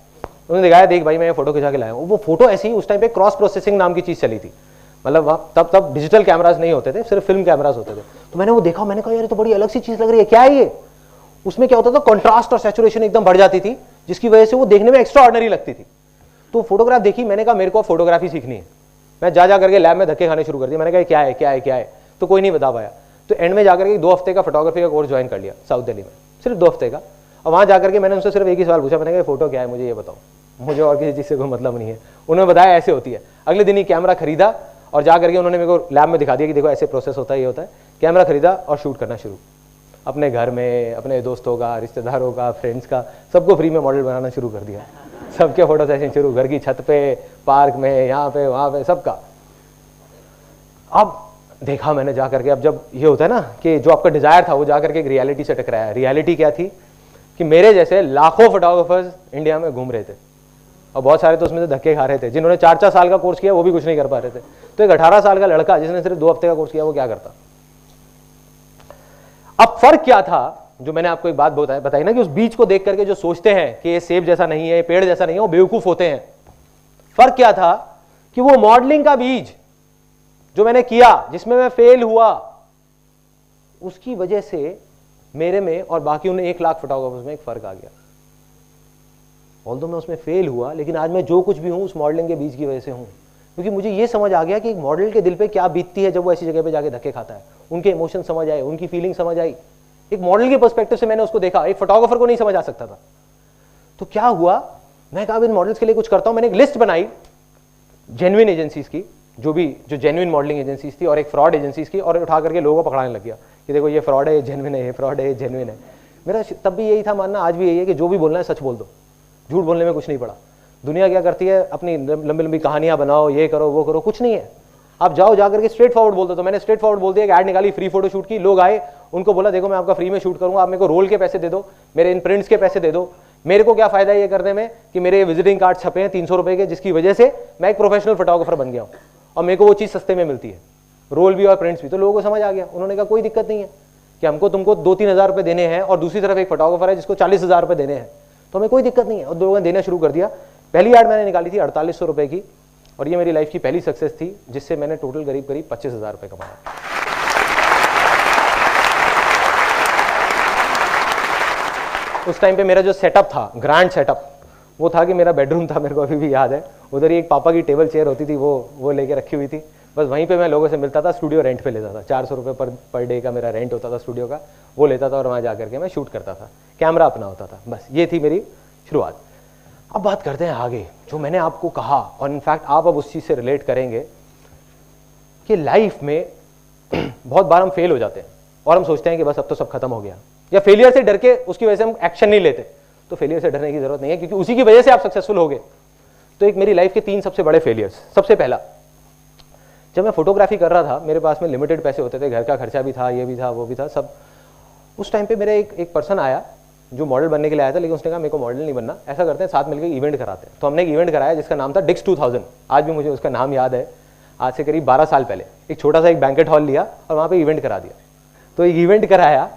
उसने दिखाया, देख भाई मैं ये फोटो खिंचा के लाया हूं। वो फोटो ऐसी, उस टाइम पे क्रॉस प्रोसेसिंग नाम की चीज चली थी, मतलब तब डिजिटल कैमराज नहीं होते थे, सिर्फ फिल्म कैमराज होते थे। तो मैंने वो देखा, मैंने कहा यार ये तो बड़ी अलग सी चीज लग रही है, क्या है ये? उसमें क्या होता था, कॉन्ट्रास्ट और सैचुरेशन एकदम बढ़ जाती थी, जिसकी वजह से वो देखने में एक्स्ट्रा ऑर्डिनरी लगती थी। तो फोटोग्राफ देखी, मैंने कहा मेरे को फोटोग्राफी सीखनी है। मैं जा करके लैब में धक्के खाने शुरू कर दिए। मैंने कहा क्या है क्या है क्या है, तो कोई नहीं बता पाया। तो एंड में जाकर के 2 हफ्ते का फोटोग्राफी का कोर्स ज्वाइन कर लिया साउथ दिल्ली में, सिर्फ 2 हफ्ते का। और वहां जाकर के मैंने उनसे सिर्फ एक ही सवाल पूछा, मैंने कहा फोटो क्या है, मुझे ये बताओ, मुझे और किसी चीज से कोई मतलब नहीं है। उन्होंने बताया ऐसे होती है। अगले दिन ही कैमरा खरीदा और जाकर के उन्होंने मेरे को लैब में दिखा दिया कि देखो ऐसे प्रोसेस होता है, ये होता है। कैमरा खरीदा और शूट करना शुरू, अपने घर में, अपने दोस्तों का, रिश्तेदारों का, फ्रेंड्स का, सबको फ्री में मॉडल बनाना शुरू कर दिया। सबके फोटो सेशन शुरू, घर की छत पे, पार्क में, यहाँ पे वहाँ पे, सबका। अब देखा मैंने जा करके, अब जब ये होता है ना कि जो आपका डिजायर था वो जा करके एक रियलिटी से टकराया। रियलिटी क्या थी कि मेरे जैसे लाखों फोटोग्राफर्स इंडिया में घूम रहे थे और बहुत सारे तो उसमें से धक्के खा रहे थे। जिन्होंने 4-4 साल का कोर्स किया वो भी कुछ नहीं कर पा रहे थे। तो एक 18 साल का लड़का जिसने सिर्फ 2 हफ्ते का कोर्स किया वो क्या करता? अब फर्क क्या था, जो मैंने आपको एक बात बताई ना कि उस बीज को देख करके जो सोचते हैं कि ये सेब जैसा नहीं है, पेड़ जैसा नहीं है, वो बेवकूफ होते हैं। फर्क क्या था कि वो मॉडलिंग का बीज जो मैंने किया, जिसमें मैं फेल हुआ, उसकी वजह से मेरे में और बाकी उन 1 लाख फोटोग्राफर्स में एक फर्क आ गया। ऑल्दो मैं उसमें फेल हुआ, लेकिन आज मैं जो कुछ भी हूं उस मॉडलिंग के बीच की वजह से हूं, क्योंकि मुझे ये समझ आ गया कि एक मॉडल के दिल पे क्या बीतती है जब वो ऐसी जगह पे जाके धक्के खाता है। उनके इमोशन समझ आए, उनकी फीलिंग समझ आई। एक मॉडल के पर्सपेक्टिव से मैंने उसको देखा, एक फोटोग्राफर को नहीं समझ आ सकता था। तो क्या हुआ, मैं कहा इन मॉडल्स के लिए कुछ करता हूं। मैंने एक लिस्ट बनाई जेन्युइन एजेंसीज की, जो जेन्युइन मॉडलिंग एजेंसीज थी, और एक फ्रॉड एजेंसीज की, और उठा करके लोगों को पकड़ाने लग गया कि देखो ये फ्रॉड है, ये जेन्युइन है, ये फ्रॉड है, ये जेन्युइन है। मेरा तब भी यही था मानना, आज भी यही है कि जो भी बोलना है सच बोल दो, झूठ बोलने में कुछ नहीं पड़ा। दुनिया क्या करती है, अपनी लंबी लंबी कहानियां बनाओ, ये करो वो करो, कुछ नहीं है। आप जाओ जाकर के स्ट्रेट फॉरवर्ड बोल दो। तो मैंने स्ट्रेट फॉरवर्ड बोल दिया, ऐड निकाली, फ्री फोटो शूट की, लोग आए, उनको बोला देखो मैं आपका फ्री में शूट करूंगा, आप मेरे को रोल के पैसे दे दो, मेरे इन प्रिंट्स के पैसे दे दो। मेरे को क्या फायदा है ये करने में कि मेरे विजिटिंग कार्ड छपे हैं 300 रुपए के, जिसकी वजह से मैं एक प्रोफेशनल फोटोग्राफर बन गया हूं और मेरे को वो चीज सस्ते में मिलती है, रोल भी और प्रिंट्स भी। तो लोगों को समझ आ गया, उन्होंने कहा कोई दिक्कत नहीं है कि हमको तुमको 2-3 हज़ार रुपए देने हैं, और दूसरी तरफ एक फोटोग्राफर है जिसको 40,000 रुपए देने हैं, तो हमें कोई दिक्कत नहीं है। और लोगों ने देना शुरू कर दिया। पहली ऐड मैंने निकाली थी 4800 रुपए की, और ये मेरी लाइफ की पहली सक्सेस थी, जिससे मैंने टोटल करीब 25,000 रुपए कमाया। उस टाइम पे मेरा जो सेटअप था, ग्रैंड सेटअप, वो था कि मेरा बेडरूम था, मेरे को अभी भी याद है, उधर ही एक पापा की टेबल चेयर होती थी, वो लेके रखी हुई थी। बस वहीं पे मैं लोगों से मिलता था, स्टूडियो रेंट पे लेता था, 400 रुपये पर डे का मेरा रेंट होता था स्टूडियो का, वो लेता था और वहाँ जा करके मैं शूट करता था, कैमरा अपना होता था। बस ये थी मेरी शुरुआत। अब बात करते हैं आगे, जो मैंने आपको कहा, और इनफैक्ट आप अब उस चीज़ से रिलेट करेंगे कि लाइफ में बहुत बार हम फेल हो जाते हैं और हम सोचते हैं कि बस अब तो सब खत्म हो गया, या फेलियर से डर के उसकी वजह से हम एक्शन नहीं लेते। तो फेलियर से डरने की जरूरत नहीं है, क्योंकि उसी की वजह से आप सक्सेसफुल हो गए। तो एक मेरी लाइफ के 3 सबसे बड़े फेलियर्स। सबसे पहला, जब मैं फोटोग्राफी कर रहा था, मेरे पास में लिमिटेड पैसे होते थे, घर का खर्चा भी था, ये भी था, वो भी था, सब। उस टाइम पे मेरा एक पर्सन आया जो मॉडल बनने के लिए आया था, लेकिन उसने कहा मेरे को मॉडल नहीं बनना, ऐसा करते हैं साथ मिलकर इवेंट कराते हैं। तो हमने एक इवेंट कराया जिसका नाम था डिक्स 2000। आज भी मुझे उसका नाम याद है, आज से करीब 12 साल पहले। एक छोटा सा एक बैंकेट हॉल लिया और वहाँ पे इवेंट करा दिया। तो एक इवेंट कराया।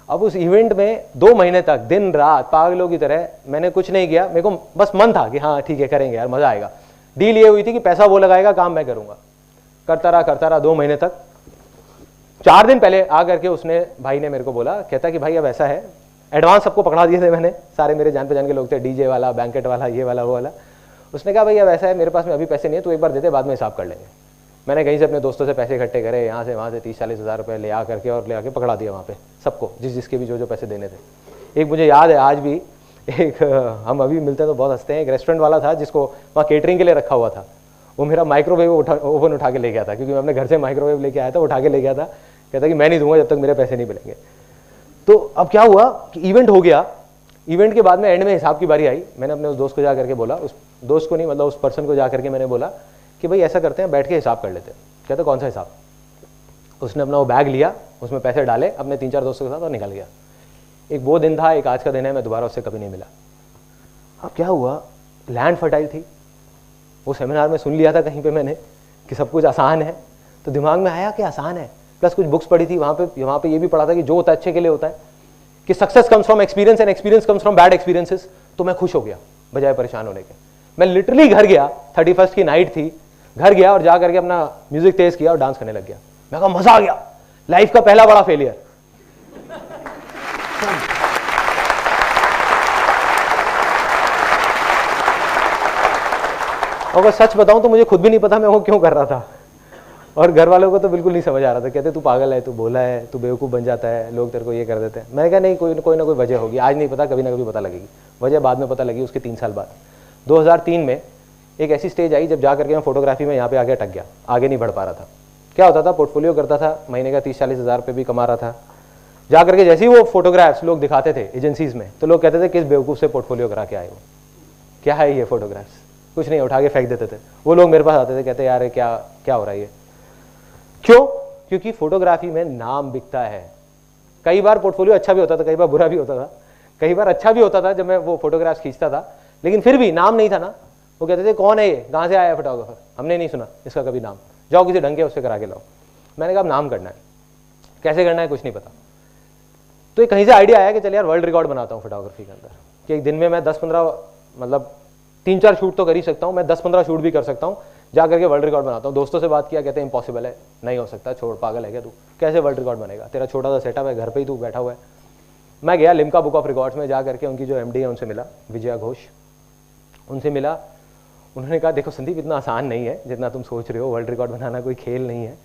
अब उस इवेंट में 2 महीने तक दिन रात पागलों की तरह मैंने कुछ नहीं किया। मेरे को बस मन था कि हाँ ठीक है करेंगे यार, मजा आएगा। डील ये हुई थी कि पैसा वो लगाएगा, काम मैं करूंगा। करता रहा 2 महीने तक। 4 दिन पहले आ करके उसने, भाई ने मेरे को बोला, कहता कि भाई अब ऐसा है, एडवांस सबको पकड़ा दिए थे मैंने, सारे मेरे जान पहचान के लोग थे, डीजे वाला, बैंकेट वाला, ये वाला, वो वाला। उसने कहा भाई अब ऐसा है, मेरे पास में अभी पैसे नहीं है, तू एक बार देते, बाद में हिसाब कर लेंगे। मैंने कहीं से अपने दोस्तों से पैसे इकट्ठे करे, यहाँ से वहाँ से 30-40 हज़ार रुपये ले आ करके और ले आके पकड़ा दिया वहाँ पे सबको, जिसके भी जो पैसे देने थे। एक मुझे याद है आज भी, एक हम अभी मिलते हैं तो बहुत हंसते हैं, एक रेस्टोरेंट वाला था जिसको वहाँ केटरिंग के लिए रखा हुआ था। वो मेरा माइक्रोवेव ओवन उठा के ले गया था, क्योंकि मैं अपने घर से माइक्रोवेव लेके आया था, उठा के ले गया था। कहता कि मैं नहीं दूंगा जब तक मेरे पैसे नहीं मिलेंगे। तो अब क्या हुआ कि इवेंट हो गया। इवेंट के बाद में एंड में हिसाब की बारी आई। मैंने अपने उस दोस्त को जा करके बोला, उस दोस्त को नहीं मतलब उस पर्सन को जा करके मैंने बोला कि भाई ऐसा करते हैं, बैठ के हिसाब कर लेते हैं। कहते कौन सा हिसाब? उसने अपना वो बैग लिया, उसमें पैसे डाले अपने 3-4 दोस्तों के साथ और निकल गया। एक वो दिन था, एक आज का दिन है, मैं दोबारा उससे कभी नहीं मिला। अब क्या हुआ, लैंड फर्टाइल थी। वो सेमिनार में सुन लिया था कहीं पे मैंने कि सब कुछ आसान है, तो दिमाग में आया कि आसान है। प्लस कुछ बुक्स पढ़ी थी वहाँ पे ये भी पढ़ा था कि जो होता है अच्छे के लिए होता है, कि success comes from experience and experience comes from bad experiences. तो मैं खुश हो गया बजाय परेशान होने के। मैं लिटरली घर गया, 31st की नाइट थी, घर गया और जा करके अपना म्यूजिक तेज किया और डांस करने लग गया। मैं कहा मजा आ गया, लाइफ का पहला बड़ा फेलियर। और सच बताऊं तो मुझे खुद भी नहीं पता मैं वो क्यों कर रहा था, और घर वालों को तो बिल्कुल नहीं समझ आ रहा था। कहते तू पागल है, तू भोला है, तू बेवकूफ़ बन जाता है, लोग तेरे को ये कर देते हैं। मैंने कहा नहीं, कोई ना कोई वजह होगी, आज नहीं पता, कभी ना कभी पता लगेगी। वजह बाद में पता लगी उसके 3 साल बाद। 2003 में एक ऐसी स्टेज आई जब जा करके मैं फोटोग्राफी में यहाँ पे आगे अटक गया, आगे नहीं बढ़ पा रहा था। क्या होता था, पोर्टफोलियो करता था, महीने का 30-40 हज़ार रुपये भी कमा रहा था। जा करके जैसे ही वो फोटोग्राफ्स लोग दिखाते थे एजेंसीज में, तो लोग कहते थे किस बेवकूफ़ से पोर्टफोलियो करा के आए हो, क्या है ये फोटोग्राफ्स, कुछ नहीं, उठा के फेंक देते थे। वो लोग मेरे पास आते थे, कहते यार क्या हो रहा है ये, क्यों? क्योंकि फोटोग्राफी में नाम बिकता है। कई बार पोर्टफोलियो अच्छा भी होता था, कई बार बुरा भी होता था। कई बार अच्छा भी होता था जब मैं वो फोटोग्राफ्स खींचता था, लेकिन फिर भी नाम नहीं था ना। वो कहते थे कौन है ये, कहाँ से आया है फोटोग्राफर, हमने नहीं सुना इसका कभी नाम, जाओ किसी ढंग के उससे करा के लाओ। मैंने कहा नाम करना है, कैसे करना है कुछ नहीं पता। तो एक कहीं से आइडिया आया कि चल यार वर्ल्ड रिकॉर्ड बनाता हूँ फोटोग्राफी के अंदर, कि एक दिन में मैं 10-15 मतलब 3-4 शूट तो कर ही सकता हूँ, मैं 10-15 शूट भी कर सकता हूँ, जा करके वर्ल्ड रिकॉर्ड बनाता हूँ। दोस्तों से बात किया, कहते हैं इम्पॉसिबल है, नहीं हो सकता, छोड़, पागल है क्या तू, कैसे वर्ल्ड रिकॉर्ड बनेगा, तेरा छोटा सा सेटअप है, घर पे ही तू बैठा हुआ है। मैं गया लिम्का बुक ऑफ रिकॉर्ड्स में, जा करके उनकी जो एमडी है उनसे मिला, विजया घोष, उनसे मिला। उन्होंने कहा देखो संदीप, इतना आसान नहीं है जितना तुम सोच रहे हो, वर्ल्ड रिकॉर्ड बनाना कोई खेल नहीं है।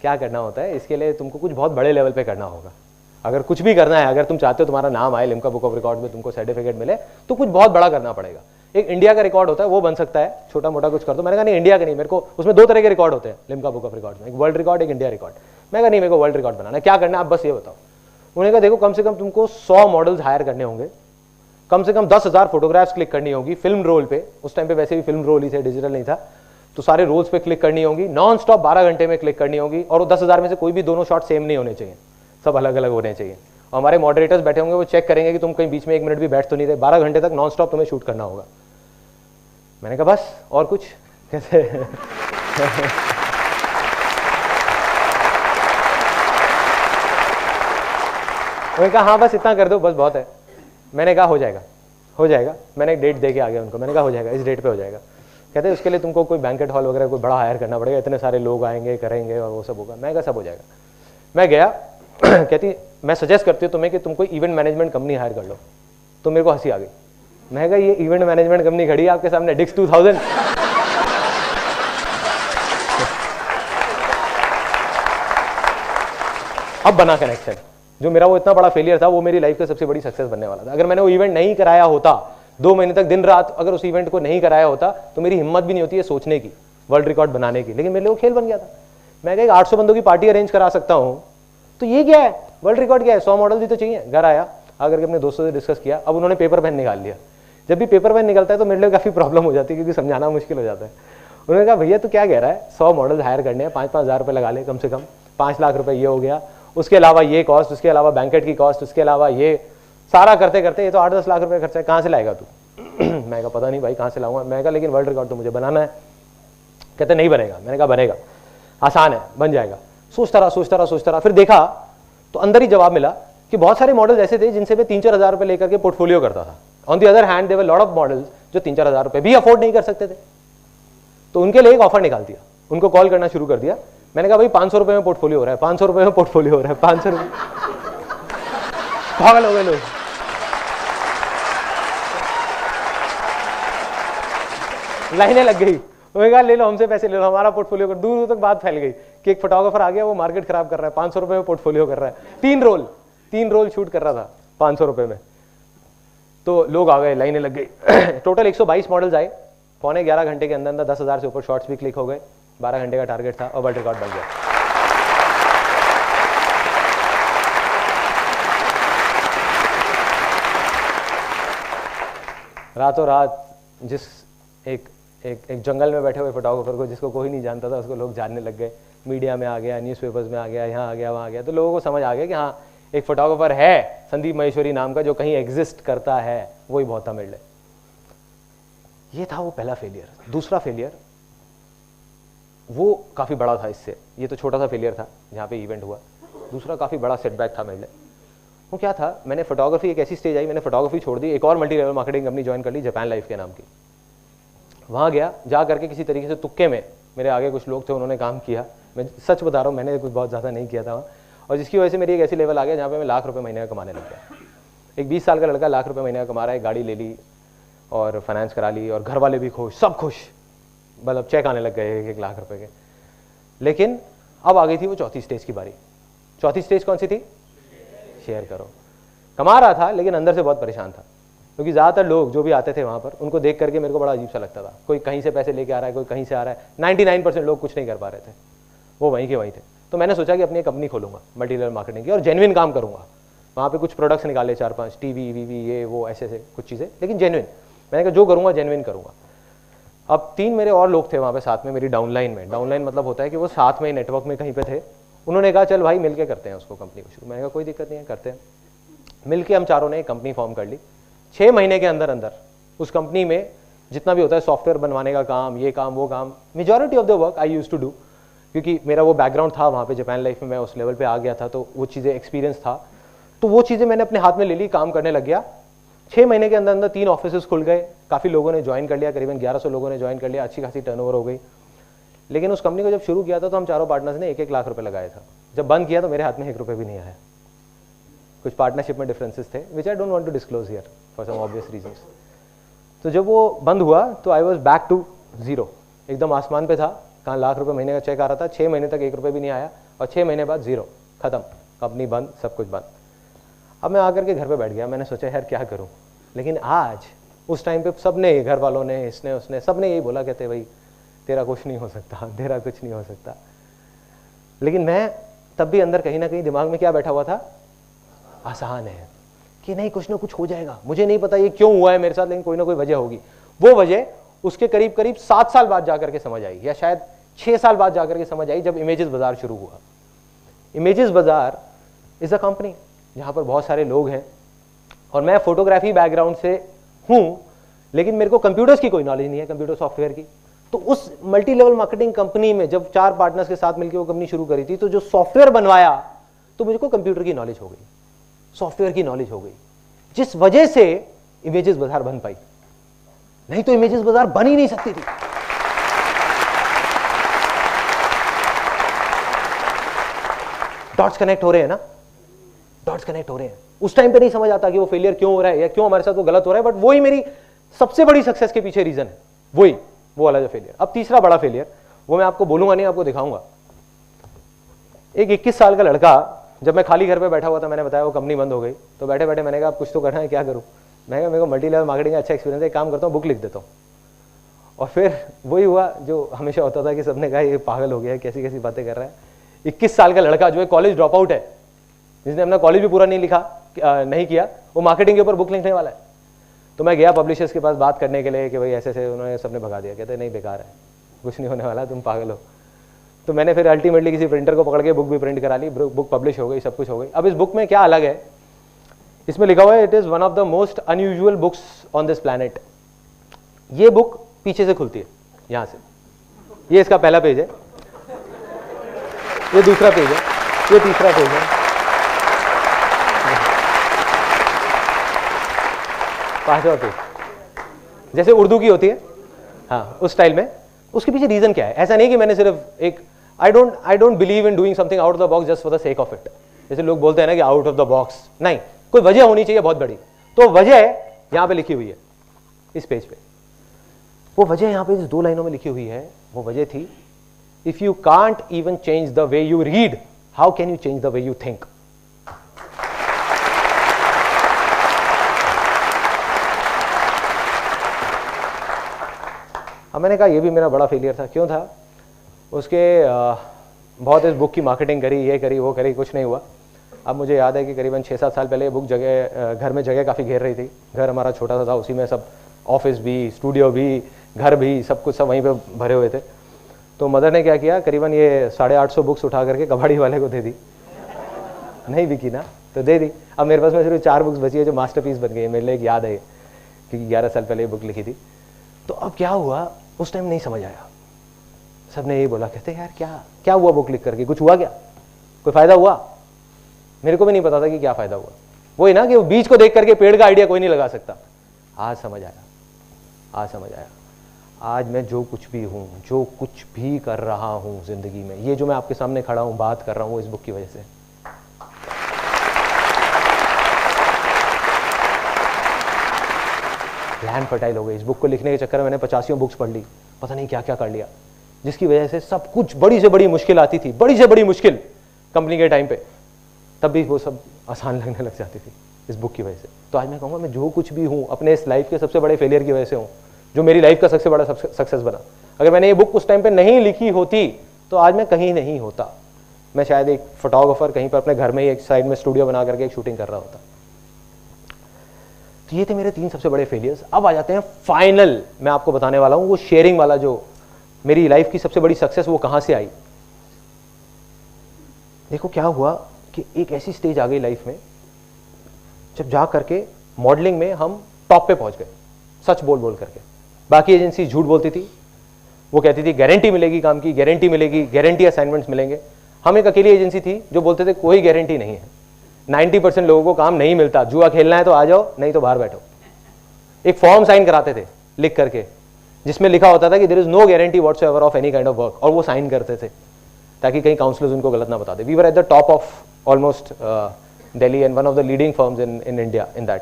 क्या करना होता है, इसके लिए तुमको कुछ बहुत बड़े लेवल पे करना होगा। अगर कुछ भी करना है, अगर तुम चाहते हो तुम्हारा नाम आए लिम्का बुक ऑफ रिकॉर्ड में, तुमको सर्टिफिकेट मिले, तो कुछ बहुत बड़ा करना पड़ेगा। एक इंडिया का रिकॉर्ड होता है, वो बन सकता है, छोटा मोटा कुछ कर दो। मैंने कहा नहीं, इंडिया का नहीं, मेरे को उसमें 2 तरह के रिकॉर्ड होते हैं लिम्का बुक ऑफ रिकॉर्ड में, एक वर्ल्ड रिकॉर्ड, एक इंडिया रिकॉर्ड। मैं कहा नहीं, मेरे को वर्ल्ड रिकॉर्ड बनाना है, क्या करना है आप बस ये बताओ। उन्होंने कहा देखो, कम से कम तुमको 100 मॉडल्स हायर करने होंगे, कम से कम 10,000 फोटोग्राफ्स क्लिक करनी होगी फिल्म रोल पे। उस टाइम पे वैसे भी फिल्म रोल ही थे, डिजिटल नहीं था, तो सारे रोल्स पे क्लिक करनी होगी, नॉन स्टॉप 12 घंटे में क्लिक करनी होगी। और वो 10,000 में से कोई भी दोनों शॉट सेम नहीं होने चाहिए, सब अलग अलग होने चाहिए। और हमारे मॉडरेटर्स बैठे होंगे, वो चेक करेंगे कि तुम कहीं बीच में 1 मिनट भी बैठ तो नहीं रहे, 12 घंटे तक नॉन स्टॉप तुम्हें शूट करना होगा। मैंने कहा बस, और कुछ कैसे उन्होंने कहा हाँ बस इतना कर दो, बस बहुत है। मैंने कहा हो जाएगा, हो जाएगा। मैंने एक डेट दे के आ गया उनको, मैंने कहा हो जाएगा, इस डेट पे हो जाएगा। कहते उसके लिए तुमको कोई बैंकेट हॉल वगैरह कोई बड़ा हायर करना पड़ेगा, इतने सारे लोग आएंगे, करेंगे और वो सब होगा। मैं कहा सब हो जाएगा। मैं गया कहती मैं सजेस्ट करती हूँ तुम्हें कि तुम कोई इवेंट मैनेजमेंट कंपनी हायर कर लो। तो मेरे को हंसी आ गई। मैं कहा ये इवेंट मैनेजमेंट कंपनी खड़ी है आपके सामने, डिक्स 2000। अब बना कनेक्शन। जो मेरा वो इतना बड़ा फेलियर था, वो मेरी लाइफ का सबसे बड़ी सक्सेस बनने वाला था। अगर मैंने वो इवेंट नहीं कराया होता, 2 महीने तक दिन रात अगर उस इवेंट को नहीं कराया होता, तो मेरी हिम्मत भी नहीं होती है सोचने की, वर्ल्ड रिकॉर्ड बनाने की। लेकिन मेरे लिए वो खेल बन गया था। मैं कहा 800 बंदों की पार्टी अरेंज करा सकता हूँ, तो ये क्या है, वर्ल्ड रिकॉर्ड क्या है, 100 मॉडल भी तो चाहिए। घर आया, आकर के अपने दोस्तों से डिस्कस किया। अब उन्होंने पेपर पेन निकाल लिया। जब भी पेपर पेन निकलता है तो मेरे लिए काफी प्रॉब्लम हो जाती है, क्योंकि समझाना मुश्किल हो जाता है। उन्होंने कहा भैया तू क्या कह रहा है, 100 मॉडल हायर करने हैं, 5-5 हज़ार रुपये लगा ले, कम से कम 5 लाख रुपए ये हो गया, उसके अलावा ये कॉस्ट, उसके अलावा बैंकेट की कॉस्ट, उसके अलावा ये सारा करते करते ये तो 8-10 लाख रुपए खर्चा है, कहाँ से लाएगा तू। मैं कहा पता नहीं भाई कहाँ से लाऊंगा। मैं कहा लेकिन वर्ल्ड रिकॉर्ड तो मुझे बनाना है। कहते नहीं बनेगा। मैंने कहा बनेगा, आसान है, बन जाएगा। सोचता रहा। फिर देखा तो अंदर ही जवाब मिला कि बहुत सारे मॉडल्स ऐसे थे जिनसे मैं 3-4 हज़ार रुपए लेकर के पोर्टफोलियो करता था। On the other hand there were lot of models जो 3-4 हज़ार रुपए भी अफोर्ड नहीं कर सकते थे। तो उनके लिए एक ऑफर निकाल दिया, उनको कॉल करना शुरू कर दिया। मैंने कहा भाई 500 रुपए में पोर्टफोलियो हो रहा है, 500 रुपए में पोर्टफोलियो हो रहा है, 500 रुपए। पागल हो गए लोग। लाइनें लग गई। उन्होंने कहा ले लो, हमसे पैसे ले लो, हमारा पोर्टफोलियो कर। दूर तक बात फैल गई कि एक फोटोग्राफर आ गया, वो मार्केट खराब कर रहा है, 500 रुपए में पोर्टफोलियो कर रहा है। 3 रोल शूट कर रहा था 500 रुपए में। तो लोग आ गए, लाइनें लग गई। टोटल 122 मॉडल्स आए। 11.25 घंटे के अंदर अंदर 10,000 से ऊपर शॉट्स भी क्लिक हो गए। 12 घंटे का टारगेट था और वर्ल्ड रिकॉर्ड बन गया। रातों रात जिस एक जंगल में बैठे हुए फोटोग्राफर को, जिसको कोई नहीं जानता था, उसको लोग जानने लग गए। मीडिया में आ गया, न्यूज़पेपर्स में आ गया, यहाँ आ गया, वहाँ आ गया। तो लोगों को समझ आ गया कि हाँ एक फोटोग्राफर है संदीप माहेश्वरी नाम का, जो कहीं एग्जिस्ट करता है। वही बहुत था मेरे लिए। ये था वो पहला फेलियर। दूसरा फेलियर वो काफ़ी बड़ा था इससे। ये तो छोटा सा फेलियर था जहाँ पे इवेंट हुआ। दूसरा काफ़ी बड़ा सेटबैक था मेरे लिए। वो क्या था, मैंने फोटोग्राफी, एक ऐसी स्टेज आई, मैंने फोटोग्राफी छोड़ दी, एक और multi level marketing company join कर ली, जापान लाइफ के नाम की। वहाँ गया, जा करके किसी तरीके से तुक्के में, मेरे आगे कुछ लोग थे, उन्होंने काम किया। मैं सच बता रहा हूँ, मैंने कुछ बहुत ज़्यादा नहीं किया था वहाँ। और जिसकी वजह से मेरी एक ऐसी लेवल आ गया जहाँ पे मैं लाख रुपए महीने का कमाने लग गया। एक 20 साल का लड़का लाख रुपए महीने का कमा रहा है, गाड़ी ले ली और फाइनेंस करा ली, और घर वाले भी खुश, सब खुश, मतलब चेक आने लग गए 1-1 लाख रुपए के। लेकिन अब आ गई थी वो चौथी स्टेज की बारी। चौथी स्टेज कौन सी थी? शेयर करो। कमा रहा था लेकिन अंदर से बहुत परेशान था, क्योंकि ज़्यादातर लोग जो भी आते थे वहाँ पर, उनको देख करके मेरे को बड़ा अजीब सा लगता था। कोई कहीं से पैसे लेके आ रहा है, कोई कहीं से आ रहा है। 99% लोग कुछ नहीं कर पा रहे थे, वो वहीं के वहीं थे। तो मैंने सोचा कि अपनी एक कंपनी खोलूंगा मल्टी लेवल मार्केटिंग की, और जेन्युइन काम करूंगा। वहाँ पे कुछ प्रोडक्ट्स निकाले, 4-5 टीवी वीवी ये वो ऐसे कुछ चीज़ें, लेकिन जेन्युइन। मैंने कहा जो करूँगा जेन्युइन करूँगा। अब 3 मेरे और लोग थे वहाँ पे साथ में मेरी डाउनलाइन में। डाउनलाइन मतलब होता है कि वो साथ में नेटवर्क में कहीं पे थे। उन्होंने कहा चल भाई मिलके करते हैं उसको, कंपनी को शुरू। मैंने कहा कोई दिक्कत नहीं है, करते हैं। मिलके हम चारों ने एक कंपनी फॉर्म कर ली। 6 महीने के अंदर अंदर उस कंपनी में जितना भी होता है सॉफ्टवेयर बनवाने का काम, ये काम वो काम, majority of the work I used to do, क्योंकि मेरा वो बैकग्राउंड था वहाँ पे जापान लाइफ में, मैं उस लेवल पे आ गया था, तो वो चीज़ें एक्सपीरियंस था। तो वो चीज़ें मैंने अपने हाथ में ले ली, काम करने लग गया। 6 महीने के अंदर अंदर 3 ऑफिस खुल गए, काफ़ी लोगों ने ज्वाइन कर लिया, करीबन 1100 लोगों ने ज्वाइन कर लिया, अच्छी खासी टर्नओवर हो गई। लेकिन उस कंपनी को जब शुरू किया था तो हम चारों पार्टनर्स ने 1-1 लाख रुपए लगाया था। जब बंद किया तो मेरे हाथ में 1 रुपये भी नहीं आया। कुछ पार्टनरशिप में डिफरेंसेस थे which I don't want to disclose here for some obvious reasons. तो जब वो बंद हुआ तो I was back to zero, एकदम आसमान पे था। कहाँ लाख रुपए महीने का चेक आ रहा था, 6 महीने तक 1 रुपये भी नहीं आया और 6 महीने बाद जीरो, खत्म, कंपनी बंद, सब कुछ बंद। अब मैं आकर के घर पे बैठ गया, मैंने सोचा यार क्या करूं। लेकिन आज उस टाइम पे सबने, घर वालों ने, इसने उसने, सबने यही बोला, कहते भाई तेरा कुछ नहीं हो सकता, तेरा कुछ नहीं हो सकता। लेकिन मैं तब भी अंदर कहीं ना कहीं दिमाग में क्या बैठा हुआ था, आसान है कि नहीं कुछ ना कुछ हो जाएगा। मुझे नहीं पता ये क्यों हुआ है मेरे साथ, लेकिन कोई ना कोई वजह होगी। वो वजह उसके करीब करीब 7 साल बाद जाकर के समझ आई, या शायद 6 साल बाद जाकर के समझ आई, जब इमेजेस बाजार शुरू हुआ। इमेजेस बाजार इज अ कंपनी जहां पर बहुत सारे लोग हैं और मैं फोटोग्राफी बैकग्राउंड से हूं, लेकिन मेरे को कंप्यूटर्स की कोई नॉलेज नहीं है, कंप्यूटर सॉफ्टवेयर की। तो उस मल्टी लेवल मार्केटिंग कंपनी में जब 4 पार्टनर्स के साथ मिलकर वो कंपनी शुरू करी थी, तो जो सॉफ्टवेयर बनवाया तो मुझको कंप्यूटर की नॉलेज हो गई, सॉफ्टवेयर की नॉलेज हो गई, जिस वजह से इमेजेस बाजार बन पाई। नहीं तो इमेजेस बाजार बन ही नहीं सकती थी। डॉट्स कनेक्ट हो रहे हैं ना, डॉट्स कनेक्ट हो रहे हैं। उस टाइम पे नहीं समझ आता कि वो फेलियर क्यों हो रहा है या क्यों हमारे साथ वो गलत हो रहा है, बट वही मेरी सबसे बड़ी सक्सेस के पीछे रीजन है, वही वो वाला जो फेलियर। अब तीसरा बड़ा फेलियर, वो मैं आपको बोलूंगा नहीं, आपको दिखाऊंगा। एक 21 साल का लड़का, जब मैं खाली घर पे बैठा हुआ था, मैंने बताया वो कंपनी बंद हो गई, तो बैठे बैठे मैंने कहा कुछ तो करना है, क्या करूं। मैं कहा मेरे को मल्टी लेवल मार्केटिंग का अच्छा एक्सपीरियंस है, काम करता हूँ, बुक लिख देता हूँ। और फिर वही हुआ जो हमेशा होता था कि सबने कहा ये पागल हो गया है, कैसी कैसी बातें कर रहा है। 21 साल का लड़का जो है कॉलेज ड्रॉप आउट है, जिसने अपना कॉलेज भी पूरा नहीं किया, वो मार्केटिंग के ऊपर बुक लिखने वाला है। तो मैं गया पब्लिशर्स के पास बात करने के लिए कि भाई ऐसे ऐसे, उन्होंने सबने भगा दिया, कहते नहीं बेकार है, कुछ नहीं होने वाला, तुम पागल हो। तो मैंने फिर अल्टीमेटली किसी प्रिंटर को पकड़ के बुक भी प्रिंट करा ली, बुक पब्लिश हो गई, सब कुछ हो गई। अब इस बुक में क्या अलग है, इसमें लिखा हुआ है it is one of the most unusual books on this planet. ये बुक पीछे से खुलती है, यहां से। ये इसका पहला पेज है, ये दूसरा पेज है, ये तीसरा पेज है, 5वां पेज, जैसे उर्दू की होती है, हाँ उस स्टाइल में। उसके पीछे रीजन क्या है? ऐसा नहीं कि मैंने सिर्फ एक, I don't believe in doing something out of the box just for the sake of it. जैसे लोग बोलते हैं ना कि आउट ऑफ द बॉक्स, नहीं, कोई वजह होनी चाहिए बहुत बड़ी। तो वजह यहां पे लिखी हुई है इस पेज पे। वो वजह यहां पे जिस 2 लाइनों में लिखी हुई है, वो वजह थी, if you can't even change the way you read, how can you change the way you think. अब मैंने कहा ये भी मेरा बड़ा फेलियर था। क्यों था? उसके बहुत इस बुक की मार्केटिंग करी, ये करी, वो करी, कुछ नहीं हुआ। अब मुझे याद है कि करीबन 6-7 साल पहले ये बुक घर में जगह काफ़ी घेर रही थी। घर हमारा छोटा सा था, उसी में सब ऑफिस भी, स्टूडियो भी, घर भी, सब कुछ सब वहीं पे भरे हुए थे। तो मदर ने क्या किया, करीबन ये 850 बुक्स उठा करके कबाड़ी वाले को दे दी। नहीं बिकी ना तो दे दी। अब मेरे पास में सिर्फ 4 बुक्स बची है जो मास्टरपीस बन गई है। मेरे लिए एक याद है क्योंकि 11 साल पहले ये बुक लिखी थी। तो अब क्या हुआ, उस टाइम नहीं समझ आया। सबने यही बोला, कहते यार क्या हुआ बुक लिख करके, कुछ हुआ क्या, कोई फायदा हुआ? मेरे को भी नहीं पता था कि क्या फायदा हुआ। वही ना कि वो बीज को देख करके पेड़ का आइडिया कोई नहीं लगा सकता। आज समझ आया, आज समझ आया। आज मैं जो कुछ भी हूं, जो कुछ भी कर रहा हूं जिंदगी में, ये जो मैं आपके सामने खड़ा हूं, बात कर रहा हूं, इस बुक की वजह से। लैंड फर्टाइल हो गई। इस बुक को लिखने के चक्कर में मैंने 85 बुक्स पढ़ ली, पता नहीं क्या क्या कर लिया, जिसकी वजह से सब कुछ, बड़ी से बड़ी मुश्किल आती थी, बड़ी से बड़ी मुश्किल कंपनी के टाइम पे, तब भी वो सब आसान लगने लग जाती थी इस बुक की वजह से। तो आज मैं कहूँगा मैं जो कुछ भी हूँ अपने इस लाइफ के सबसे बड़े फेलियर की वजह से हूँ, जो मेरी लाइफ का सबसे बड़ा सक्सेस बना। अगर मैंने ये बुक उस टाइम पे नहीं लिखी होती तो आज मैं कहीं नहीं होता। मैं शायद एक फोटोग्राफर कहीं पर अपने घर में ही एक साइड में स्टूडियो बना करके एक शूटिंग कर रहा होता। तो ये थे मेरे 3 सबसे बड़े फेलियर्स। अब आ जाते हैं फाइनल, मैं आपको बताने वाला हूं वो शेयरिंग वाला, जो मेरी लाइफ की सबसे बड़ी सक्सेस वो कहां से आई। देखो क्या हुआ कि एक ऐसी स्टेज आ गई लाइफ में जब जा करके मॉडलिंग में हम टॉप पे पहुंच गए, सच बोल बोल करके। बाकी एजेंसी झूठ बोलती थी, वो कहती थी गारंटी मिलेगी काम की, गारंटी मिलेगी, गारंटी असाइनमेंट्स मिलेंगे। हम एक अकेली एजेंसी थी जो बोलते थे कोई गारंटी नहीं है, 90% लोगों को काम नहीं मिलता, जुआ खेलना है तो आ जाओ, नहीं तो बाहर बैठो। एक फॉर्म साइन कराते थे लिख करके जिसमें लिखा होता था कि there is no guarantee whatsoever of any kind of work, और वो साइन करते थे ताकि कहीं काउंसलर्स उनको गलत ना बता दे. We were at the top of almost Delhi and one of the leading firms in India in that.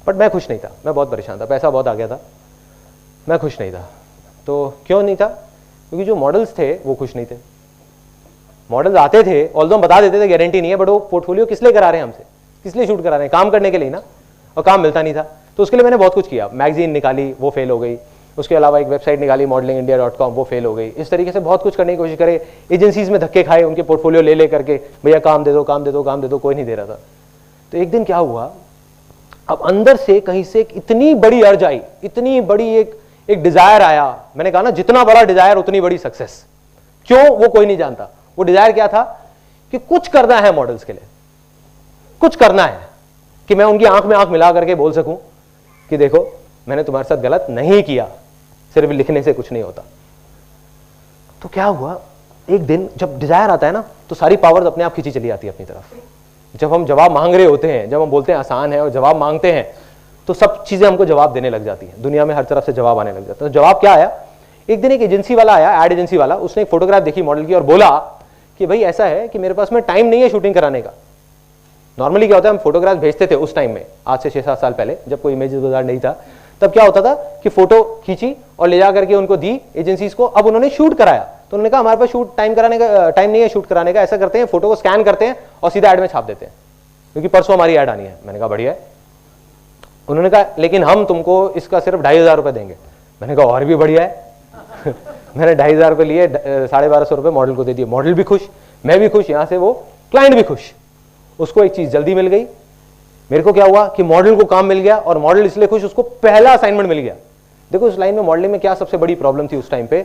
But मैं खुश नहीं था, मैं बहुत परेशान था, पैसा बहुत आ गया था, मैं खुश नहीं था. तो क्यों नहीं था? क्योंकि जो मॉडल्स थे वो खुश नहीं थे. मॉडल्स आते थे, ऑल्दो हम बता देते थे गारंटी नहीं है, बट वो पोर्टफोलियो किस लिए करा रहे हैं हमसे, किस लिए शूट करा रहे हैं? काम करने के लिए ना, और काम मिलता नहीं था. तो उसके लिए मैंने बहुत कुछ किया. मैगजीन निकाली, वो फेल हो गई. उसके अलावा एक वेबसाइट निकाली modelingindia.com, वो फेल हो गई. इस तरीके से बहुत कुछ करने की कोशिश करे. एजेंसीज में धक्के खाए, उनके पोर्टफोलियो ले करके, भैया काम दे दो, काम दे दो, काम दे दो, कोई नहीं दे रहा था. तो एक दिन क्या हुआ, अब अंदर से कहीं से इतनी बड़ी अर्ज आई, इतनी बड़ी एक डिजायर आया. मैंने कहा ना, जितना बड़ा डिजायर उतनी बड़ी सक्सेस. क्यों? वो कोई नहीं जानता. वो डिजायर क्या था कि कुछ करना है मॉडल्स के लिए, कुछ करना है कि मैं उनकी आंख में आंख मिला करके बोल सकूं कि देखो मैंने तुम्हारे साथ गलत नहीं किया. सिर्फ लिखने से कुछ नहीं होता. तो क्या हुआ, एक दिन जब डिजायर आता है ना, तो सारी पावर्स अपने आप खींची चली आती है अपनी तरफ. जब हम जवाब मांग रहे होते हैं, जब हम बोलते हैं आसान है और जवाब मांगते हैं, तो सब चीजें हमको जवाब देने लग जाती हैं. दुनिया में हर तरफ से जवाब आने लग जाता है. तो जवाब क्या आया, एक दिन एक एजेंसी वाला आया, एड एजेंसी वाला. उसने एक फोटोग्राफ देखी मॉडल की और बोला कि भाई ऐसा है कि मेरे पास में टाइम नहीं है शूटिंग कराने का. नॉर्मली क्या होता है, हम फोटोग्राफ भेजते थे उस टाइम में, आज से 6-7 साल पहले, जब कोई इमेजेस बाजार नहीं था. तब क्या होता था कि फोटो खींची और ले जा करके उनको दी एजेंसीज को. अब उन्होंने शूट कराया, तो उन्होंने कहा हमारे पास शूट टाइम नहीं है शूट कराने का. ऐसा करते हैं, फोटो को स्कैन करते हैं और सीधा ऐड में छाप देते हैं, क्योंकि परसों हमारी ऐड आनी है. मैंने कहा बढ़िया है. उन्होंने कहा लेकिन हम तुमको इसका सिर्फ 2,500 रुपए देंगे. मैंने कहा और भी बढ़िया है. मैंने 2,500 रुपए लिए, 1,250 रुपए मॉडल को दे दिए. मॉडल भी खुश, मैं भी खुश, यहां से वो क्लाइंट भी खुश. उसको एक चीज जल्दी मिल गई. मेरे को क्या हुआ कि मॉडल को काम मिल गया, और मॉडल इसलिए खुश, उसको पहला असाइनमेंट मिल गया. देखो इस लाइन में, मॉडलिंग में क्या सबसे बड़ी प्रॉब्लम थी उस टाइम पे,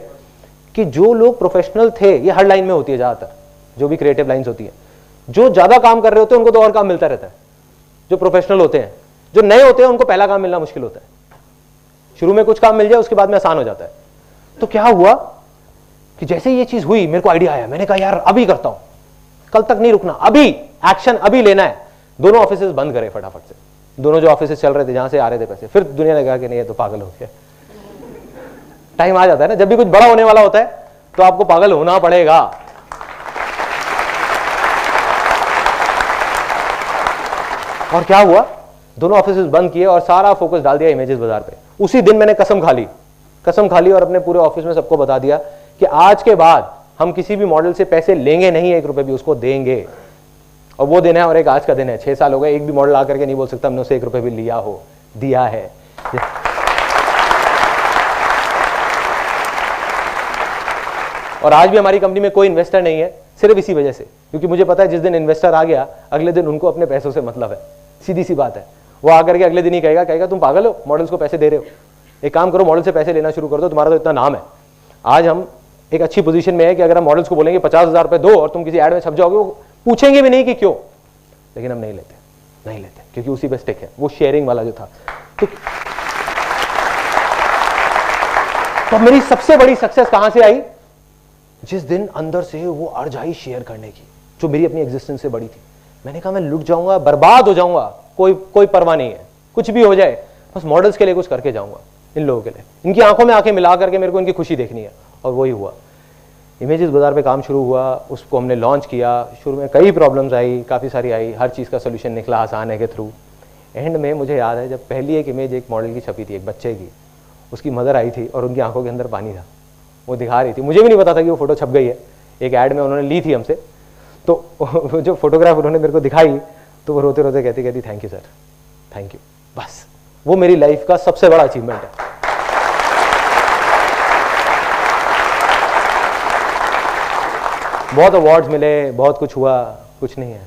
कि जो लोग प्रोफेशनल थे, ये हर लाइन में होती है ज्यादातर, जो भी क्रिएटिव लाइंस होती है, जो ज्यादा काम कर रहे होते हैं उनको तो और काम मिलता रहता है. जो प्रोफेशनल होते हैं, जो नए होते हैं, उनको पहला काम मिलना मुश्किल होता है. शुरू में कुछ काम मिल जाए, उसके बाद में आसान हो जाता है. तो क्या हुआ कि जैसे ये चीज हुई, मेरे को आइडिया आया. मैंने कहा यार अभी करता हूं, कल तक नहीं रुकना, अभी एक्शन अभी लेना है. दोनों ऑफिसेस बंद करे फटाफट से, दोनों जो ऑफिसेस चल रहे थे जहां से आ रहे थे पैसे. फिर दुनिया ने कहा कि नहीं ये तो पागल हो गया. टाइम आ जाता है ना, जब भी कुछ बड़ा होने वाला होता है तो आपको पागल होना पड़ेगा. और क्या हुआ, दोनों ऑफिसेस बंद किए और सारा फोकस डाल दिया इमेजेस बाजार पे. उसी दिन मैंने कसम खा ली और अपने पूरे ऑफिस में सबको बता दिया कि आज के बाद हम किसी भी मॉडल से पैसे लेंगे नहीं, 1 रुपए भी, उसको देंगे. और वो दिन है, और एक आज का दिन है. 6 साल हो गए, एक भी मॉडल आकर के नहीं बोल सकता हमने उससे 1 रुपए भी लिया हो, दिया है. और आज भी हमारी कंपनी में कोई इन्वेस्टर नहीं है, सिर्फ इसी वजह से, क्योंकि मुझे पता है जिस दिन इन्वेस्टर आ गया, अगले दिन उनको अपने पैसों से मतलब है. सीधी सी बात है. वो आकर के अगले दिन ही कहेगा तुम पागल हो, मॉडल्स को पैसे दे रहे हो, एक काम करो मॉडल से पैसे लेना शुरू कर दो, तुम्हारा तो इतना नाम है. आज हम एक अच्छी पोजीशन में है कि अगर हम मॉडल्स को बोलेंगे 50,000 रुपए दो और तुम किसी ऐड में छप जाओगे, वो पूछेंगे भी नहीं कि क्यों. लेकिन हम नहीं लेते क्योंकि उसी पे स्टिक है, वो शेयरिंग वाला जो था. तो मेरी सबसे बड़ी सक्सेस कहां से आई, जिस दिन अंदर से वो अर्ज आई शेयर करने की, जो मेरी अपनी एग्जिस्टेंस से बड़ी थी. मैंने कहा मैं लुट जाऊंगा, बर्बाद हो जाऊंगा, कोई परवाह नहीं है, कुछ भी हो जाए, बस मॉडल्स के लिए कुछ करके जाऊंगा, इन लोगों के लिए. इनकी आंखों में आंखें मिला करके मेरे को इनकी खुशी देखनी है. और वही हुआ. इमेजेस बाजार पे काम शुरू हुआ, उसको हमने लॉन्च किया. शुरू में कई प्रॉब्लम्स आई, काफ़ी सारी आई, हर चीज़ का सोल्यूशन निकला आसान है के थ्रू. एंड में मुझे याद है जब पहली एक इमेज एक मॉडल की छपी थी, एक बच्चे की, उसकी मदर आई थी और उनकी आंखों के अंदर पानी था, वो दिखा रही थी. मुझे भी नहीं पता था कि वो फोटो छप गई है, एक ऐड में उन्होंने ली थी हमसे. तो जो फोटोग्राफ उन्होंने मेरे को दिखाई, तो वो रोते रोते कहती thank you sir, thank you. बस वो मेरी लाइफ का सबसे बड़ा अचीवमेंट है. बहुत अवार्ड्स मिले, बहुत कुछ हुआ, कुछ नहीं है,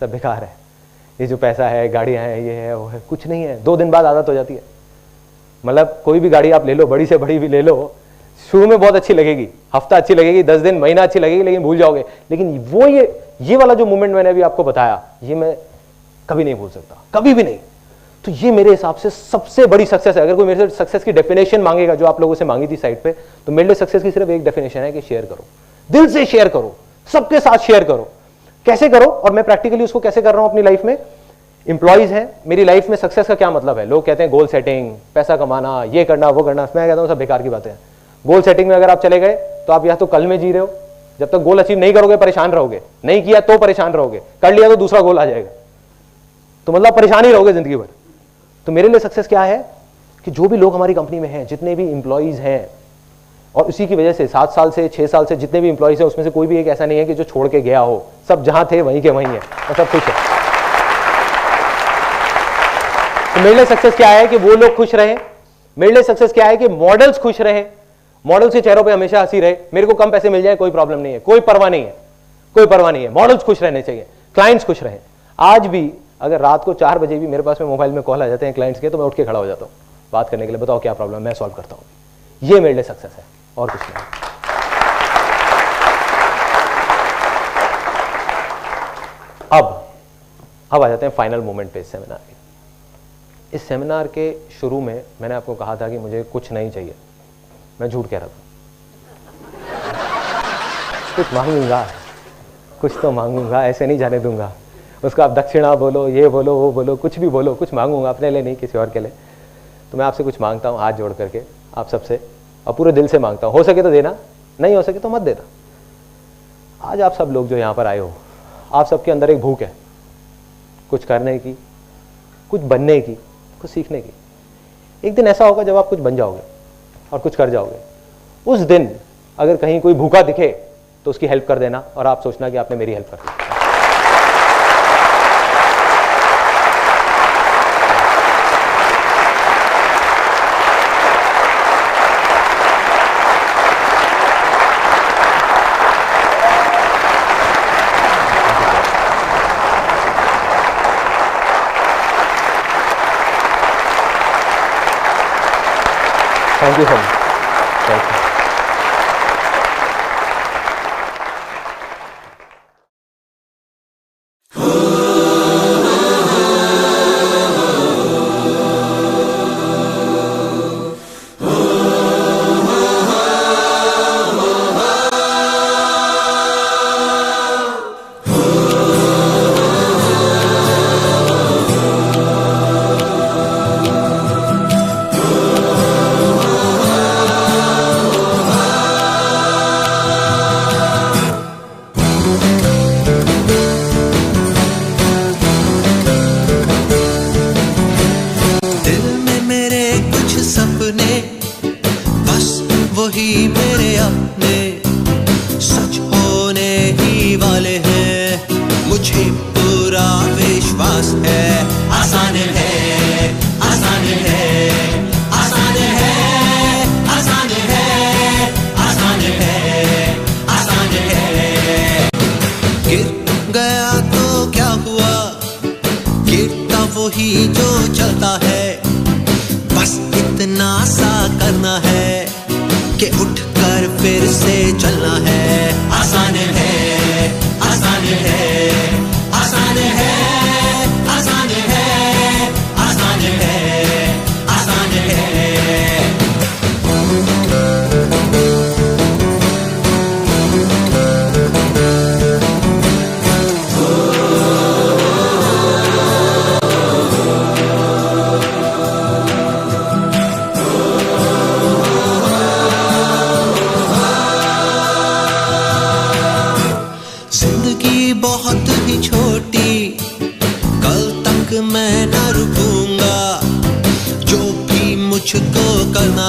सब बेकार है. ये जो पैसा है, गाड़ियां हैं, ये है वो है, कुछ नहीं है. 2 दिन बाद आदत हो जाती है. मतलब कोई भी गाड़ी आप ले लो, बड़ी से बड़ी भी ले लो, शुरू में बहुत अच्छी लगेगी, हफ्ता अच्छी लगेगी, 10 दिन, महीना अच्छी लगेगी, लेकिन भूल जाओगे. लेकिन वो ये वाला जो मोमेंट मैंने अभी आपको बताया, ये मैं कभी नहीं भूल सकता, कभी भी नहीं. तो ये मेरे हिसाब से सबसे बड़ी सक्सेस है. अगर कोई मेरे से सक्सेस की डेफिनेशन मांगेगा, जो आप लोगों से मांगी थी साइड पे, तो मेरे लिए सक्सेस की सिर्फ एक डेफिनेशन है कि शेयर करो, दिल से शेयर करो, सबके साथ शेयर करो. कैसे करो, और मैं प्रैक्टिकली उसको कैसे कर रहा हूं अपनी लाइफ में. इंप्लॉइज हैं, मेरी लाइफ में सक्सेस का क्या मतलब है? लोग कहते हैं गोल सेटिंग, पैसा कमाना, ये करना वो करना। मैं कहता हूं सब बेकार की बातें हैं। गोल सेटिंग में अगर आप चले गए तो आप या तो कल में जी रहे हो, जब तक गोल अचीव नहीं करोगे परेशान रहोगे, नहीं किया तो परेशान रहोगे, कर लिया तो दूसरा गोल आ जाएगा, तो मतलब परेशान ही रहोगे जिंदगी भर। तो मेरे लिए सक्सेस क्या है कि जो भी लोग हमारी कंपनी में हैं, जितने भी इंप्लॉइज हैं, और उसी की वजह से 7 साल से 6 साल से जितने भी इंप्लॉइज हैं उसमें से कोई भी एक ऐसा नहीं है कि जो छोड़ के गया हो, सब जहां थे वहीं के वहीं है और सब खुश है। तो मेरे लिए सक्सेस क्या है कि वो लोग खुश रहे। मेरे लिए सक्सेस क्या है कि मॉडल्स खुश रहे, मॉडल्स के चेहरों पे हमेशा हंसी रहे। मेरे को कम पैसे मिल जाए कोई प्रॉब्लम नहीं है, कोई परवाह नहीं है, कोई परवाह नहीं है। मॉडल्स खुश रहने चाहिए, क्लाइंट्स खुश रहे। आज भी अगर रात को 4 बजे भी मेरे पास में मोबाइल में कॉल आ जाते हैं क्लाइंट्स के, तो मैं उठ के खड़ा हो जाता हूँ बात करने के लिए, बताओ क्या प्रॉब्लम, मैं सॉल्व करता हूँ। ये मेरे लिए सक्सेस है और कुछ नहीं। अब आ जाते हैं फाइनल मोमेंट पे इस सेमिनार के। इस सेमिनार के शुरू में मैंने आपको कहा था कि मुझे कुछ नहीं चाहिए। मैं झूठ कह रहा था, कुछ मांगूंगा, कुछ तो मांगूंगा, ऐसे नहीं जाने दूंगा उसको। आप दक्षिणा बोलो, ये बोलो, वो बोलो, कुछ भी बोलो, कुछ मांगूंगा, अपने लिए नहीं, किसी और के लिए। तो मैं आपसे कुछ मांगता हूँ हाथ जोड़ करके, आप सबसे, और पूरे दिल से मांगता हूँ। हो सके तो देना, नहीं हो सके तो मत देना। आज आप सब लोग जो यहाँ पर आए हो, आप सबके अंदर एक भूख है कुछ करने की, कुछ बनने की, कुछ सीखने की। एक दिन ऐसा होगा जब आप कुछ बन जाओगे और कुछ कर जाओगे। उस दिन अगर कहीं कोई भूखा दिखे तो उसकी हेल्प कर देना, और आप सोचना कि आपने मेरी हेल्प कर दी। Thank you so much, thank you. वही मेरे अपने सच होने ही वाले हैं, मुझे पूरा विश्वास है। आसान है, आसान है, आसान है, आसान है, आसान है, आसान है। गिर गया तो क्या हुआ, गिरता वही जो चलता है, बस इतना सा करना है कि उठकर फिर से चलना है। आसान है, आसान है, आसान है, आसान है, आसान है, आसान है। बहुत ही छोटी, कल तक मैं न रुकूंगा, जो भी मुझको करना